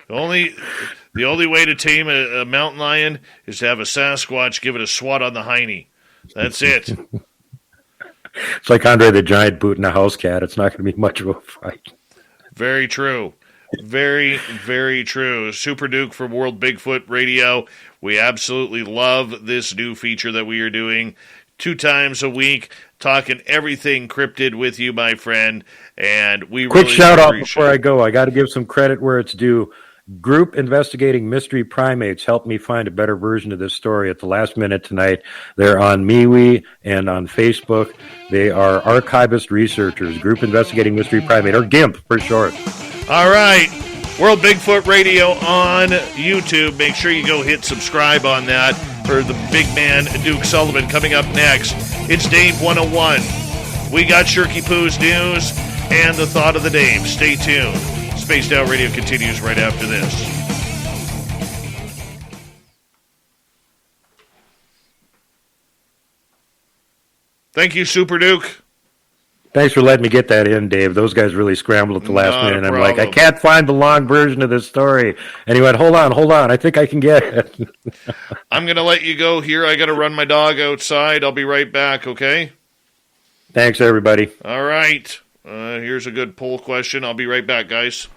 The only way to tame a mountain lion is to have a Sasquatch give it a swat on the hiney. That's it. It's like Andre the Giant booting a house cat. It's not going to be much of a fight. Very true. Very, very true. Super Duke from World Bigfoot Radio. We absolutely love this new feature that we are doing 2 times a week. talking everything cryptid with you, my friend. And we Quick really shout out appreciate before I go. I got to give some credit where it's due. Group investigating mystery primates helped me find a better version of this story at the last minute tonight. They're on MeWe and on Facebook. They are archivist researchers. Group investigating mystery primate, or GIMP for short. All right. World Bigfoot Radio on YouTube. Make sure you go hit subscribe on that for the big man, Duke Sullivan, coming up next. It's Dave 101. We got Shirky Poo's news and the thought of the Dave. Stay tuned. Spaced Out Radio continues right after this. Thank you, Super Duke. Thanks for letting me get that in, Dave. Those guys really scrambled at the last Not a minute. I'm like, I problem. can't find the long version of this story. And he went, hold on. I think I can get it. I'm going to let you go here. I got to run my dog outside. I'll be right back, okay? Thanks, everybody. All right. Here's a good poll question. I'll be right back, guys.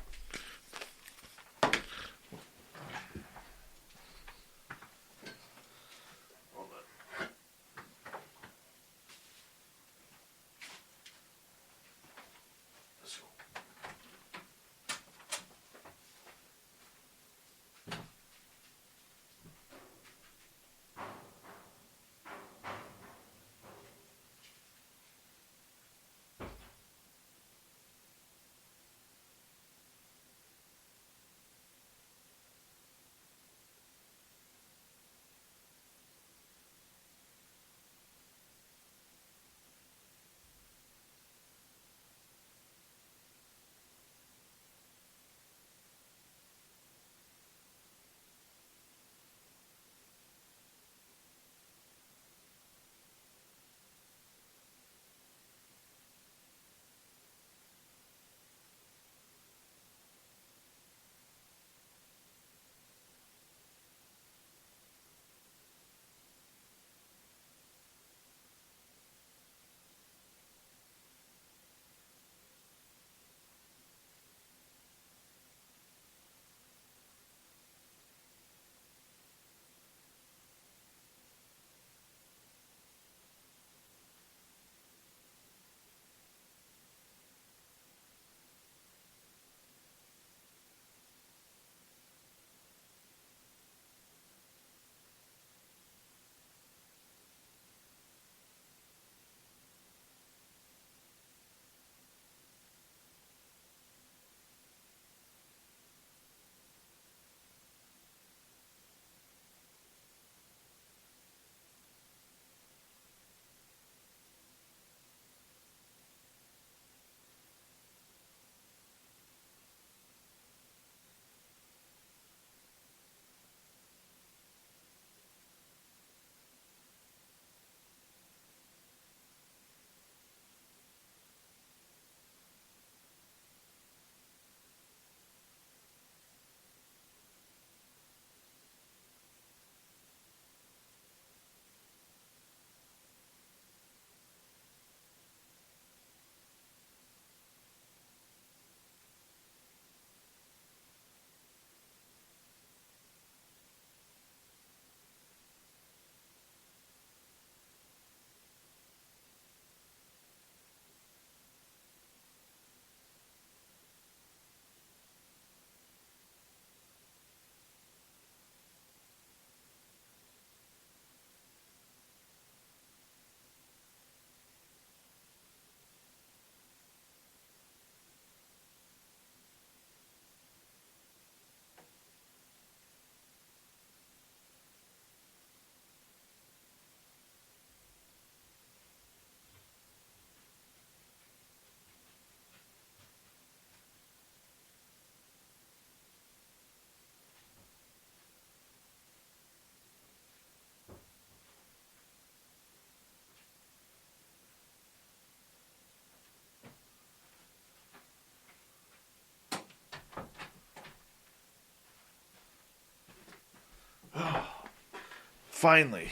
Finally,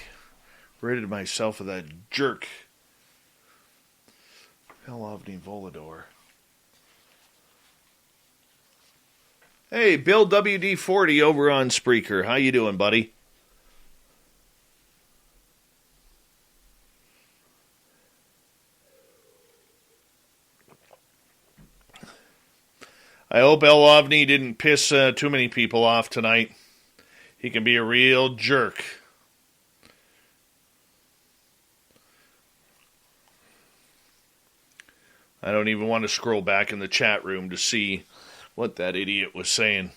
ridded myself of that jerk. Helovny Volador. Hey, Bill WD-40 over on Spreaker. How you doing, buddy? I hope El Ovni didn't piss too many people off tonight. He can be a real jerk. I don't even want to scroll back in the chat room to see what that idiot was saying.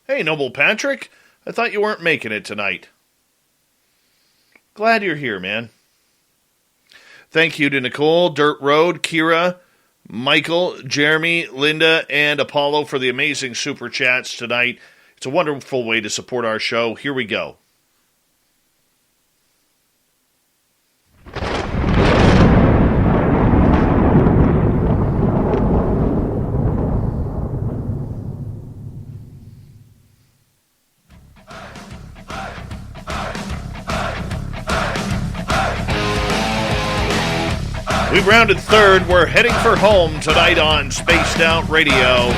Hey, Noble Patrick, I thought you weren't making it tonight. Glad you're here, man. Thank you to Nicole, Dirt Road, Kira, Michael, Jeremy, Linda, and Apollo for the amazing super chats tonight. It's a wonderful way to support our show. Here we go. We've rounded third. We're heading for home tonight on Spaced Out Radio.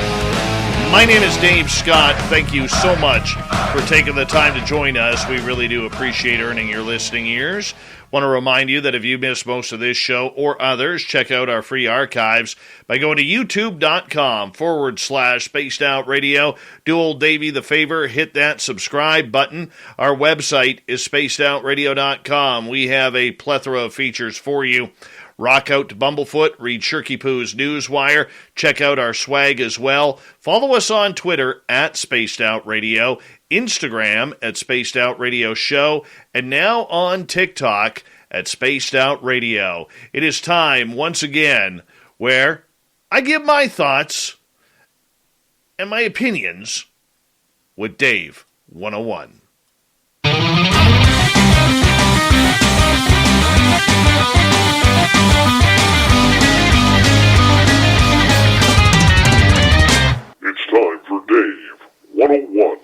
My name is Dave Scott. Thank you so much for taking the time to join us. We really do appreciate earning your listening ears. Want to remind you that if you missed most of this show or others, check out our free archives by going to youtube.com/Spaced Out Radio. Do old Davey the favor, hit that subscribe button. Our website is spacedoutradio.com. We have a plethora of features for you. Rock out to Bumblefoot, read Shirky Poo's Newswire, check out our swag as well. Follow us on Twitter at Spaced Out Radio, Instagram at Spaced Out Radio Show, and now on TikTok at Spaced Out Radio. It is time, once again, where I give my thoughts and my opinions with Dave 101. It's time for Dave 101.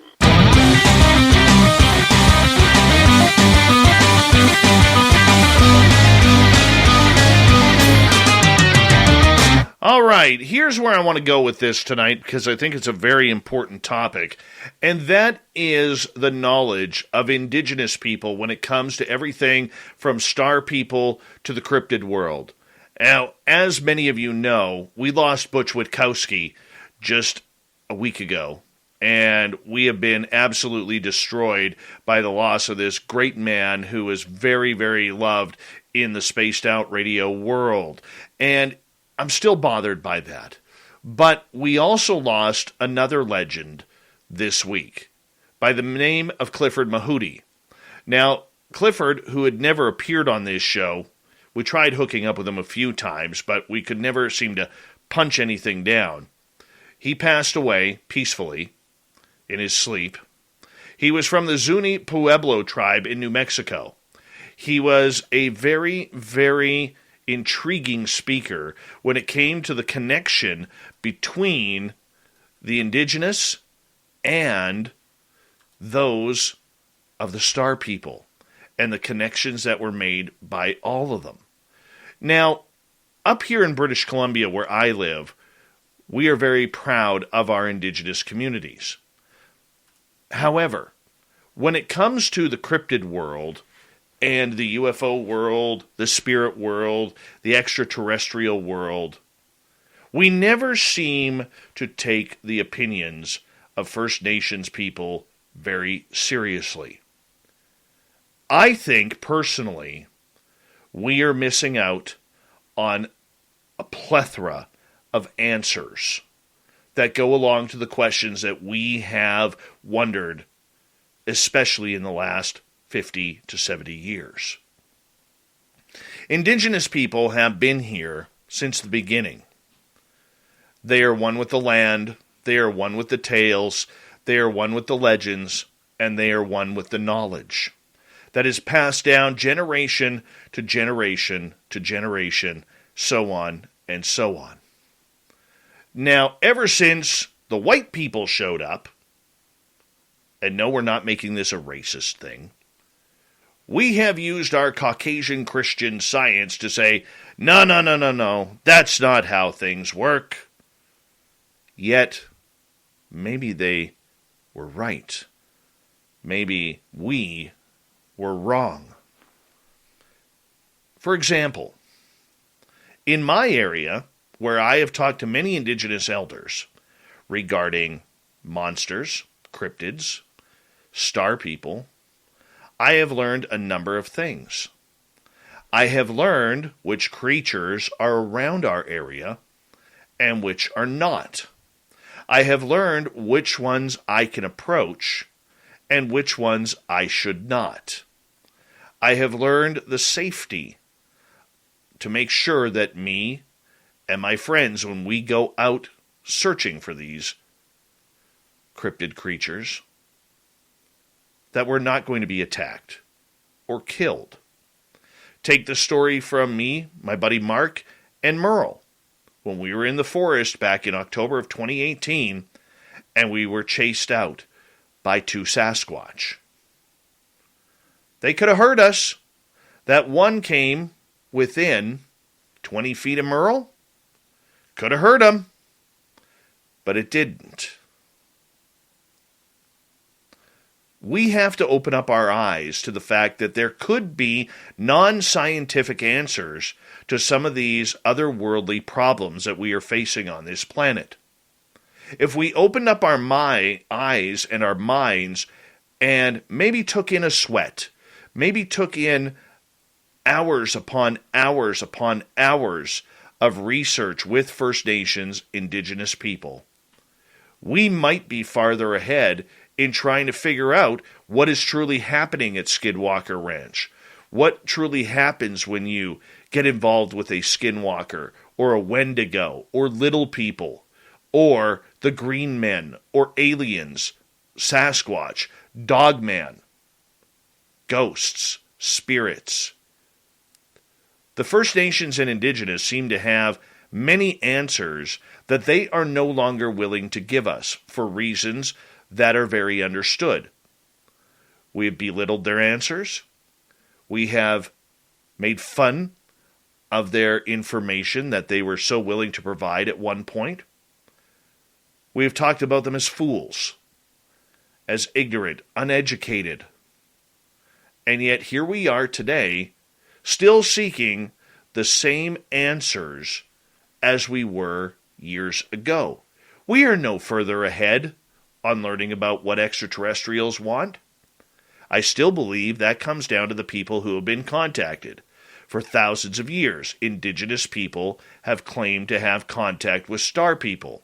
All right, here's where I want to go with this tonight because I think it's a very important topic, and that is the knowledge of indigenous people when it comes to everything from star people to the cryptid world. Now, as many of you know, we lost Butch Witkowski just a week ago, and we have been absolutely destroyed by the loss of this great man who is very, very loved in the Spaced Out Radio world. And I'm still bothered by that. But we also lost another legend this week by the name of Clifford Mahooty. Now, Clifford, who had never appeared on this show, we tried hooking up with him a few times, but we could never seem to punch anything down. He passed away peacefully in his sleep. He was from the Zuni Pueblo tribe in New Mexico. He was a very, very intriguing speaker when it came to the connection between the indigenous and those of the star people and the connections that were made by all of them. Now, up here in British Columbia where I live, we are very proud of our indigenous communities. However, when it comes to the cryptid world and the UFO world, the spirit world, the extraterrestrial world, we never seem to take the opinions of First Nations people very seriously. I think, personally, we are missing out on a plethora of answers that go along to the questions that we have wondered, especially in the last 50 to 70 years. Indigenous people have been here since the beginning. They are one with the land, they are one with the tales, they are one with the legends, and they are one with the knowledge that is passed down generation to generation to generation, so on and so on. Now, ever since the white people showed up, and no, we're not making this a racist thing, we have used our Caucasian Christian science to say, no, that's not how things work. Yet, maybe they were right. Maybe we were wrong. For example, in my area, where I have talked to many indigenous elders regarding monsters, cryptids, star people, I have learned a number of things. I have learned which creatures are around our area and which are not. I have learned which ones I can approach and which ones I should not. I have learned the safety to make sure that me and my friends, when we go out searching for these cryptid creatures, that we're not going to be attacked or killed. Take the story from me, my buddy Mark, and Merle, when we were in the forest back in October of 2018, and we were chased out by 2 Sasquatch. They could have heard us. That one came within 20 feet of Merle. Could have heard him, but it didn't. We have to open up our eyes to the fact that there could be non-scientific answers to some of these otherworldly problems that we are facing on this planet. If we opened up our eyes and our minds and maybe took in a sweat, maybe took in hours upon hours upon hours of research with First Nations indigenous people, we might be farther ahead in trying to figure out what is truly happening at Skinwalker Ranch. What truly happens when you get involved with a Skinwalker or a Wendigo or Little People or the Green Men or aliens, Sasquatch, Dogman, ghosts, spirits. The First Nations and Indigenous seem to have many answers that they are no longer willing to give us for reasons that are very understood. We have belittled their answers. We have made fun of their information that they were so willing to provide at one point. We have talked about them as fools, as ignorant, uneducated. And yet here we are today, still seeking the same answers as we were years ago. We are no further ahead on learning about what extraterrestrials want. I still believe that comes down to the people who have been contacted. For thousands of years, indigenous people have claimed to have contact with star people.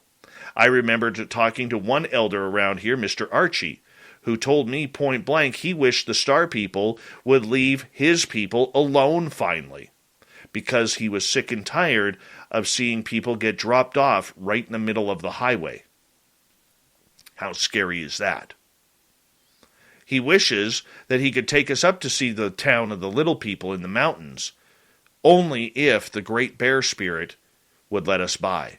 I remember talking to one elder around here, Mr. Archie, who told me point blank he wished the star people would leave his people alone finally, because he was sick and tired of seeing people get dropped off right in the middle of the highway. How scary is that? He wishes that he could take us up to see the town of the Little People in the mountains, only if the Great Bear Spirit would let us by.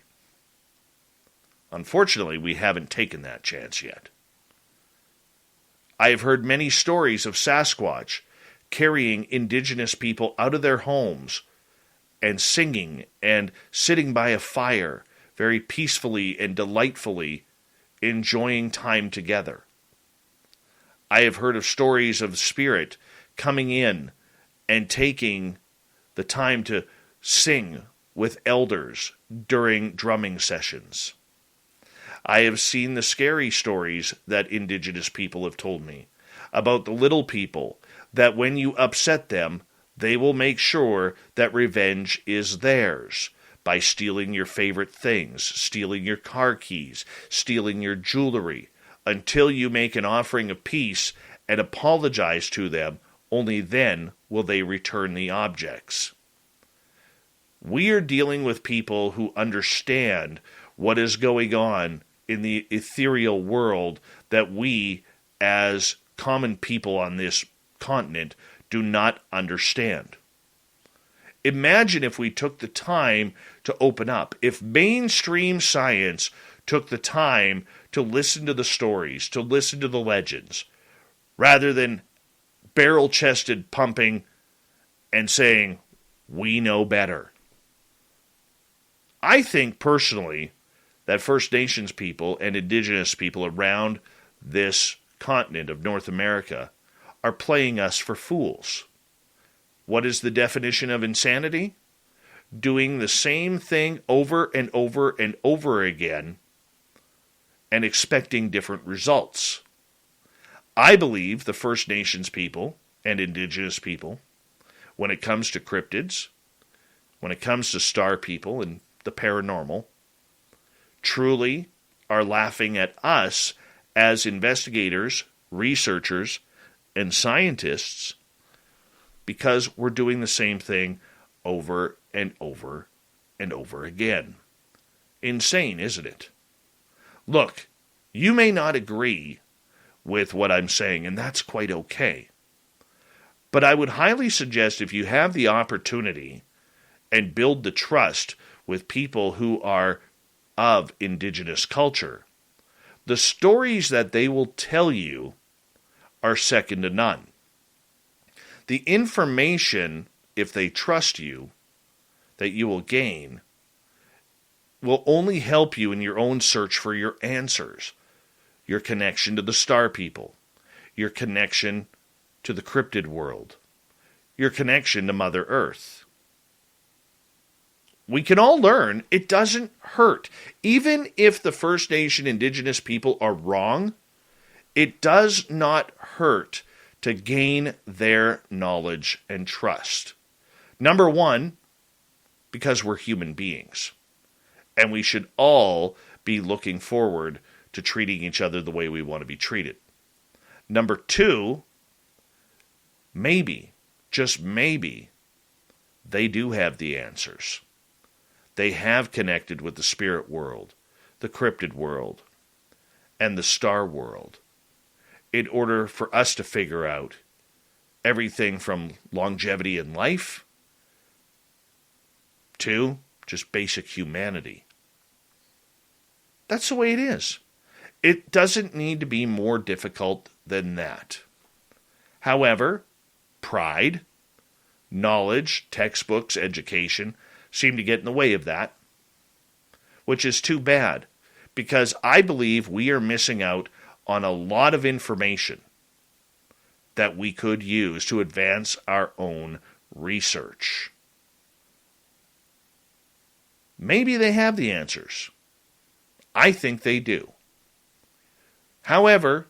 Unfortunately, we haven't taken that chance yet. I have heard many stories of Sasquatch carrying indigenous people out of their homes and singing and sitting by a fire very peacefully and delightfully enjoying time together. I have heard of stories of the spirit coming in and taking the time to sing with elders during drumming sessions. I have seen the scary stories that indigenous people have told me about the Little People, that when you upset them, they will make sure that revenge is theirs by stealing your favorite things, stealing your car keys, stealing your jewelry, until you make an offering of peace and apologize to them. Only then will they return the objects. We are dealing with people who understand what is going on in the ethereal world that we, as common people on this continent, do not understand. Imagine if we took the time to open up. If mainstream science took the time to listen to the stories, to listen to the legends, rather than barrel-chested pumping and saying, we know better. I think personally that First Nations people and Indigenous people around this continent of North America are playing us for fools. What is the definition of insanity? Doing the same thing over and over and over again and expecting different results. I believe the First Nations people and Indigenous people, when it comes to cryptids, when it comes to star people and the paranormal, truly are laughing at us as investigators, researchers, and scientists because we're doing the same thing over and over and over again. Insane, isn't it? Look, you may not agree with what I'm saying, and that's quite okay. But I would highly suggest if you have the opportunity and build the trust with people who are of Indigenous culture, the stories that they will tell you are second to none. The information, if they trust you, that you will gain will only help you in your own search for your answers, your connection to the star people, your connection to the cryptid world, your connection to Mother Earth. We can all learn. It doesn't hurt. Even if the First Nation Indigenous people are wrong, it does not hurt to gain their knowledge and trust. Number one, because we're human beings. And we should all be looking forward to treating each other the way we want to be treated. Number two, maybe, just maybe, they do have the answers. They have connected with the spirit world, the cryptid world, and the star world in order for us to figure out everything from longevity in life to just basic humanity. That's the way it is. It doesn't need to be more difficult than that. However, pride, knowledge, textbooks, education seem to get in the way of that, which is too bad, because I believe we are missing out on a lot of information that we could use to advance our own research. Maybe they have the answers. I think they do. However,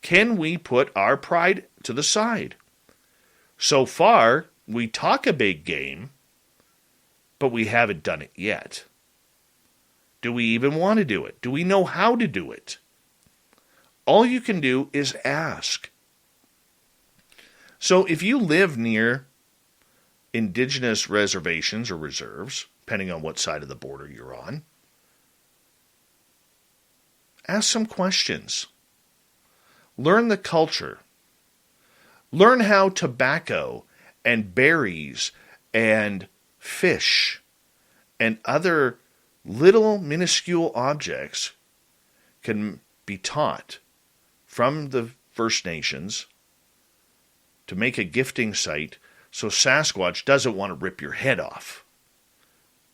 can we put our pride to the side? So far, we talk a big game, but we haven't done it yet. Do we even want to do it? Do we know how to do it? All you can do is ask. So if you live near Indigenous reservations or reserves, depending on what side of the border you're on, ask some questions. Learn the culture. Learn how tobacco and berries and fish and other little minuscule objects can be taught from the First Nations to make a gifting site so Sasquatch doesn't want to rip your head off,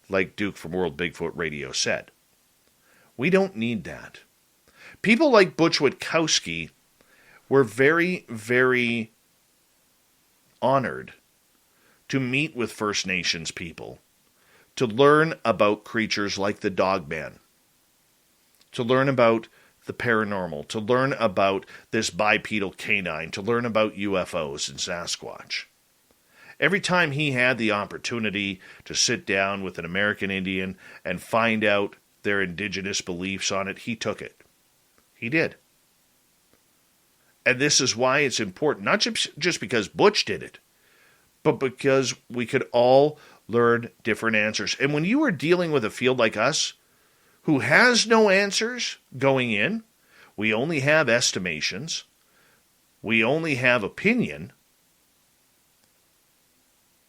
like Duke from World Bigfoot Radio said. We don't need that. People like Butch Witkowski were very, very honored to meet with First Nations people, to learn about creatures like the Dogman, to learn about the paranormal, to learn about this bipedal canine, to learn about UFOs and Sasquatch. Every time he had the opportunity to sit down with an American Indian and find out their indigenous beliefs on it, he took it. He did. And this is why it's important, not just because Butch did it, but because we could all learn different answers. And when you are dealing with a field like us, who has no answers going in, we only have estimations, we only have opinion,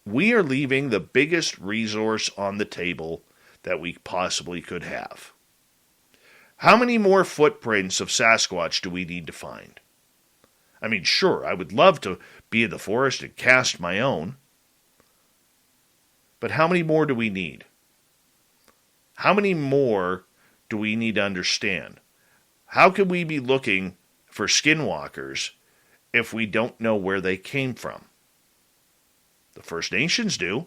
we are leaving the biggest resource on the table that we possibly could have. How many more footprints of Sasquatch do we need to find? I mean, sure, I would love to be in the forest and cast my own. But how many more do we need? How many more do we need to understand? How can we be looking for skinwalkers if we don't know where they came from? The First Nations do.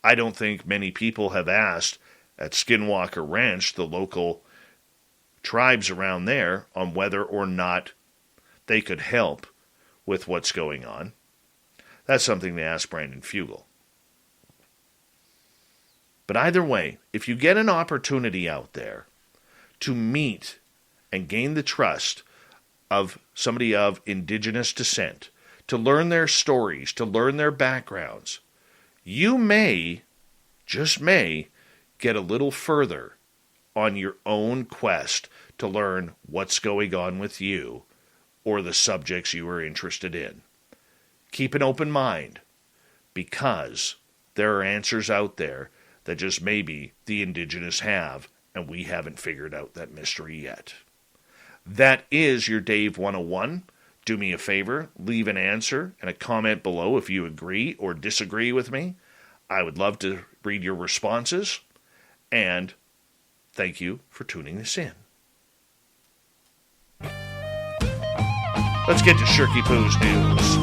I don't think many people have asked at Skinwalker Ranch, the local tribes around there, on whether or not they could help with what's going on. That's something to ask Brandon Fugel. But either way, if you get an opportunity out there to meet and gain the trust of somebody of indigenous descent, to learn their stories, to learn their backgrounds, you may, just may, get a little further on your own quest to learn what's going on with you or the subjects you are interested in. Keep an open mind, because there are answers out there that just maybe the indigenous have, and we haven't figured out that mystery yet. That is your Dave 101. Do me a favor, leave an answer and a comment below if you agree or disagree with me. I would love to read your responses, and thank you for tuning this in. Let's get to Shirky Poo's news.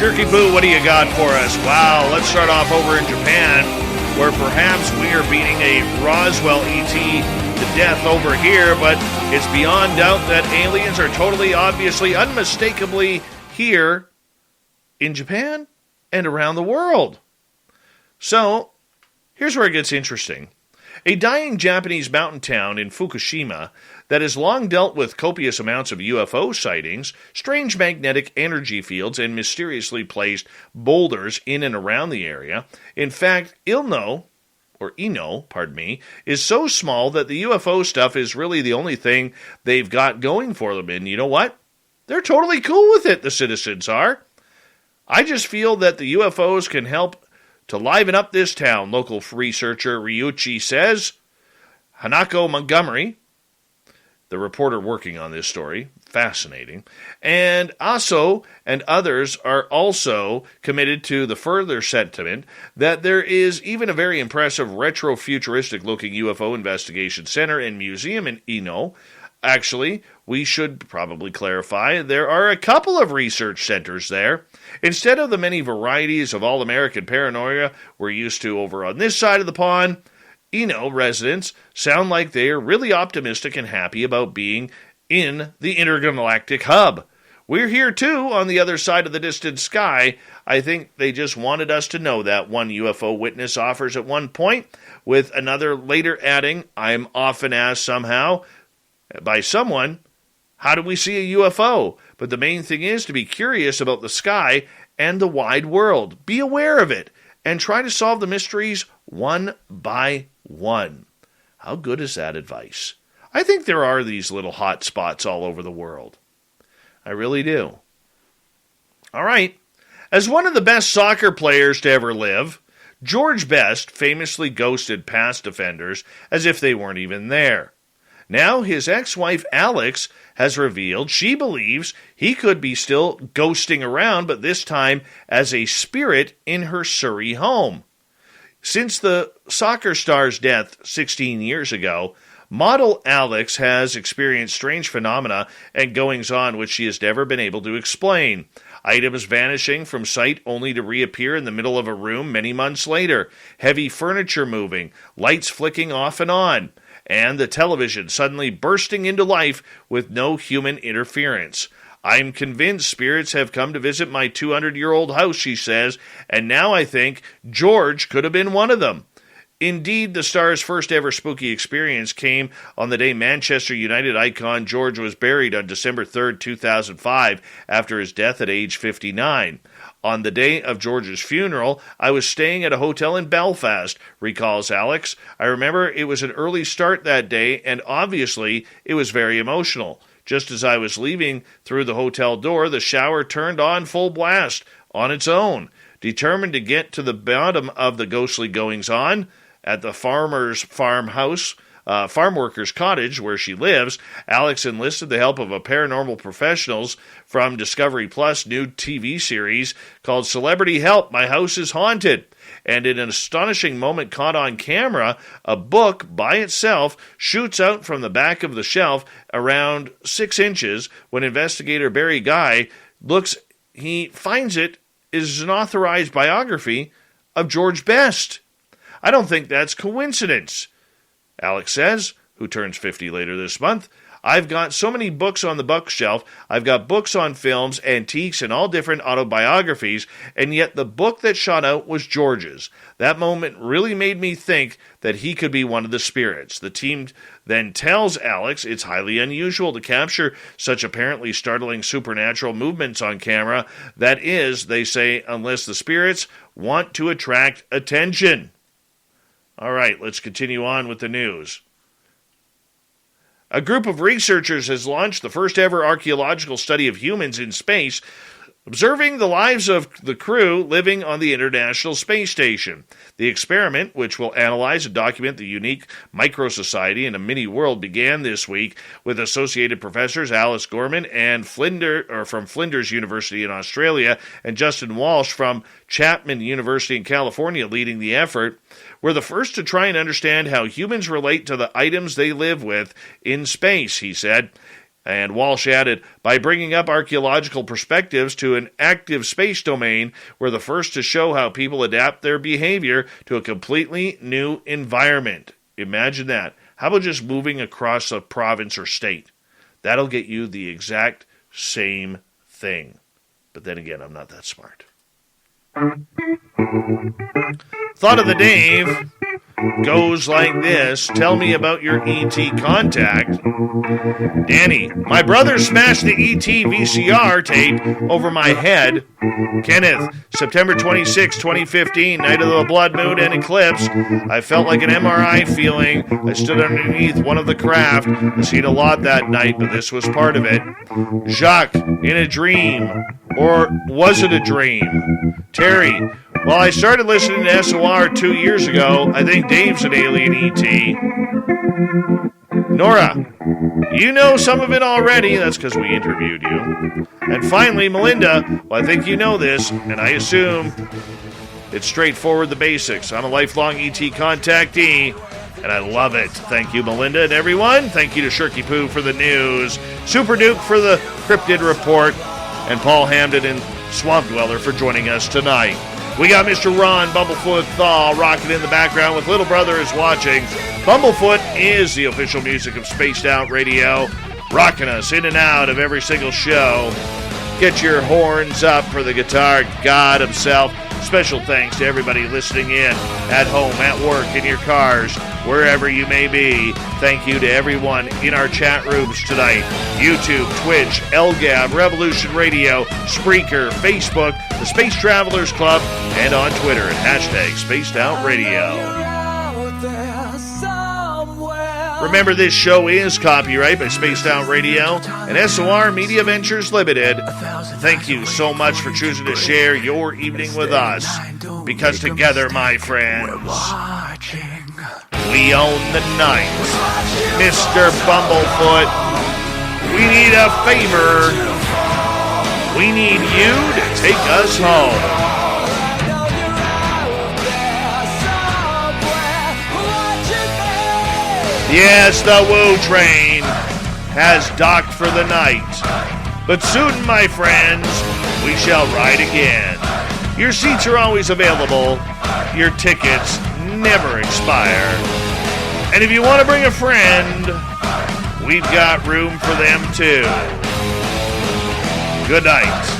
Shirky Poo, what do you got for us? Wow, let's start off over in Japan, where perhaps we are beating a Roswell ET to death over here, but it's beyond doubt that aliens are totally, obviously, unmistakably here in Japan and around the world. So, here's where it gets interesting. A dying Japanese mountain town in Fukushima that has long dealt with copious amounts of UFO sightings, strange magnetic energy fields, and mysteriously placed boulders in and around the area. In fact, Ino, is so small that the UFO stuff is really the only thing they've got going for them. And you know what? They're totally cool with it, the citizens are. I just feel that the UFOs can help to liven up this town, local researcher Ryuichi says. Hanako Montgomery, the reporter working on this story, fascinating, and Aso and others are also committed to the further sentiment that there is even a very impressive retro-futuristic-looking UFO investigation center and museum in Ino. Actually, we should probably clarify, there are a couple of research centers there. Instead of the many varieties of all-American paranoia we're used to over on this side of the pond, Ino residents sound like they are really optimistic and happy about being in the intergalactic hub. We're here too, on the other side of the distant sky. I think they just wanted us to know that, one UFO witness offers at one point, with another later adding, I'm often asked somehow by someone, how do we see a UFO? But the main thing is to be curious about the sky and the wide world. Be aware of it and try to solve the mysteries one by one. How good is that advice? I think there are these little hot spots all over the world. I really do. All right. As one of the best soccer players to ever live, George Best famously ghosted past offenders as if they weren't even there. Now his ex-wife Alex has revealed she believes he could be still ghosting around, but this time as a spirit in her Surrey home. Since the soccer star's death 16 years ago, model Alex has experienced strange phenomena and goings-on which she has never been able to explain. Items vanishing from sight only to reappear in the middle of a room many months later, heavy furniture moving, lights flicking off and on, and the television suddenly bursting into life with no human interference. I'm convinced spirits have come to visit my 200-year-old house, she says, and now I think George could have been one of them. Indeed, the Stars' first ever spooky experience came on the day Manchester United icon George was buried on December 3rd, 2005, after his death at age 59. On the day of George's funeral, I was staying at a hotel in Belfast, recalls Alex. I remember it was an early start that day, and obviously it was very emotional. Just as I was leaving through the hotel door, the shower turned on full blast on its own. Determined to get to the bottom of the ghostly goings-on, at the farmer's farmhouse, farm worker's cottage where she lives, Alex enlisted the help of a paranormal professionals from Discovery Plus' new TV series called Celebrity Help, My House is Haunted. And in an astonishing moment caught on camera, a book by itself shoots out from the back of the shelf around 6 inches. When investigator Barry Guy looks, he finds it is an authorized biography of George Best. I don't think that's coincidence. Alex says, who turns 50 later this month, I've got so many books on the bookshelf. I've got books on films, antiques, and all different autobiographies, and yet the book that shot out was George's. That moment really made me think that he could be one of the spirits. The team then tells Alex it's highly unusual to capture such apparently startling supernatural movements on camera. That is, they say, unless the spirits want to attract attention. All right, let's continue on with the news. A group of researchers has launched the first ever archaeological study of humans in space, observing the lives of the crew living on the International Space Station. The experiment, which will analyze and document the unique microsociety in a mini-world, began this week with Associated Professors Alice Gorman and from Flinders University in Australia and Justin Walsh from Chapman University in California leading the effort. We're the first to try and understand how humans relate to the items they live with in space, he said. And Walsh added, by bringing up archaeological perspectives to an active space domain, we're the first to show how people adapt their behavior to a completely new environment. Imagine that. How about just moving across a province or state? That'll get you the exact same thing. But then again, I'm not that smart. Thought of the Dave goes like this. Tell me about your ET contact. Danny, my brother smashed the ET VCR tape over my head. Kenneth, September 26, 2015, night of the blood moon and eclipse. I felt like an MRI feeling. I stood underneath one of the craft. I seen a lot that night, but this was part of it. Jacques, in a dream. Or was it a dream? Terry, well, I started listening to SOR 2 years ago. I think Dave's an alien ET. Nora, you know some of it already. That's because we interviewed you. And finally, Melinda, well, I think you know this, and I assume it's straightforward, the basics. I'm a lifelong ET contactee, and I love it. Thank you, Melinda, and everyone. Thank you to Shirky Poo for the news, Super Duke for the cryptid report, and Paul Hamden and Swamp Dweller for joining us tonight. We got Mr. Ron Bumblefoot Thaw rocking in the background with Little Brother is Watching. Bumblefoot is the official music of Spaced Out Radio, rocking us in and out of every single show. Get your horns up for the guitar god himself. Special thanks to everybody listening in, at home, at work, in your cars, wherever you may be. Thank you to everyone in our chat rooms tonight. YouTube, Twitch, LGAB, Revolution Radio, Spreaker, Facebook, the Space Travelers Club, and on Twitter at hashtag Spaced Out Radio. Remember, this show is copyright by Spaced Out Radio and SOR Media Ventures Limited. Thank you so much for choosing to share your evening with us, because together, my friends, we own the night. Mr. Bumblefoot, we need a favor. We need you to take us home. Yes, the Woo Train has docked for the night. But soon, my friends, we shall ride again. Your seats are always available. Your tickets never expire. And if you want to bring a friend, we've got room for them too. Good night.